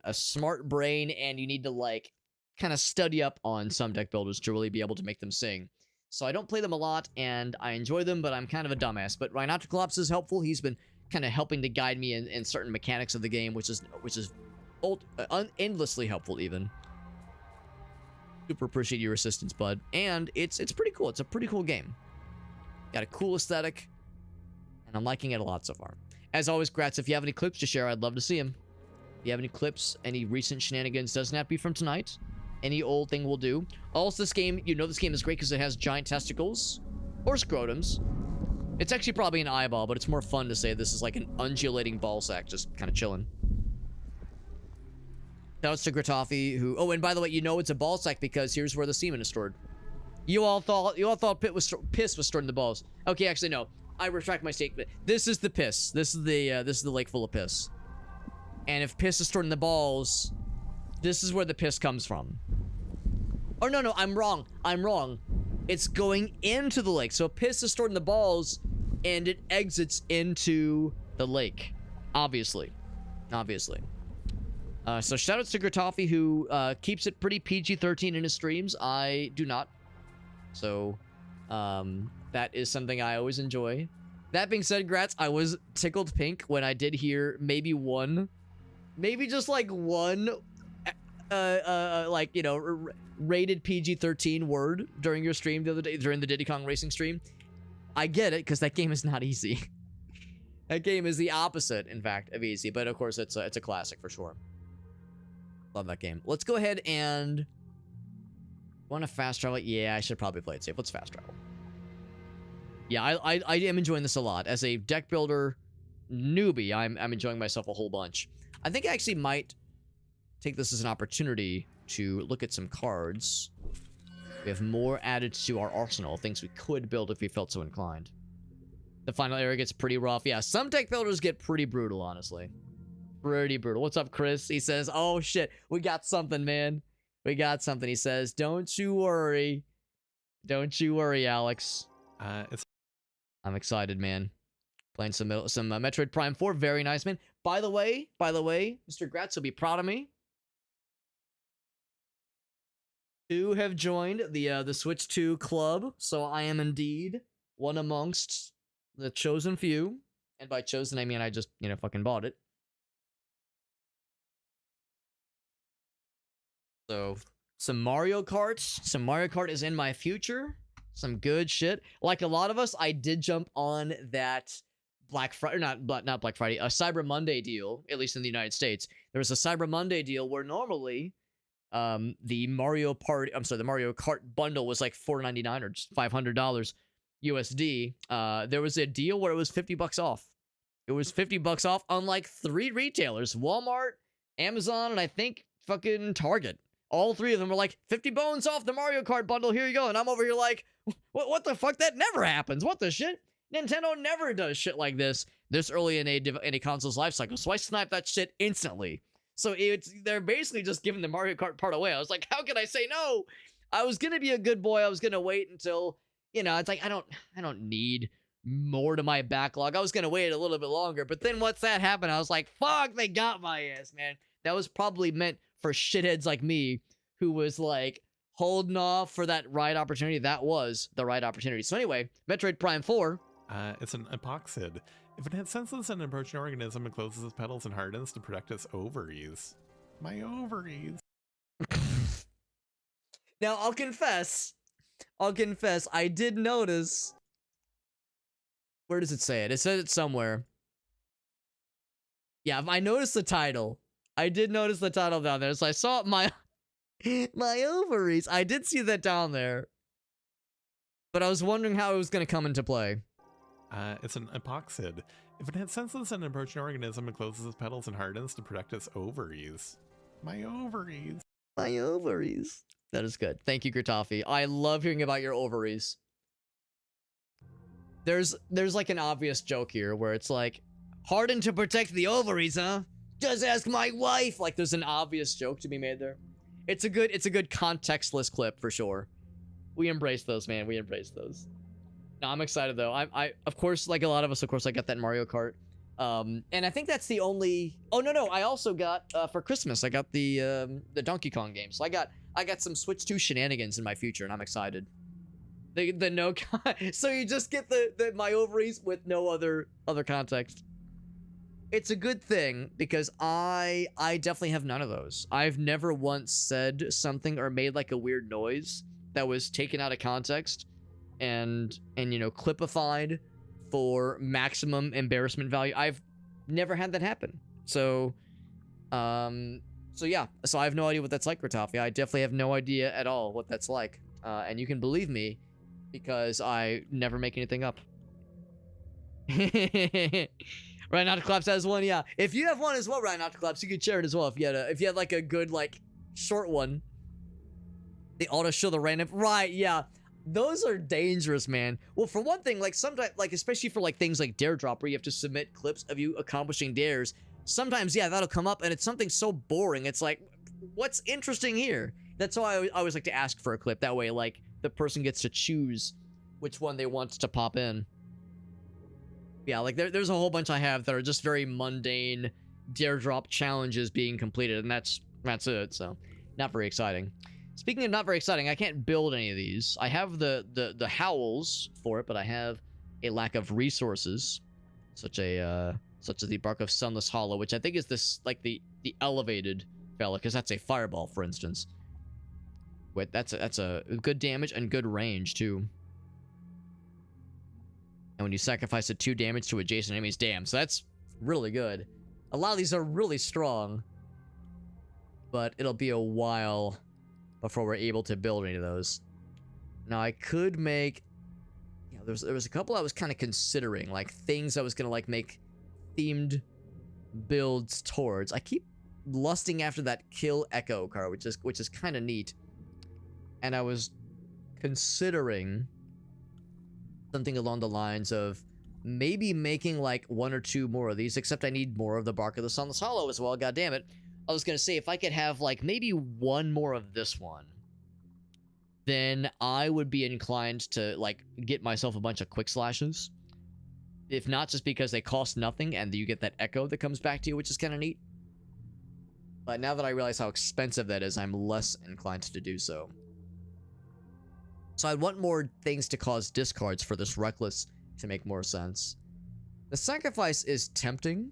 a smart brain, and you need to like kind of study up on some deck builders to really be able to make them sing. So I don't play them a lot, and I enjoy them, but I'm kind of a dumbass. But Rhinotriclops is helpful. He's been kind of helping to guide me in certain mechanics of the game, which is endlessly helpful even. Super appreciate your assistance, bud. And it's pretty cool. It's a pretty cool game. Got a cool aesthetic, and I'm liking it a lot so far. As always, Grats, if you have any clips to share, I'd love to see them. If you have any clips, any recent shenanigans, doesn't have to be from tonight. Any old thing will do. Also, this game, you know this game is great because it has giant testicles or scrotums. It's actually probably an eyeball, but it's more fun to say this is like an undulating ball sack, just kind of chilling. Shoutouts to Gratoffy, who... Oh, and by the way, you know it's a ball sack because here's where the semen is stored. You all thought piss was stored in the balls. Okay, actually, no. I retract my statement. This is the piss. This is the lake full of piss. And if piss is stored in the balls, this is where the piss comes from. Oh, no, I'm wrong. I'm wrong. It's going into the lake. So piss is stored in the balls, and it exits into the lake. Obviously. Obviously. So shoutouts to Gratoffy, who keeps it pretty PG-13 in his streams. I do not. So, that is something I always enjoy. That being said, Grats, I was tickled pink when I did hear maybe just like one, like, you know, rated PG-13 word during your stream the other day, during the Diddy Kong Racing stream. I get it, because that game is not easy. That game is the opposite, in fact, of easy, but of course it's a classic for sure. Love that game. Let's go ahead and... Want to fast travel? Yeah, I should probably play it safe. Let's fast travel. Yeah, I am enjoying this a lot. As a deck builder newbie, I'm enjoying myself a whole bunch. I think I actually might take this as an opportunity to look at some cards. We have more added to our arsenal, things we could build if we felt so inclined. The final area gets pretty rough. Yeah, some deck builders get pretty brutal, honestly. Pretty brutal. What's up, Chris? He says, oh shit, we got something, man. We got something. He says, don't you worry. Don't you worry, Alex. I'm excited, man. Playing some Metroid Prime 4. Very nice, man. By the way, Mr. Gratz will be proud of me to have joined the Switch 2 club. So I am indeed one amongst the chosen few. And by chosen, I mean I just, you know, fucking bought it. So, some Mario Kart. Some Mario Kart is in my future. Some good shit. Like a lot of us, I did jump on that Black Friday, not Black Friday, a Cyber Monday deal, at least in the United States. There was a Cyber Monday deal where normally the Mario Kart bundle was like $4.99 or just $500 USD. There was a deal where it was $50 off. It was $50 off on like 3 retailers: Walmart, Amazon, and I think fucking Target. All 3 of them were like, 50 bones off the Mario Kart bundle, here you go. And I'm over here like, what the fuck? That never happens. What the shit? Nintendo never does shit like this early in a console's life cycle. So I sniped that shit instantly. So they're basically just giving the Mario Kart part away. I was like, how can I say no? I was gonna be a good boy. I was gonna wait until, you know, it's like, I don't need more to my backlog. I was gonna wait a little bit longer. But then once that happened, I was like, fuck, they got my ass, man. That was probably meant for shitheads like me, who was like holding off for that right opportunity. That was the right opportunity. So anyway, Metroid Prime 4. It's an epoxid. If it senses an approaching organism, it closes its petals and hardens to protect its ovaries. My ovaries. Now, I'll confess, I did notice. Where does it say it? It says it somewhere. Yeah, I noticed the title. I did notice the title down there, so I saw my ovaries. I did see that down there, but I was wondering how it was going to come into play. It's an epoxid. If it senses an approaching organism, it closes its petals and hardens to protect its ovaries. My ovaries. My ovaries. That is good. Thank you, Gratoffy. I love hearing about your ovaries. There's like an obvious joke here where it's like, harden to protect the ovaries, huh? Just ask my wife. Like, there's an obvious joke to be made there. It's a good contextless clip for sure. We embrace those, man. We embrace those. No, I'm excited though. I of course, like a lot of us, of course, I got that Mario Kart And I think that's the only. Oh no, I also got for Christmas. I got the Donkey Kong game. So I got some Switch 2 shenanigans in my future, and I'm excited. The no. So you just get the my ovaries with no other context. It's a good thing because I definitely have none of those. I've never once said something or made like a weird noise that was taken out of context and you know, clipified for maximum embarrassment value. I've never had that happen. So yeah. So I have no idea what that's like, Ratafi. I definitely have no idea at all what that's like. And you can believe me because I never make anything up. Right, not to collapse has one, yeah. If you have one as well, right, not to collapse, you could share it as well. If you had like a good like short one, the auto show the random, right? Yeah, those are dangerous, man. Well, for one thing, like sometimes, like especially for like things like Dare Drop, where you have to submit clips of you accomplishing dares. Sometimes, yeah, that'll come up, and it's something so boring. It's like, what's interesting here? That's why I always like to ask for a clip. That way, like the person gets to choose which one they want to pop in. Yeah, like there's a whole bunch I have that are just very mundane Dare Drop challenges being completed, and that's it. So, not very exciting. Speaking of not very exciting, I can't build any of these. I have the Howls for it, but I have a lack of resources, such as the Bark of Sunless Hollow, which I think is this like the elevated fella, because that's a fireball, for instance. Wait, that's a good damage and good range too. And when you sacrifice a 2 damage to adjacent enemies, damn, so that's really good. A lot of these are really strong, but it'll be a while before we're able to build any of those. Now, I could make, you know, there was a couple I was kind of considering, like things I was gonna like make themed builds towards. I keep lusting after that Kill Echo card, which is kind of neat. And I was considering something along the lines of maybe making like 1 or 2 more of these, except I need more of the Bark of the Sunless Hollow as well, god damn it. I was gonna say, if I could have like maybe 1 more of this one, then I would be inclined to like get myself a bunch of quick slashes. If not, just because they cost nothing and you get that echo that comes back to you, which is kind of neat. But now that I realize how expensive that is, I'm less inclined to do so. So I want more things to cause discards for this Reckless to make more sense. The sacrifice is tempting,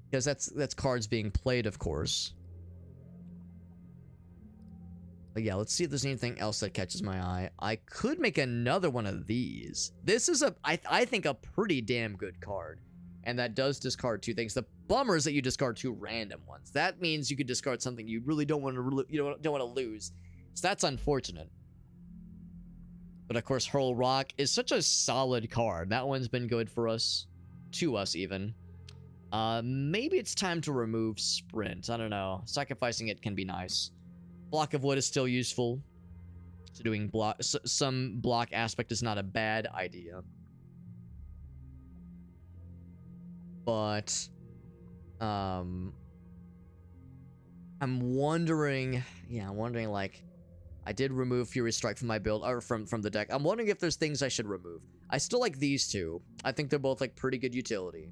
because that's cards being played, of course. But yeah, let's see if there's anything else that catches my eye. I could make another one of these. This is I think a pretty damn good card. And that does discard 2 things. The bummer is that you discard 2 random ones. That means you could discard something you really don't want to lose. So that's unfortunate. But of course, Hurl Rock is such a solid card. That one's been good for us, to us even. Maybe it's time to remove Sprint. I don't know. Sacrificing it can be nice. Block of Wood is still useful. So doing some block aspect is not a bad idea. But I'm wondering, like, I did remove Fury Strike from my build, or from the deck. I'm wondering if there's things I should remove. I still like these 2. I think they're both like pretty good utility.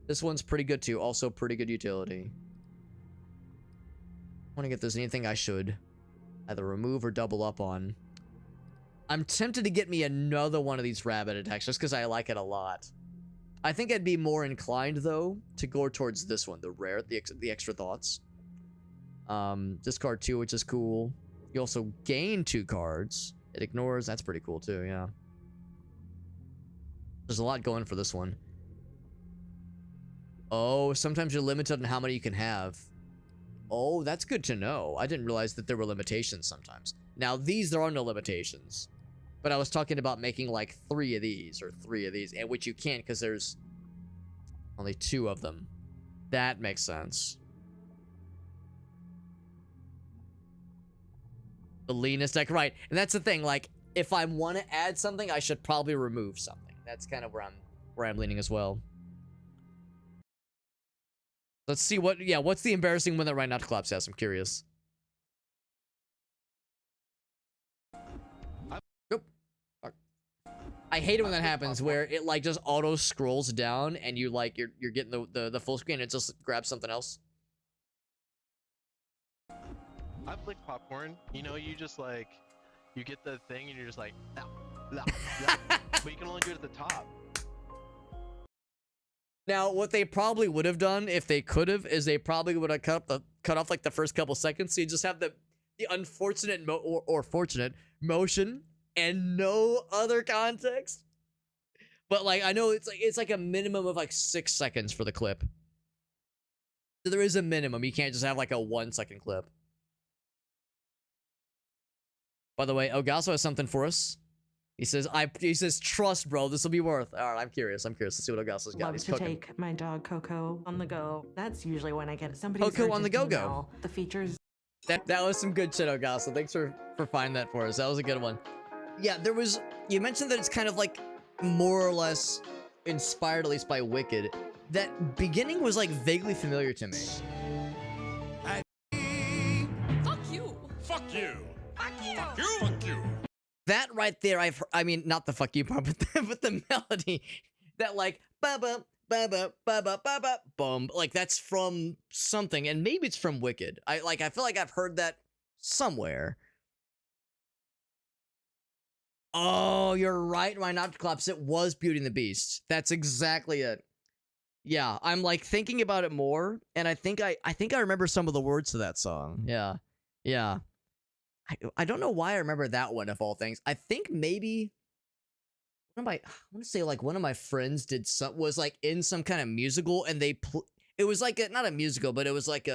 This one's pretty good too, also pretty good utility. Wondering if there's anything I should either remove or double up on. I'm tempted to get me another one of these rabbit attacks just because I like it a lot. I think I'd be more inclined, though, to go towards this one, the rare, the extra thoughts. Discard 2, which is cool. You also gain 2 cards. It ignores, that's pretty cool, too, yeah. There's a lot going for this one. Oh, sometimes you're limited on how many you can have. Oh, that's good to know. I didn't realize that there were limitations sometimes. Now, these, there are no limitations. But I was talking about making like 3 of these, or 3 of these, and which you can't because there's only 2 of them. That makes sense. The leanest deck, right? And that's the thing. Like, if I want to add something, I should probably remove something. That's kind of where I'm leaning as well. Let's see what. Yeah, what's the embarrassing one that right now to collapse has? I'm curious. I hate it when that happens, where it like just auto scrolls down and you like you're getting the full screen and it just grabs something else. I've licked popcorn. You know, you just like, you get the thing and you're just like, "Nah, nah, nah." But you can only do it at the top. Now, what they probably would have done if they could have is they probably would have cut off like the first couple seconds, so you just have the unfortunate or fortunate motion and no other context. But like I know it's like a minimum of like 6 seconds for the clip. So there is a minimum. You can't just have like a 1 second clip. By the way, Ogasso has something for us. He says, trust, bro. This will be worth. All right, I'm curious. Let's see what Ogasso's got. Love He's to cooking. take my dog Coco on the go. That's usually when I get somebody's Coco on the urgent go-go. email. The features. That was some good shit, Ogasso. Thanks for finding that for us. That was a good one. Yeah, you mentioned that it's kind of like more or less inspired, at least by Wicked. That beginning was like vaguely familiar to me. Fuck you. Fuck you. Fuck you. Fuck you. Fuck you. That right there, I mean, not the fuck you part, but the melody, that like ba ba ba ba ba ba ba ba boom, like that's from something, and maybe it's from Wicked. I feel like I've heard that somewhere. Oh, you're right, Ryan Opticlops. It was Beauty and the Beast. That's exactly it. Yeah, I'm like thinking about it more, and I think I remember some of the words to that song. Yeah. I don't know why I remember that one of all things. I think maybe I want to say like one of my friends was like in some kind of musical, and it was like not a musical, but it was like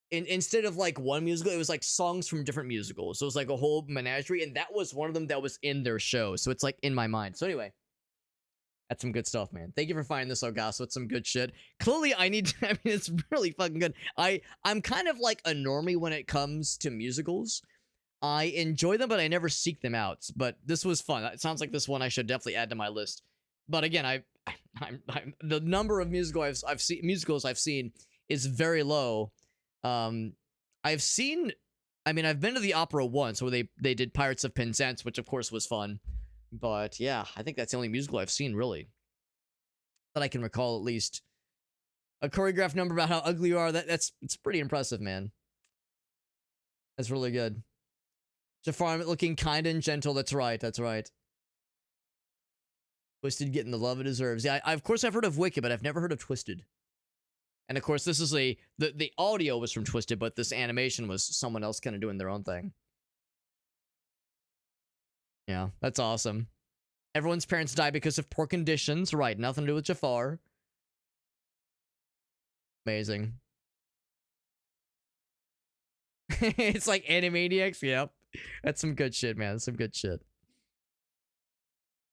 instead of like one musical, it was like songs from different musicals. So it was like a whole menagerie, and that was one of them that was in their show. So it's like in my mind. So anyway, that's some good stuff, man. Thank you for finding this, Ogasso. It's some good shit. Clearly, I mean, it's really fucking good. I'm kind of like a normie when it comes to musicals. I enjoy them, but I never seek them out. But this was fun. It sounds like this one I should definitely add to my list. But again, I'm the number of musicals I've seen is very low. I've been to the opera once where they did Pirates of Penzance, which of course was fun. But yeah, I think that's the only musical I've seen, really. That I can recall, at least. A choreographed number about how ugly you are, it's pretty impressive, man. That's really good. Jafar looking kind and gentle, that's right. Twisted getting the love it deserves. Yeah, of course I've heard of Wicked, but I've never heard of Twisted. And of course, this is the audio was from Twisted, but this animation was someone else kind of doing their own thing. Yeah, that's awesome. Everyone's parents die because of poor conditions. Right, nothing to do with Jafar. Amazing. It's like Animaniacs. Yep. That's some good shit, man. That's some good shit.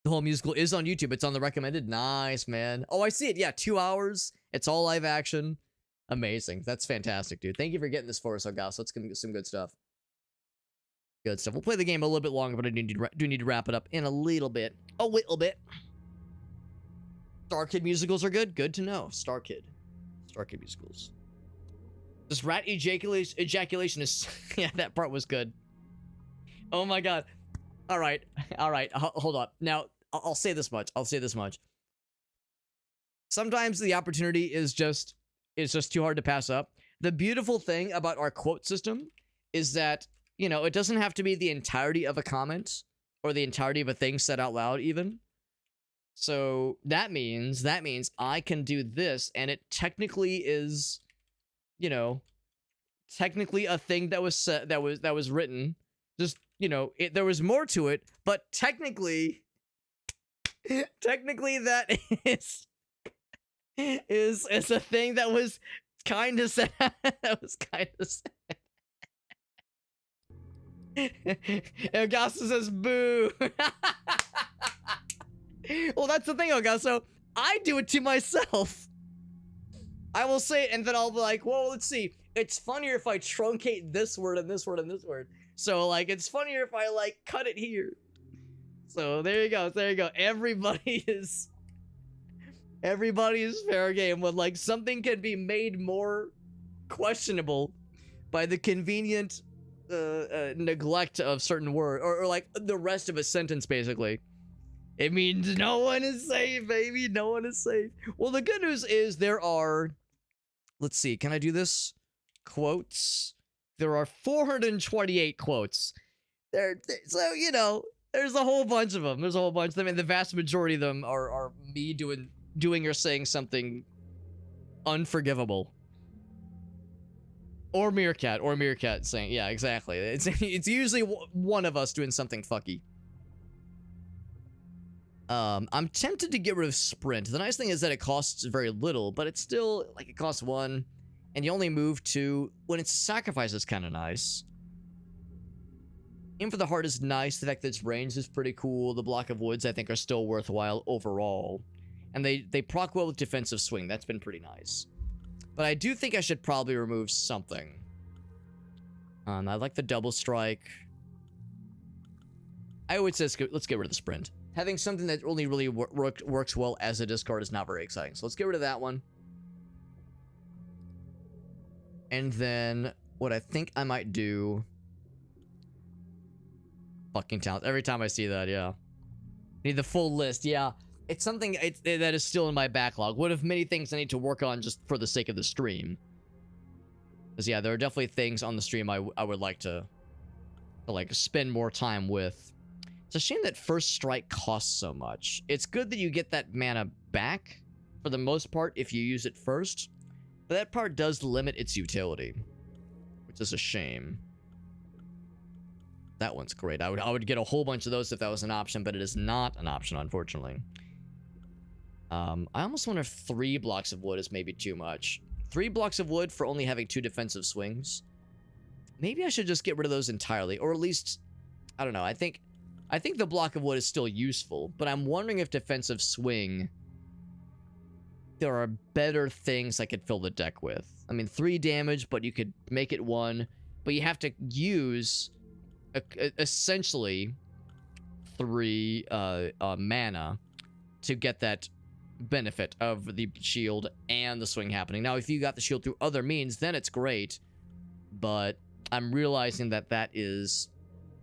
The whole musical is on YouTube. It's on the recommended. Nice, man. Oh, I see it. Yeah, 2 hours. It's all live action. Amazing. That's fantastic, dude. Thank you for getting this for us, Ogasso. It's gonna be some good stuff. Good stuff. We'll play the game a little bit longer, but I do need to wrap it up in a little bit. A little bit. Star Kid musicals are good. Good to know. Star Kid musicals. This rat ejaculation is... yeah, that part was good. Oh my god. All right. Hold on. Now, I'll say this much. Sometimes the opportunity is just too hard to pass up. The beautiful thing about our quote system is that, you know, it doesn't have to be the entirety of a comment or the entirety of a thing said out loud even. So that means I can do this, and it technically is, you know, technically a thing that was said, that was written. Just, you know, there was more to it, but technically that is a thing that was kind of said. That was kind of said. Ogasso says boo. Well, that's the thing, Ogasso. I do it to myself. I will say it, and then I'll be like, well, let's see. It's funnier if I truncate this word and this word and this word. So, like, it's funnier if I, like, cut it here. So, there you go. Everybody is fair game when, like, something can be made more questionable by the convenient neglect of certain word or like the rest of a sentence, basically. It means no one is safe, baby. No one is safe. Well, the good news is there are... Let's see. Can I do this? Quotes. There are 428 quotes. So, you know, there's a whole bunch of them. There's a whole bunch of them, and the vast majority of them are me doing or saying something unforgivable. Or Meerkat saying, yeah, exactly. It's usually one of us doing something fucky. I'm tempted to get rid of Sprint. The nice thing is that it costs very little, but it's still, like, it costs 1, and you only move 2. When it's sacrifice is kind of nice. Aim for the Heart is nice. The fact that its range is pretty cool. The Block of Woods, I think, are still worthwhile overall. And they proc well with Defensive Swing. That's been pretty nice. But I do think I should probably remove something. I like the Double Strike. I would say let's get rid of the Sprint. Having something that only really works well as a discard is not very exciting. So let's get rid of that one. And then what I think I might do... Fucking talent. Every time I see that, yeah. Need the full list, yeah. It's something that is still in my backlog. One of many things I need to work on just for the sake of the stream. Because, yeah, there are definitely things on the stream I would like to like, spend more time with. It's a shame that First Strike costs so much. It's good that you get that mana back, for the most part, if you use it first. But that part does limit its utility. Which is a shame. That one's great. I would get a whole bunch of those if that was an option, but it is not an option, unfortunately. I almost wonder if 3 blocks of wood is maybe too much. 3 blocks of wood for only having 2 defensive swings. Maybe I should just get rid of those entirely, or at least, I don't know. I think the block of wood is still useful, but I'm wondering if defensive swing, there are better things I could fill the deck with. I mean, 3 damage, but you could make it 1, but you have to use essentially 3 mana to get that benefit of the shield and the swing happening. Now, if you got the shield through other means, then it's great, but I'm realizing that that is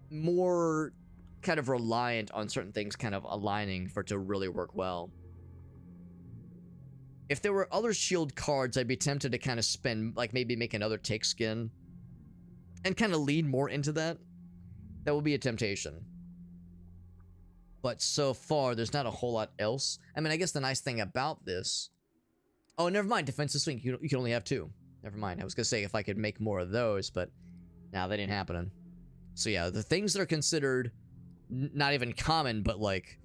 more kind of reliant on certain things kind of aligning for it to really work well. If there were other shield cards, I'd be tempted to kind of spend, like, maybe make another take skin and kind of lean more into that. That would be a temptation. But so far, there's not a whole lot else. I mean, I guess the nice thing about this... Oh, never mind. Defensive swing. You can only have 2. Never mind. I was going to say if I could make more of those, but... Nah, that ain't happening. So yeah, the things that are considered not even common, but like...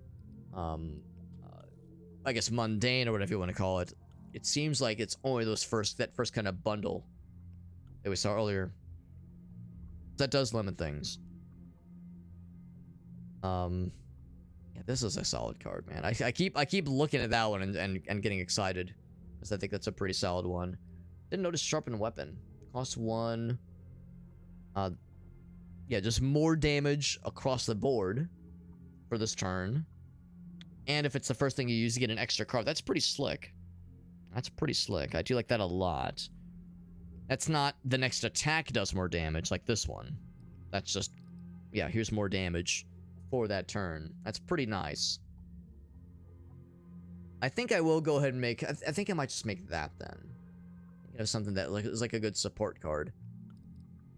I guess mundane or whatever you want to call it. It seems like it's only that first kind of bundle that we saw earlier. That does limit things. Yeah, this is a solid card, man. I keep looking at that one and getting excited, because I think that's a pretty solid one. Didn't notice sharpened weapon. Costs 1. Yeah, just more damage across the board for this turn. And if it's the first thing you use, you get an extra card. That's pretty slick. That's pretty slick. I do like that a lot. That's not the next attack does more damage like this one. That's just, yeah, here's more damage for that turn. That's pretty nice. I think I will go ahead and make... I think I might just make that then. You know, something that is like a good support card.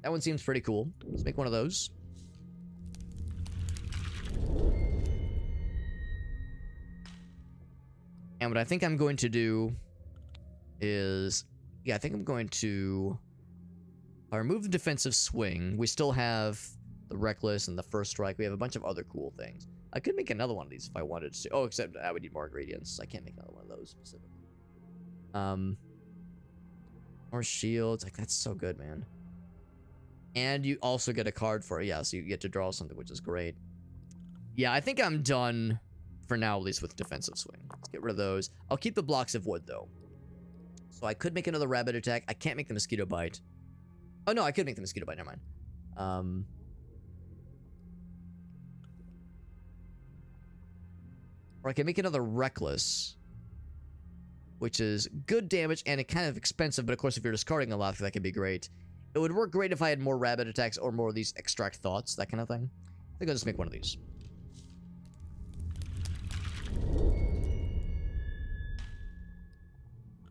That one seems pretty cool. Let's make one of those. And what I think I'm going to do is... Yeah, I think I'm going to... If I remove the defensive swing, we still have the Reckless and the First Strike. We have a bunch of other cool things. I could make another one of these if I wanted to. Oh, except I would need more ingredients. I can't make another one of those specifically. More shields. Like, that's so good, man. And you also get a card for it. Yeah, so you get to draw something, which is great. Yeah, I think I'm done for now, at least with defensive swing. Let's get rid of those. I'll keep the blocks of wood, though. So I could make another rabbit attack. I can't make the mosquito bite. Oh, no, I could make the mosquito bite. Never mind. Or I can make another Reckless, which is good damage and it kind of expensive, but of course if you're discarding a lot, that could be great. It would work great if I had more rabbit attacks or more of these extract thoughts, that kind of thing. I think I'll just make one of these.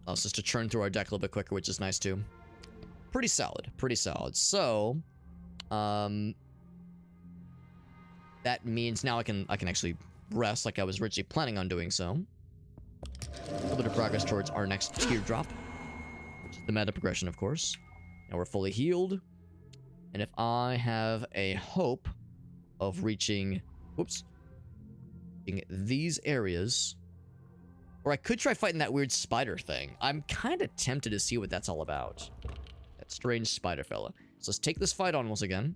Allows us to churn through our deck a little bit quicker, which is nice too. Pretty solid, pretty solid. So, that means now I can actually rest like I was originally planning on doing so. A little bit of progress towards our next tier drop, which is the meta progression, of course. Now we're fully healed. And if I have a hope of reaching, whoops, in these areas, or I could try fighting that weird spider thing. I'm kind of tempted to see what that's all about. That strange spider fella. So let's take this fight on once again.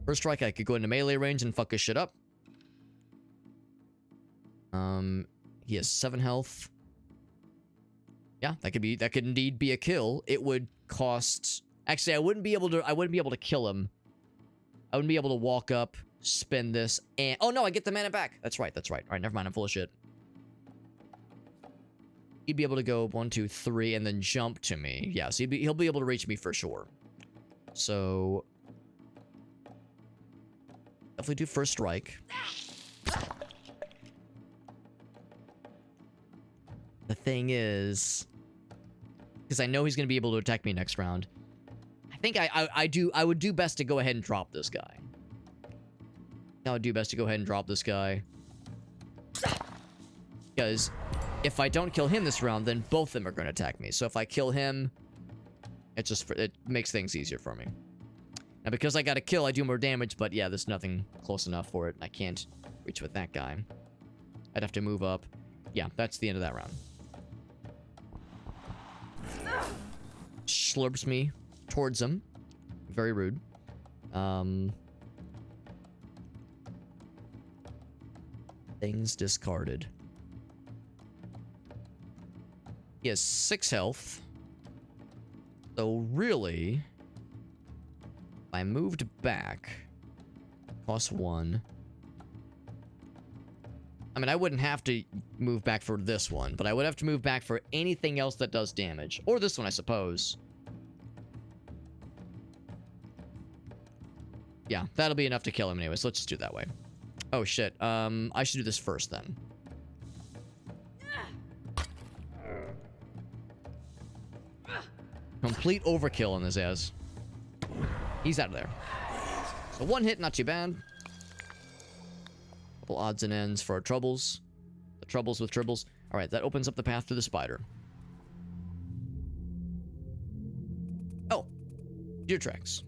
First strike, I could go into melee range and fuck his shit up. He has 7 health. Yeah, that could indeed be a kill. It would cost. Actually, I wouldn't be able to kill him. I wouldn't be able to walk up, spend this, and oh no, I get the mana back. That's right. All right, never mind. I'm full of shit. He'd be able to go 1, 2, 3, and then jump to me. Yeah, so he'll be able to reach me for sure. So definitely do first strike. The thing is, because I know he's going to be able to attack me next round, I think I would do best to go ahead and drop this guy. I would do best to go ahead and drop this guy. Because if I don't kill him this round, then both of them are going to attack me. So if I kill him, it makes things easier for me. Now, because I got a kill, I do more damage, but yeah, there's nothing close enough for it. I can't reach with that guy. I'd have to move up. Yeah, that's the end of that round. Slurps me towards him. Very rude. Things discarded. He has 6 health. So really, if I moved back, cost 1. I mean, I wouldn't have to move back for this one, but I would have to move back for anything else that does damage. Or this one, I suppose. Yeah, that'll be enough to kill him anyway, so let's just do it that way. Oh, shit. I should do this first, then. Complete overkill on his ass. He's out of there. So 1 hit, not too bad. Couple odds and ends for our troubles. The troubles with tribbles. Alright, that opens up the path to the spider. Oh. Deer tracks.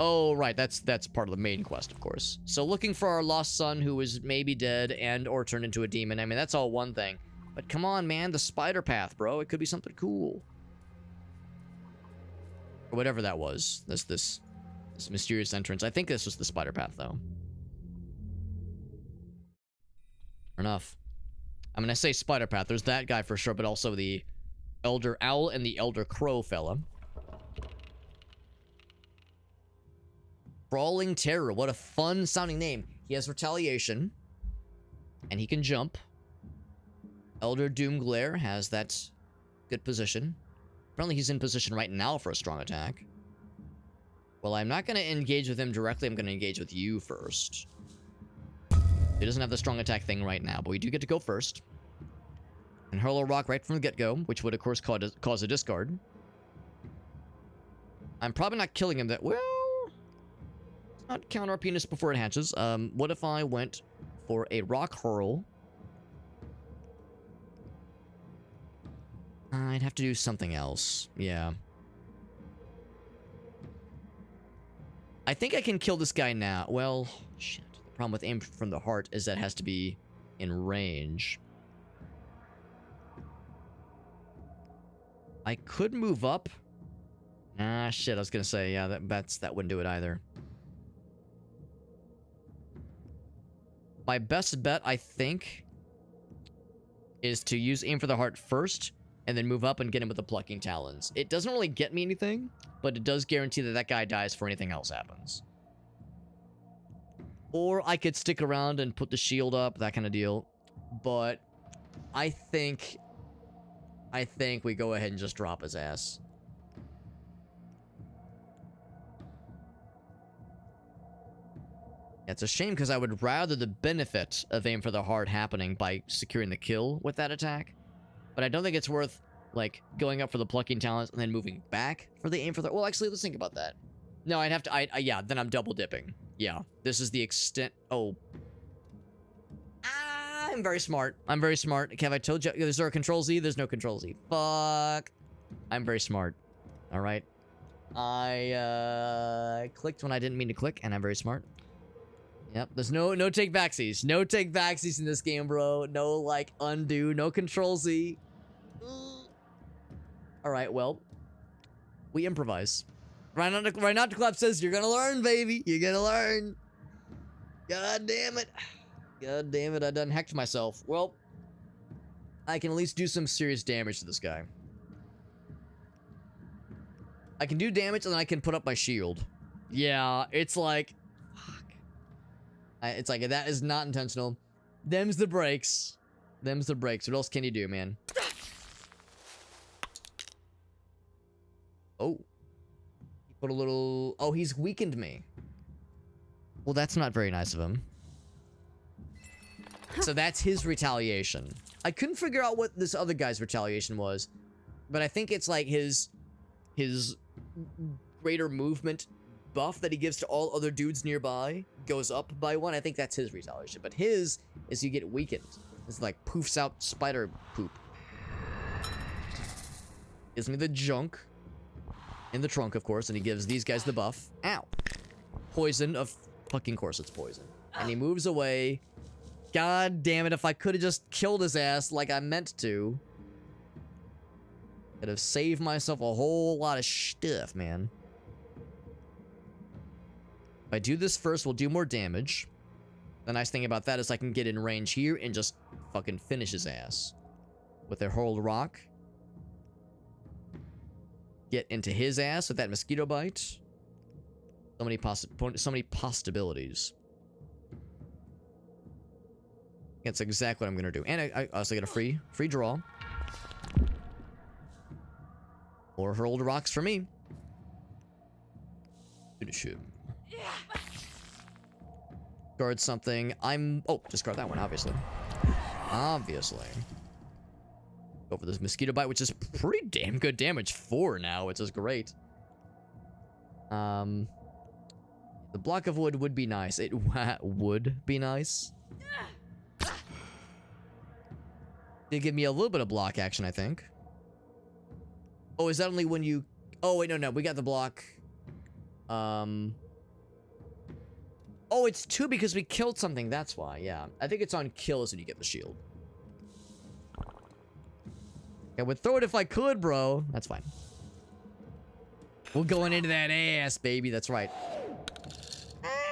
Oh, right, that's part of the main quest, of course. So looking for our lost son who is maybe dead and or turned into a demon. I mean, that's all one thing. But come on, man, the spider path, bro. It could be something cool. Or whatever that was. This mysterious entrance. I think this was the spider path, though. Fair enough. I mean, I say spider path. There's that guy for sure, but also the Elder Owl and the Elder Crow fella. Brawling Terror. What a fun sounding name. He has retaliation. And he can jump. Elder Doomglare has that good position. Apparently he's in position right now for a strong attack. Well, I'm not going to engage with him directly. I'm going to engage with you first. He doesn't have the strong attack thing right now, but we do get to go first. And hurl a rock right from the get-go, which would, of course, cause a discard. I'm probably not killing him that... Well... Let's not count our penis before it hatches. What if I went for a rock hurl? I'd have to do something else. Yeah. I think I can kill this guy now. Well, shit. The problem with aim from the heart is that it has to be in range. I could move up. Ah, shit. I was gonna say, yeah, that wouldn't do it either. My best bet, I think, is to use aim for the heart first, and then move up and get him with the plucking talons. It doesn't really get me anything, but it does guarantee that that guy dies before anything else happens. Or I could stick around and put the shield up, that kind of deal. But I think we go ahead and just drop his ass. It's a shame because I would rather the benefit of aim for the heart happening by securing the kill with that attack. But I don't think it's worth, like, going up for the plucking talents and then moving back for the aim for the... Well, actually, let's think about that. No, I'd have to... yeah, then I'm double dipping. Yeah, this is the extent... Oh. I'm very smart. I'm very smart. Have I told you? Is there a Control Z? There's no Control Z. Fuck. I'm very smart. All right. I clicked when I didn't mean to click, and I'm very smart. Yep, there's no take backsies. No take backsies in this game, bro. No, like, undo. No Control Z. All right, well, we improvise. Right not to clap says, you're gonna learn, baby. You're gonna learn. God damn it. God damn it, I done hacked myself. Well, I can at least do some serious damage to this guy. I can do damage and then I can put up my shield. Yeah, it's like... Fuck. It's like, that is not intentional. Them's the breaks. Them's the breaks. What else can you do, man? Oh. He put a little... Oh, he's weakened me. Well, that's not very nice of him. So that's his retaliation. I couldn't figure out what this other guy's retaliation was, but I think it's like his greater movement buff that he gives to all other dudes nearby goes up by 1. I think that's his retaliation, but his is you get weakened. It's like poofs out spider poop. Gives me the junk in the trunk, of course, and he gives these guys the buff. Ow. Poison of fucking course it's poison. And he moves away. God damn it, if I could have just killed his ass like I meant to, I'd have saved myself a whole lot of stuff, man. If I do this first, we'll do more damage. The nice thing about that is I can get in range here and just fucking finish his ass. With a hurled rock. Get into his ass with that mosquito bite. So many possibilities. That's exactly what I'm gonna do. And I also get a free draw. More hurled rocks for me. Finish him. Guard something. Oh, discard that one, obviously. Obviously. Go for this mosquito bite, which is pretty damn good damage. 4 now, which is great. The block of wood would be nice. It would be nice. Did give me a little bit of block action, I think. Oh, is that only when you... Oh, wait, no. We got the block. Oh, it's 2 because we killed something. That's why, yeah. I think it's on kills when you get the shield. I would throw it if I could, bro. That's fine. We're going into that ass, baby. That's right.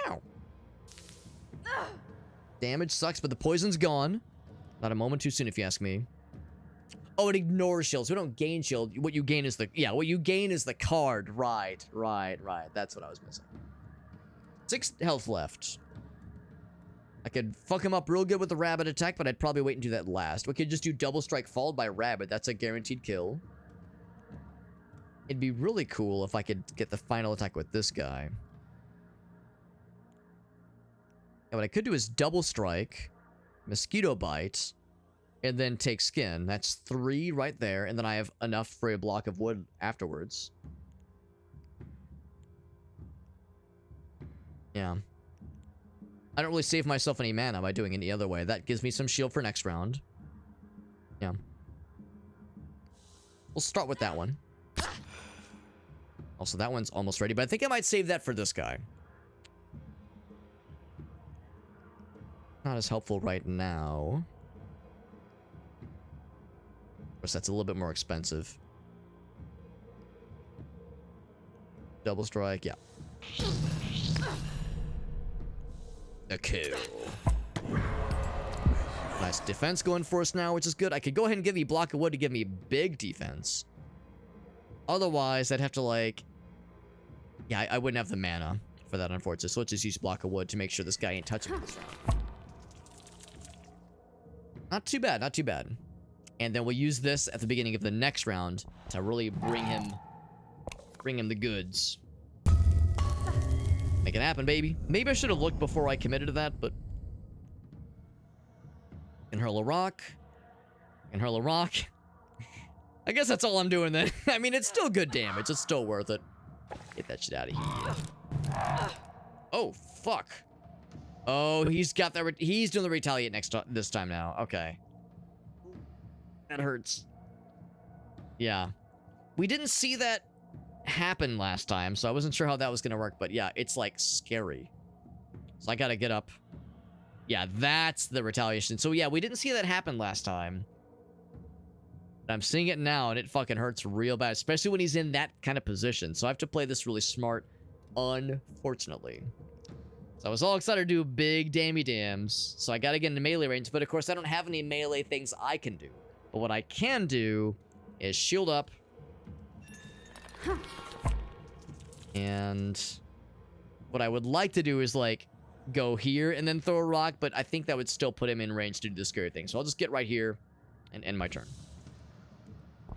Ow. Damage sucks, but the poison's gone. Not a moment too soon, if you ask me. Oh, it ignores shields. We don't gain shield. What you gain is the... Yeah, what you gain is the card. Right. That's what I was missing. 6 health left. I could fuck him up real good with the rabbit attack, but I'd probably wait and do that last. We could just do double strike followed by rabbit. That's a guaranteed kill. It'd be really cool if I could get the final attack with this guy. And what I could do is double strike, mosquito bite, and then take skin. That's 3 right there, and then I have enough for a block of wood afterwards. Yeah. I don't really save myself any mana by doing it the other way. That gives me some shield for next round. Yeah. We'll start with that one. Also, that one's almost ready, but I think I might save that for this guy. Not as helpful right now. Of course, that's a little bit more expensive. Double strike, yeah. A kill. Nice defense going for us now, which is good. I could go ahead and give me block of wood to give me big defense. Otherwise, I'd have to, like... Yeah, I wouldn't have the mana for that, unfortunately. So let's just use block of wood to make sure this guy ain't touching me this round. Not too bad, not too bad. And then we'll use this at the beginning of the next round to really bring him the goods. Make it happen, baby. Maybe I should have looked before I committed to that, but... Can hurl a rock. Can hurl a rock. I guess that's all I'm doing then. I mean, it's still good damage. It's still worth it. Get that shit out of here. Oh, fuck. Oh, he's got that. He's doing the retaliate this time now. Okay. That hurts. Yeah. We didn't see that happen last time, so I wasn't sure how that was going to work. But yeah, it's like scary. So I got to get up. Yeah, that's the retaliation. So yeah, we didn't see that happen last time. But I'm seeing it now, and it fucking hurts real bad, especially when he's in that kind of position. So I have to play this really smart, unfortunately. So I was all excited to do big dammy dams, so I gotta get into melee range, but of course I don't have any melee things I can do. But what I can do is shield up. And what I would like to do is, like, go here and then throw a rock, but I think that would still put him in range to do the scary thing. So I'll just get right here and end my turn.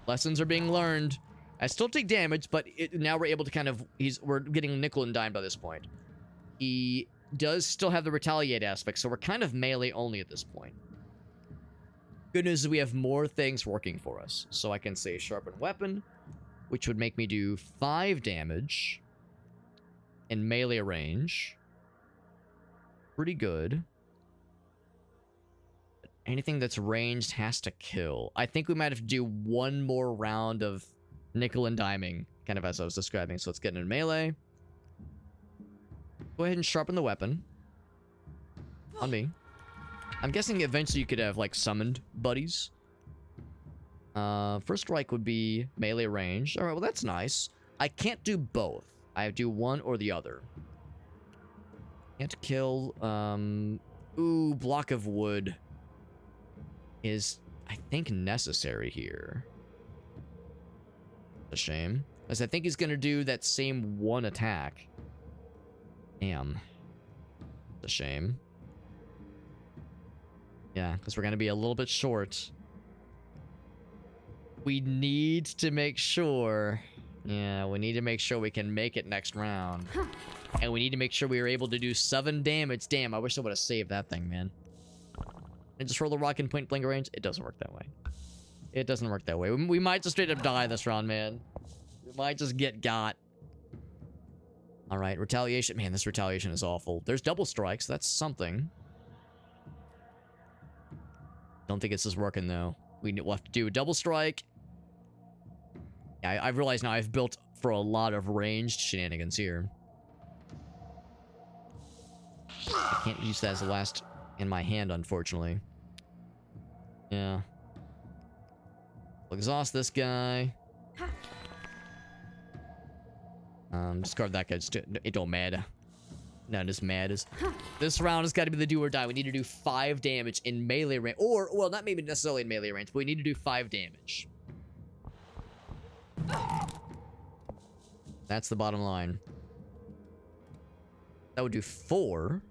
Lessons are being learned. I still take damage, but now we're able to kind of... We're getting nickel and dime by this point. He does still have the retaliate aspect, so we're kind of melee only at this point. Good news is we have more things working for us. So I can say sharpen weapon, which would make me do 5 damage in melee range. Pretty good. Anything that's ranged has to kill. I think we might have to do one more round of nickel and diming, kind of as I was describing. So let's get into melee. Go ahead and sharpen the weapon. On me. I'm guessing eventually you could have, like, summoned buddies. First strike would be melee range. Alright, well, that's nice. I can't do both. I do one or the other. Can't kill, ooh, block of wood is, I think, necessary here. A shame. Because I think he's gonna do that same one attack. Damn. It's a shame. Yeah, because we're gonna be a little bit short. We need to make sure... Yeah, we need to make sure we can make it next round. And we need to make sure we are able to do 7 damage. Damn, I wish I would have saved that thing, man. And just roll the rock in point blank range? It doesn't work that way. It doesn't work that way. We might just straight up die this round, man. We might just get got. Alright, retaliation. Man, this retaliation is awful. There's double strikes. That's something. Don't think this is working, though. We'll have to do a double strike. Yeah, I've realized now I've built for a lot of ranged shenanigans here. I can't use that as the last in my hand, unfortunately. Yeah. We'll exhaust this guy. Discard that guy. It don't matter. Not as mad as... This round has got to be the do or die. We need to do 5 damage in melee range. Or, well, not maybe necessarily in melee range, but we need to do 5 damage. That's the bottom line. That would do 4.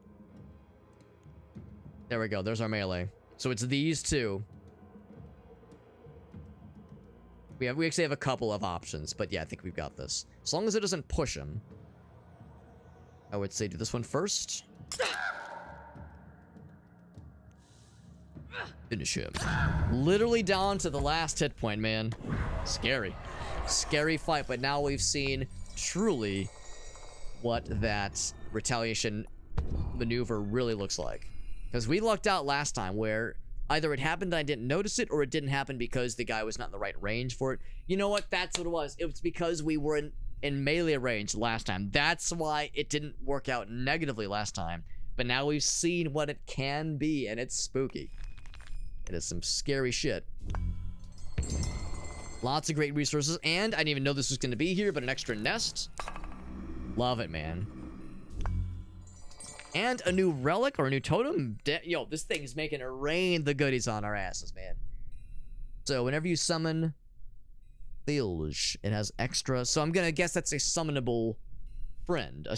There we go. There's our melee. So it's these two. We actually have a couple of options, but yeah, I think we've got this. As long as it doesn't push him. I would say do this one first. Finish him. Literally down to the last hit point, man. Scary. Scary fight, but now we've seen truly what that retaliation maneuver really looks like. Because we lucked out last time where either it happened and I didn't notice it, or it didn't happen because the guy was not in the right range for it. You know what? That's what it was. It was because we were in melee range last time. That's why it didn't work out negatively last time. But now we've seen what it can be, and it's spooky. It is some scary shit. Lots of great resources, and I didn't even know this was going to be here, but an extra nest. Love it, man. And a new relic or a new totem. Yo, this thing is making it rain the goodies on our asses, man. So whenever you summon Bilge, it has extra. So I'm gonna guess that's a summonable friend, a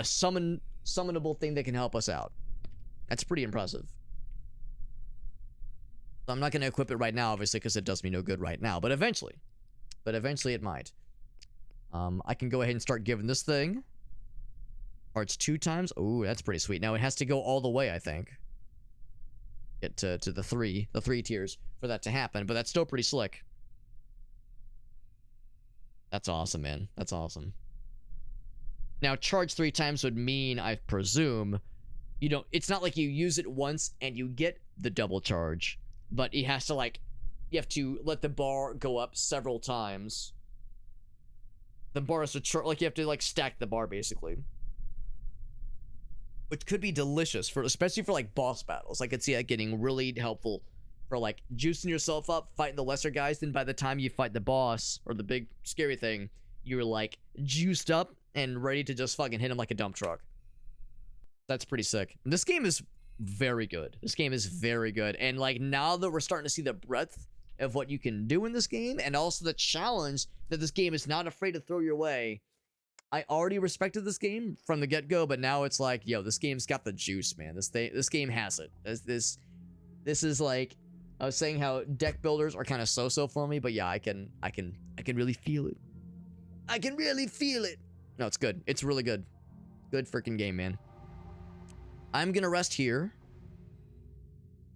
summonable thing that can help us out. That's pretty impressive. So I'm not gonna equip it right now, obviously, because it does me no good right now. But eventually it might. I can go ahead and start giving this thing Charge 2 times? Ooh, that's pretty sweet. Now it has to go all the way, I think. Get to the three tiers for that to happen, but that's still pretty slick. That's awesome, man. That's awesome. Now, charge 3 times would mean, I presume, you don't, it's not like you use it once and you get the double charge, but it has to, like, you have to let the bar go up several times. The bar is to like, you have to, like, stack the bar, basically. Which could be delicious, for especially for, like, boss battles. I could see that getting really helpful for, like, juicing yourself up, fighting the lesser guys, then by the time you fight the boss, or the big scary thing, you're, like, juiced up and ready to just fucking hit him like a dump truck. That's pretty sick. This game is very good. This game is very good. And, like, now that we're starting to see the breadth of what you can do in this game, and also the challenge that this game is not afraid to throw your way, I already respected this game from the get-go, but now it's like, yo, this game's got the juice, man. This game has it. This is like, I was saying how deck builders are kind of so-so for me, but yeah, I can really feel it. I can really feel it. No, it's good. It's really good. Good freaking game, man. I'm gonna rest here,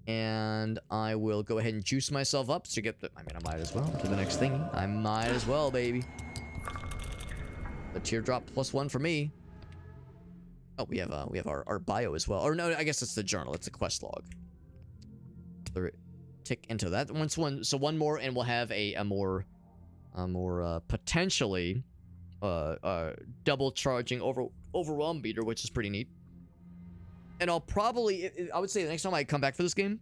and I will go ahead and juice myself up to get the, I mean, I might as well to the next thing. I might as well, baby. The teardrop +1 for me. Oh, we have our bio as well. Or no, I guess it's the journal. It's a quest log. Tick into that. So one more, and we'll have a more potentially double charging overwhelm beater, which is pretty neat. And I'll probably, I would say the next time I come back for this game,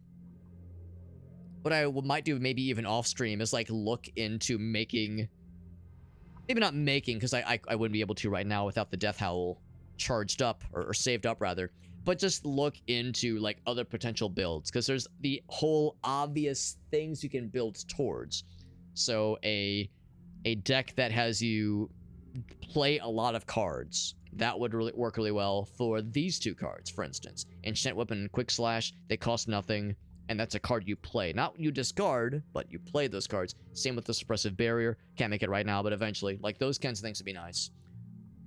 what I might do, maybe even off stream, is like look into making, maybe not making, because I wouldn't be able to right now without the Death Howl charged up, or saved up rather, but just look into like other potential builds, because there's the whole obvious things you can build towards. So a deck that has you play a lot of cards, that would really work really well for these two cards, for instance. Enchant Weapon and Quick Slash, they cost nothing, and that's a card you play. Not you discard, but you play those cards. Same with the Suppressive Barrier. Can't make it right now, but eventually. Like, those kinds of things would be nice.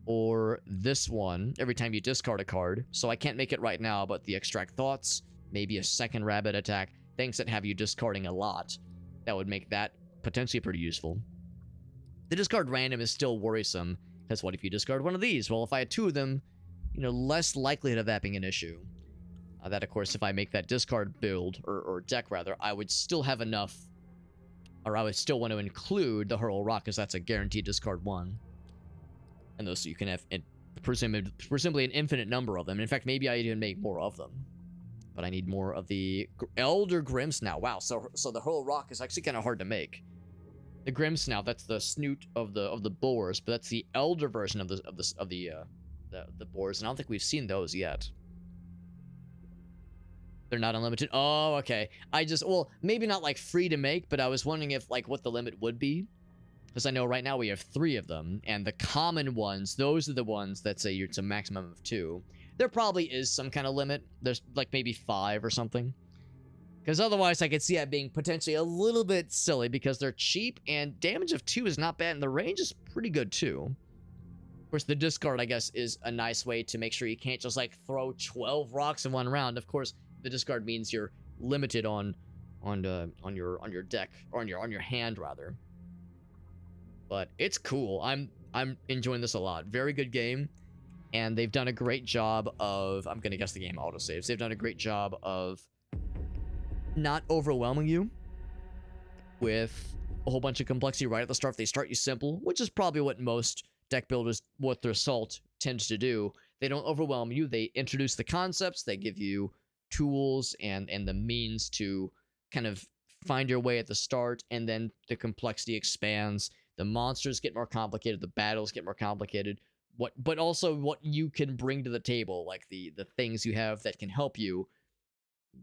Or this one, every time you discard a card. So I can't make it right now, but the Extract Thoughts, maybe a second Rabbit Attack, things that have you discarding a lot. That would make that potentially pretty useful. The discard random is still worrisome, because what if you discard one of these? Well, if I had two of them, you know, less likelihood of that being an issue. That, of course, if I make that discard build, or deck rather, I would still have enough, or I would still want to include the Hurl Rock, because that's a guaranteed discard one. And those, so you can have, presumably an infinite number of them. In fact, maybe I even make more of them. But I need more of the Elder Grimsnout. Wow, so the Hurl Rock is actually kind of hard to make. The Grimsnout, that's the snoot of the boars, but that's the elder version of the boars, and I don't think we've seen those yet. They're not unlimited. Oh, okay. Well, maybe not like free to make, but I was wondering if like what the limit would be, because I know right now we have 3 of them, and the common ones, those are the ones that say it's a maximum of 2. There probably is some kind of limit. There's like maybe 5 or something. Because otherwise, I could see that being potentially a little bit silly, because they're cheap, and damage of 2 is not bad, and the range is pretty good, too. Of course, the discard, I guess, is a nice way to make sure you can't just, like, throw 12 rocks in one round. Of course, the discard means you're limited on your deck, or on your hand, rather. But it's cool. I'm enjoying this a lot. Very good game, and they've done a great job of, I'm gonna guess the game autosaves. They've done a great job of not overwhelming you with a whole bunch of complexity right at the start. They start you simple, which is probably what most deck builders with their salt tends to do. They don't overwhelm you. They introduce the concepts. They give you tools and the means to kind of find your way at the start, and then the complexity expands. The monsters get more complicated. The battles get more complicated. But also what you can bring to the table, like the things you have that can help you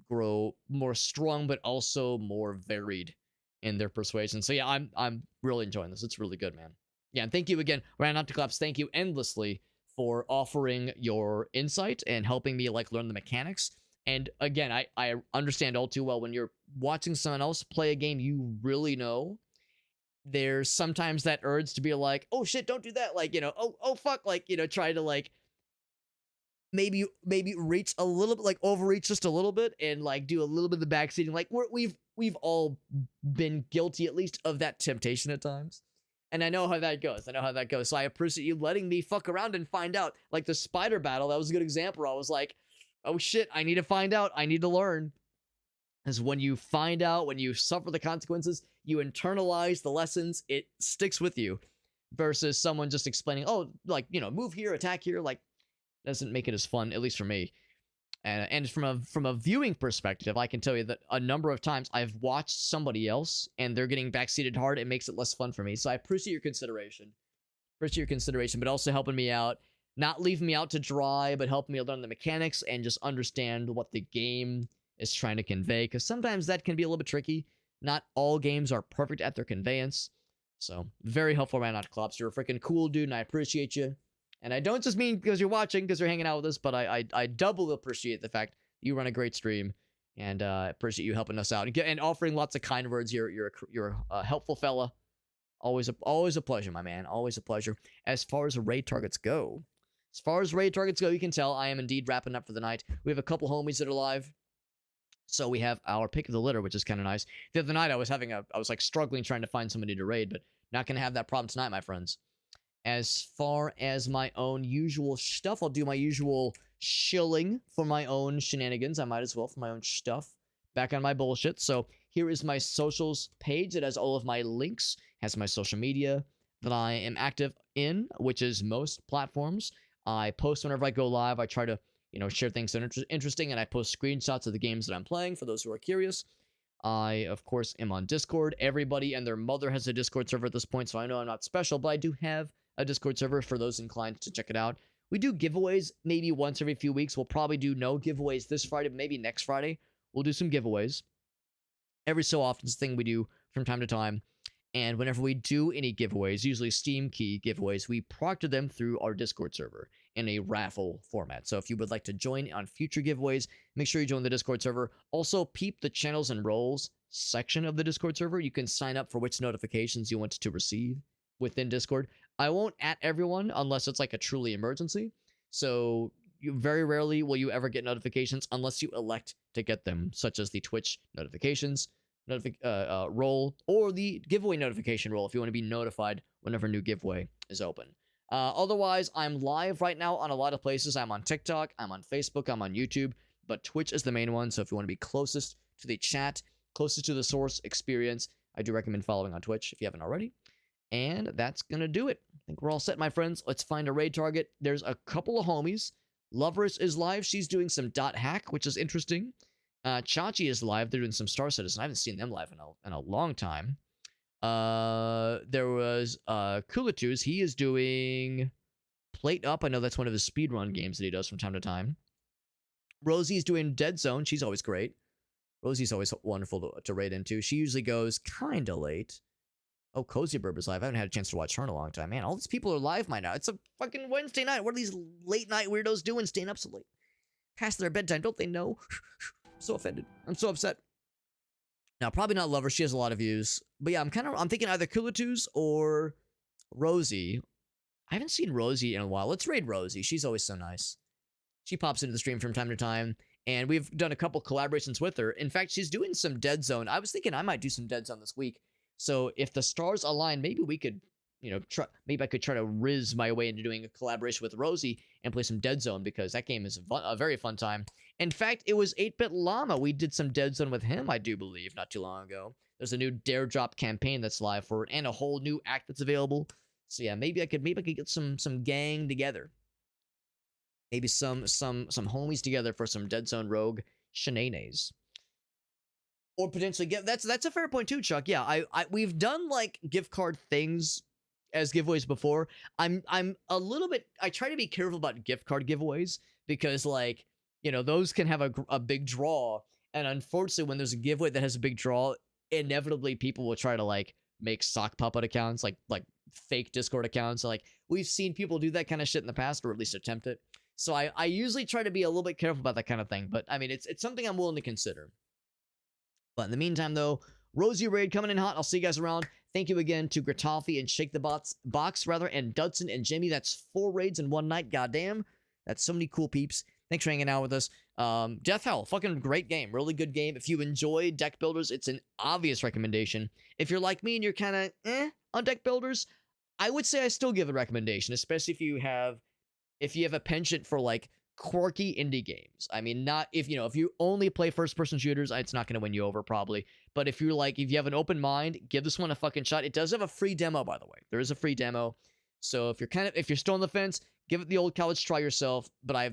grow more strong, but also more varied in their persuasion. So yeah, I'm really enjoying this. It's really good, man. Yeah, and thank you again, Ryan Opticlaps. Thank you endlessly for offering your insight and helping me like learn the mechanics. And again, I understand all too well when you're watching someone else play a game you really know, there's sometimes that urge to be like, oh shit, don't do that, like, you know, oh fuck, like, you know, try to like maybe reach a little bit, like overreach just a little bit, and like do a little bit of the backseating. Like we've all been guilty at least of that temptation at times. And I know how that goes. So I appreciate you letting me fuck around and find out. Like the spider battle, that was a good example. I was like, oh shit, I need to find out. I need to learn. Because when you find out, when you suffer the consequences, you internalize the lessons, it sticks with you. Versus someone just explaining, oh, like, move here, attack here. Like, doesn't make it as fun, at least for me. And from a viewing perspective, I can tell you that a number of times I've watched somebody else and they're getting backseated hard. It makes it less fun for me. So I appreciate your consideration. But also helping me out. Not leaving me out to dry, but helping me learn the mechanics and just understand what the game is trying to convey. Because sometimes that can be a little bit tricky. Not all games are perfect at their conveyance. So, very helpful right now, Klops. You're a freaking cool dude, and I appreciate you. And I don't just mean because you're watching, because you're hanging out with us, but I double appreciate the fact you run a great stream, and appreciate you helping us out and offering lots of kind words. You're a helpful fella. Always a pleasure, my man. Always a pleasure. As far as raid targets go, you can tell I am indeed wrapping up for the night. We have a couple homies that are live. So we have our pick of the litter, which is kind of nice. The other night I was like struggling trying to find somebody to raid, but not going to have that problem tonight, my friends. As far as my own usual stuff, I'll do my usual shilling for my own shenanigans. I might as well for my own stuff. Back on my bullshit. So here is my socials page. It has all of my links. Has my social media that I am active in, which is most platforms. I post whenever I go live. I try to, share things that are interesting, and I post screenshots of the games that I'm playing for those who are curious. I, of course, am on Discord. Everybody and their mother has a Discord server at this point, so I know I'm not special, but I do have a Discord server for those inclined to check it out. We do giveaways maybe once every few weeks. We'll probably do no giveaways this Friday, but maybe next Friday we'll do some giveaways. Every so often, it's a thing we do from time to time. And whenever we do any giveaways, usually Steam key giveaways, we proctor them through our Discord server in a raffle format. So if you would like to join on future giveaways, make sure you join the Discord server. Also, peep the channels and roles section of the Discord server. You can sign up for which notifications you want to receive within Discord. I won't at everyone unless it's like a truly emergency. So very rarely will you ever get notifications unless you elect to get them, such as the Twitch notifications role or the giveaway notification role if you want to be notified whenever a new giveaway is open. Otherwise, I'm live right now on a lot of places. I'm on TikTok, I'm on Facebook, I'm on YouTube, but Twitch is the main one. So if you want to be closest to the chat, closest to the source experience, I do recommend following on Twitch if you haven't already. And that's gonna do it. I think we're all set, my friends. Let's find a raid target. There's a couple of homies. Lovers is live. She's doing some dot hack, which is interesting. Chachi is live. They're doing some Star Citizen. I haven't seen them live in a long time. There was Kulatus. He is doing Plate Up. I know that's one of his speedrun games that he does from time to time. Rosie's doing Dead Zone. She's always great. Rosie's always wonderful to raid into. She usually goes kind of late. Oh, Cozy Burb is live. I haven't had a chance to watch her in a long time. Man, all these people are live by now. It's a fucking Wednesday night. What are these late night weirdos doing staying up so late? Past their bedtime. Don't they know? I'm so offended. I'm so upset. Now, probably not Lover. She has a lot of views. But yeah, I'm thinking either Kulatus or Rosie. I haven't seen Rosie in a while. Let's raid Rosie. She's always so nice. She pops into the stream from time to time. And we've done a couple collaborations with her. In fact, she's doing some Dead Zone. I was thinking I might do some Dead Zone this week. So if the stars align, maybe we could, maybe I could try to riz my way into doing a collaboration with Rosie and play some Dead Zone, because that game is a very fun time. In fact, it was 8-Bit Llama. We did some Dead Zone with him, I do believe, not too long ago. There's a new Dare Drop campaign that's live for it, and a whole new act that's available. So yeah, maybe I could get some gang together. Maybe some homies together for some Dead Zone Rogue shenanigans. Or potentially get that's a fair point too, Chuck. Yeah, we've done like gift card things as giveaways before. I'm a little bit. I try to be careful about gift card giveaways because those can have a big draw, and unfortunately, when there's a giveaway that has a big draw, inevitably people will try to make sock puppet accounts, like fake Discord accounts. Like we've seen people do that kind of shit in the past, or at least attempt it. So I usually try to be a little bit careful about that kind of thing. But I mean, it's something I'm willing to consider. But in the meantime, though, Rosie Raid coming in hot. I'll see you guys around. Thank you again to Gratafi and Shake the Box, and Dudson and Jimmy. That's 4 raids in one night. Goddamn. That's so many cool peeps. Thanks for hanging out with us. Death Howl, fucking great game. Really good game. If you enjoy deck builders, it's an obvious recommendation. If you're like me and you're kind of on deck builders, I would say I still give a recommendation, especially if you have a penchant for like quirky indie games. I mean, not if you only play first-person shooters, it's not going to win you over probably. But if you have an open mind, give this one a fucking shot. It does have a free demo, by the way. There is a free demo. So if you're still on the fence, give it the old college try yourself. But I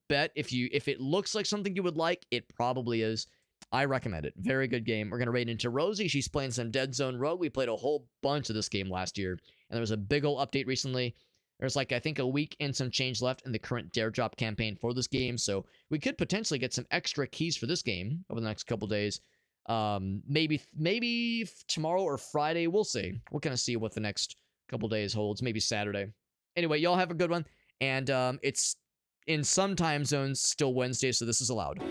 bet if it looks like something you would like, it probably is. I recommend it. Very good game. We're gonna raid into Rosie. She's playing some Dead Zone Rogue. We played a whole bunch of this game last year, and there was a big ol' update recently. There's I think a week and some change left in the current Dare Drop campaign for this game, so we could potentially get some extra keys for this game over the next couple days. Maybe tomorrow or Friday. We'll see. We'll kind of see what the next couple days holds. Maybe Saturday. Anyway, y'all have a good one. And it's in some time zones still Wednesday, so this is allowed.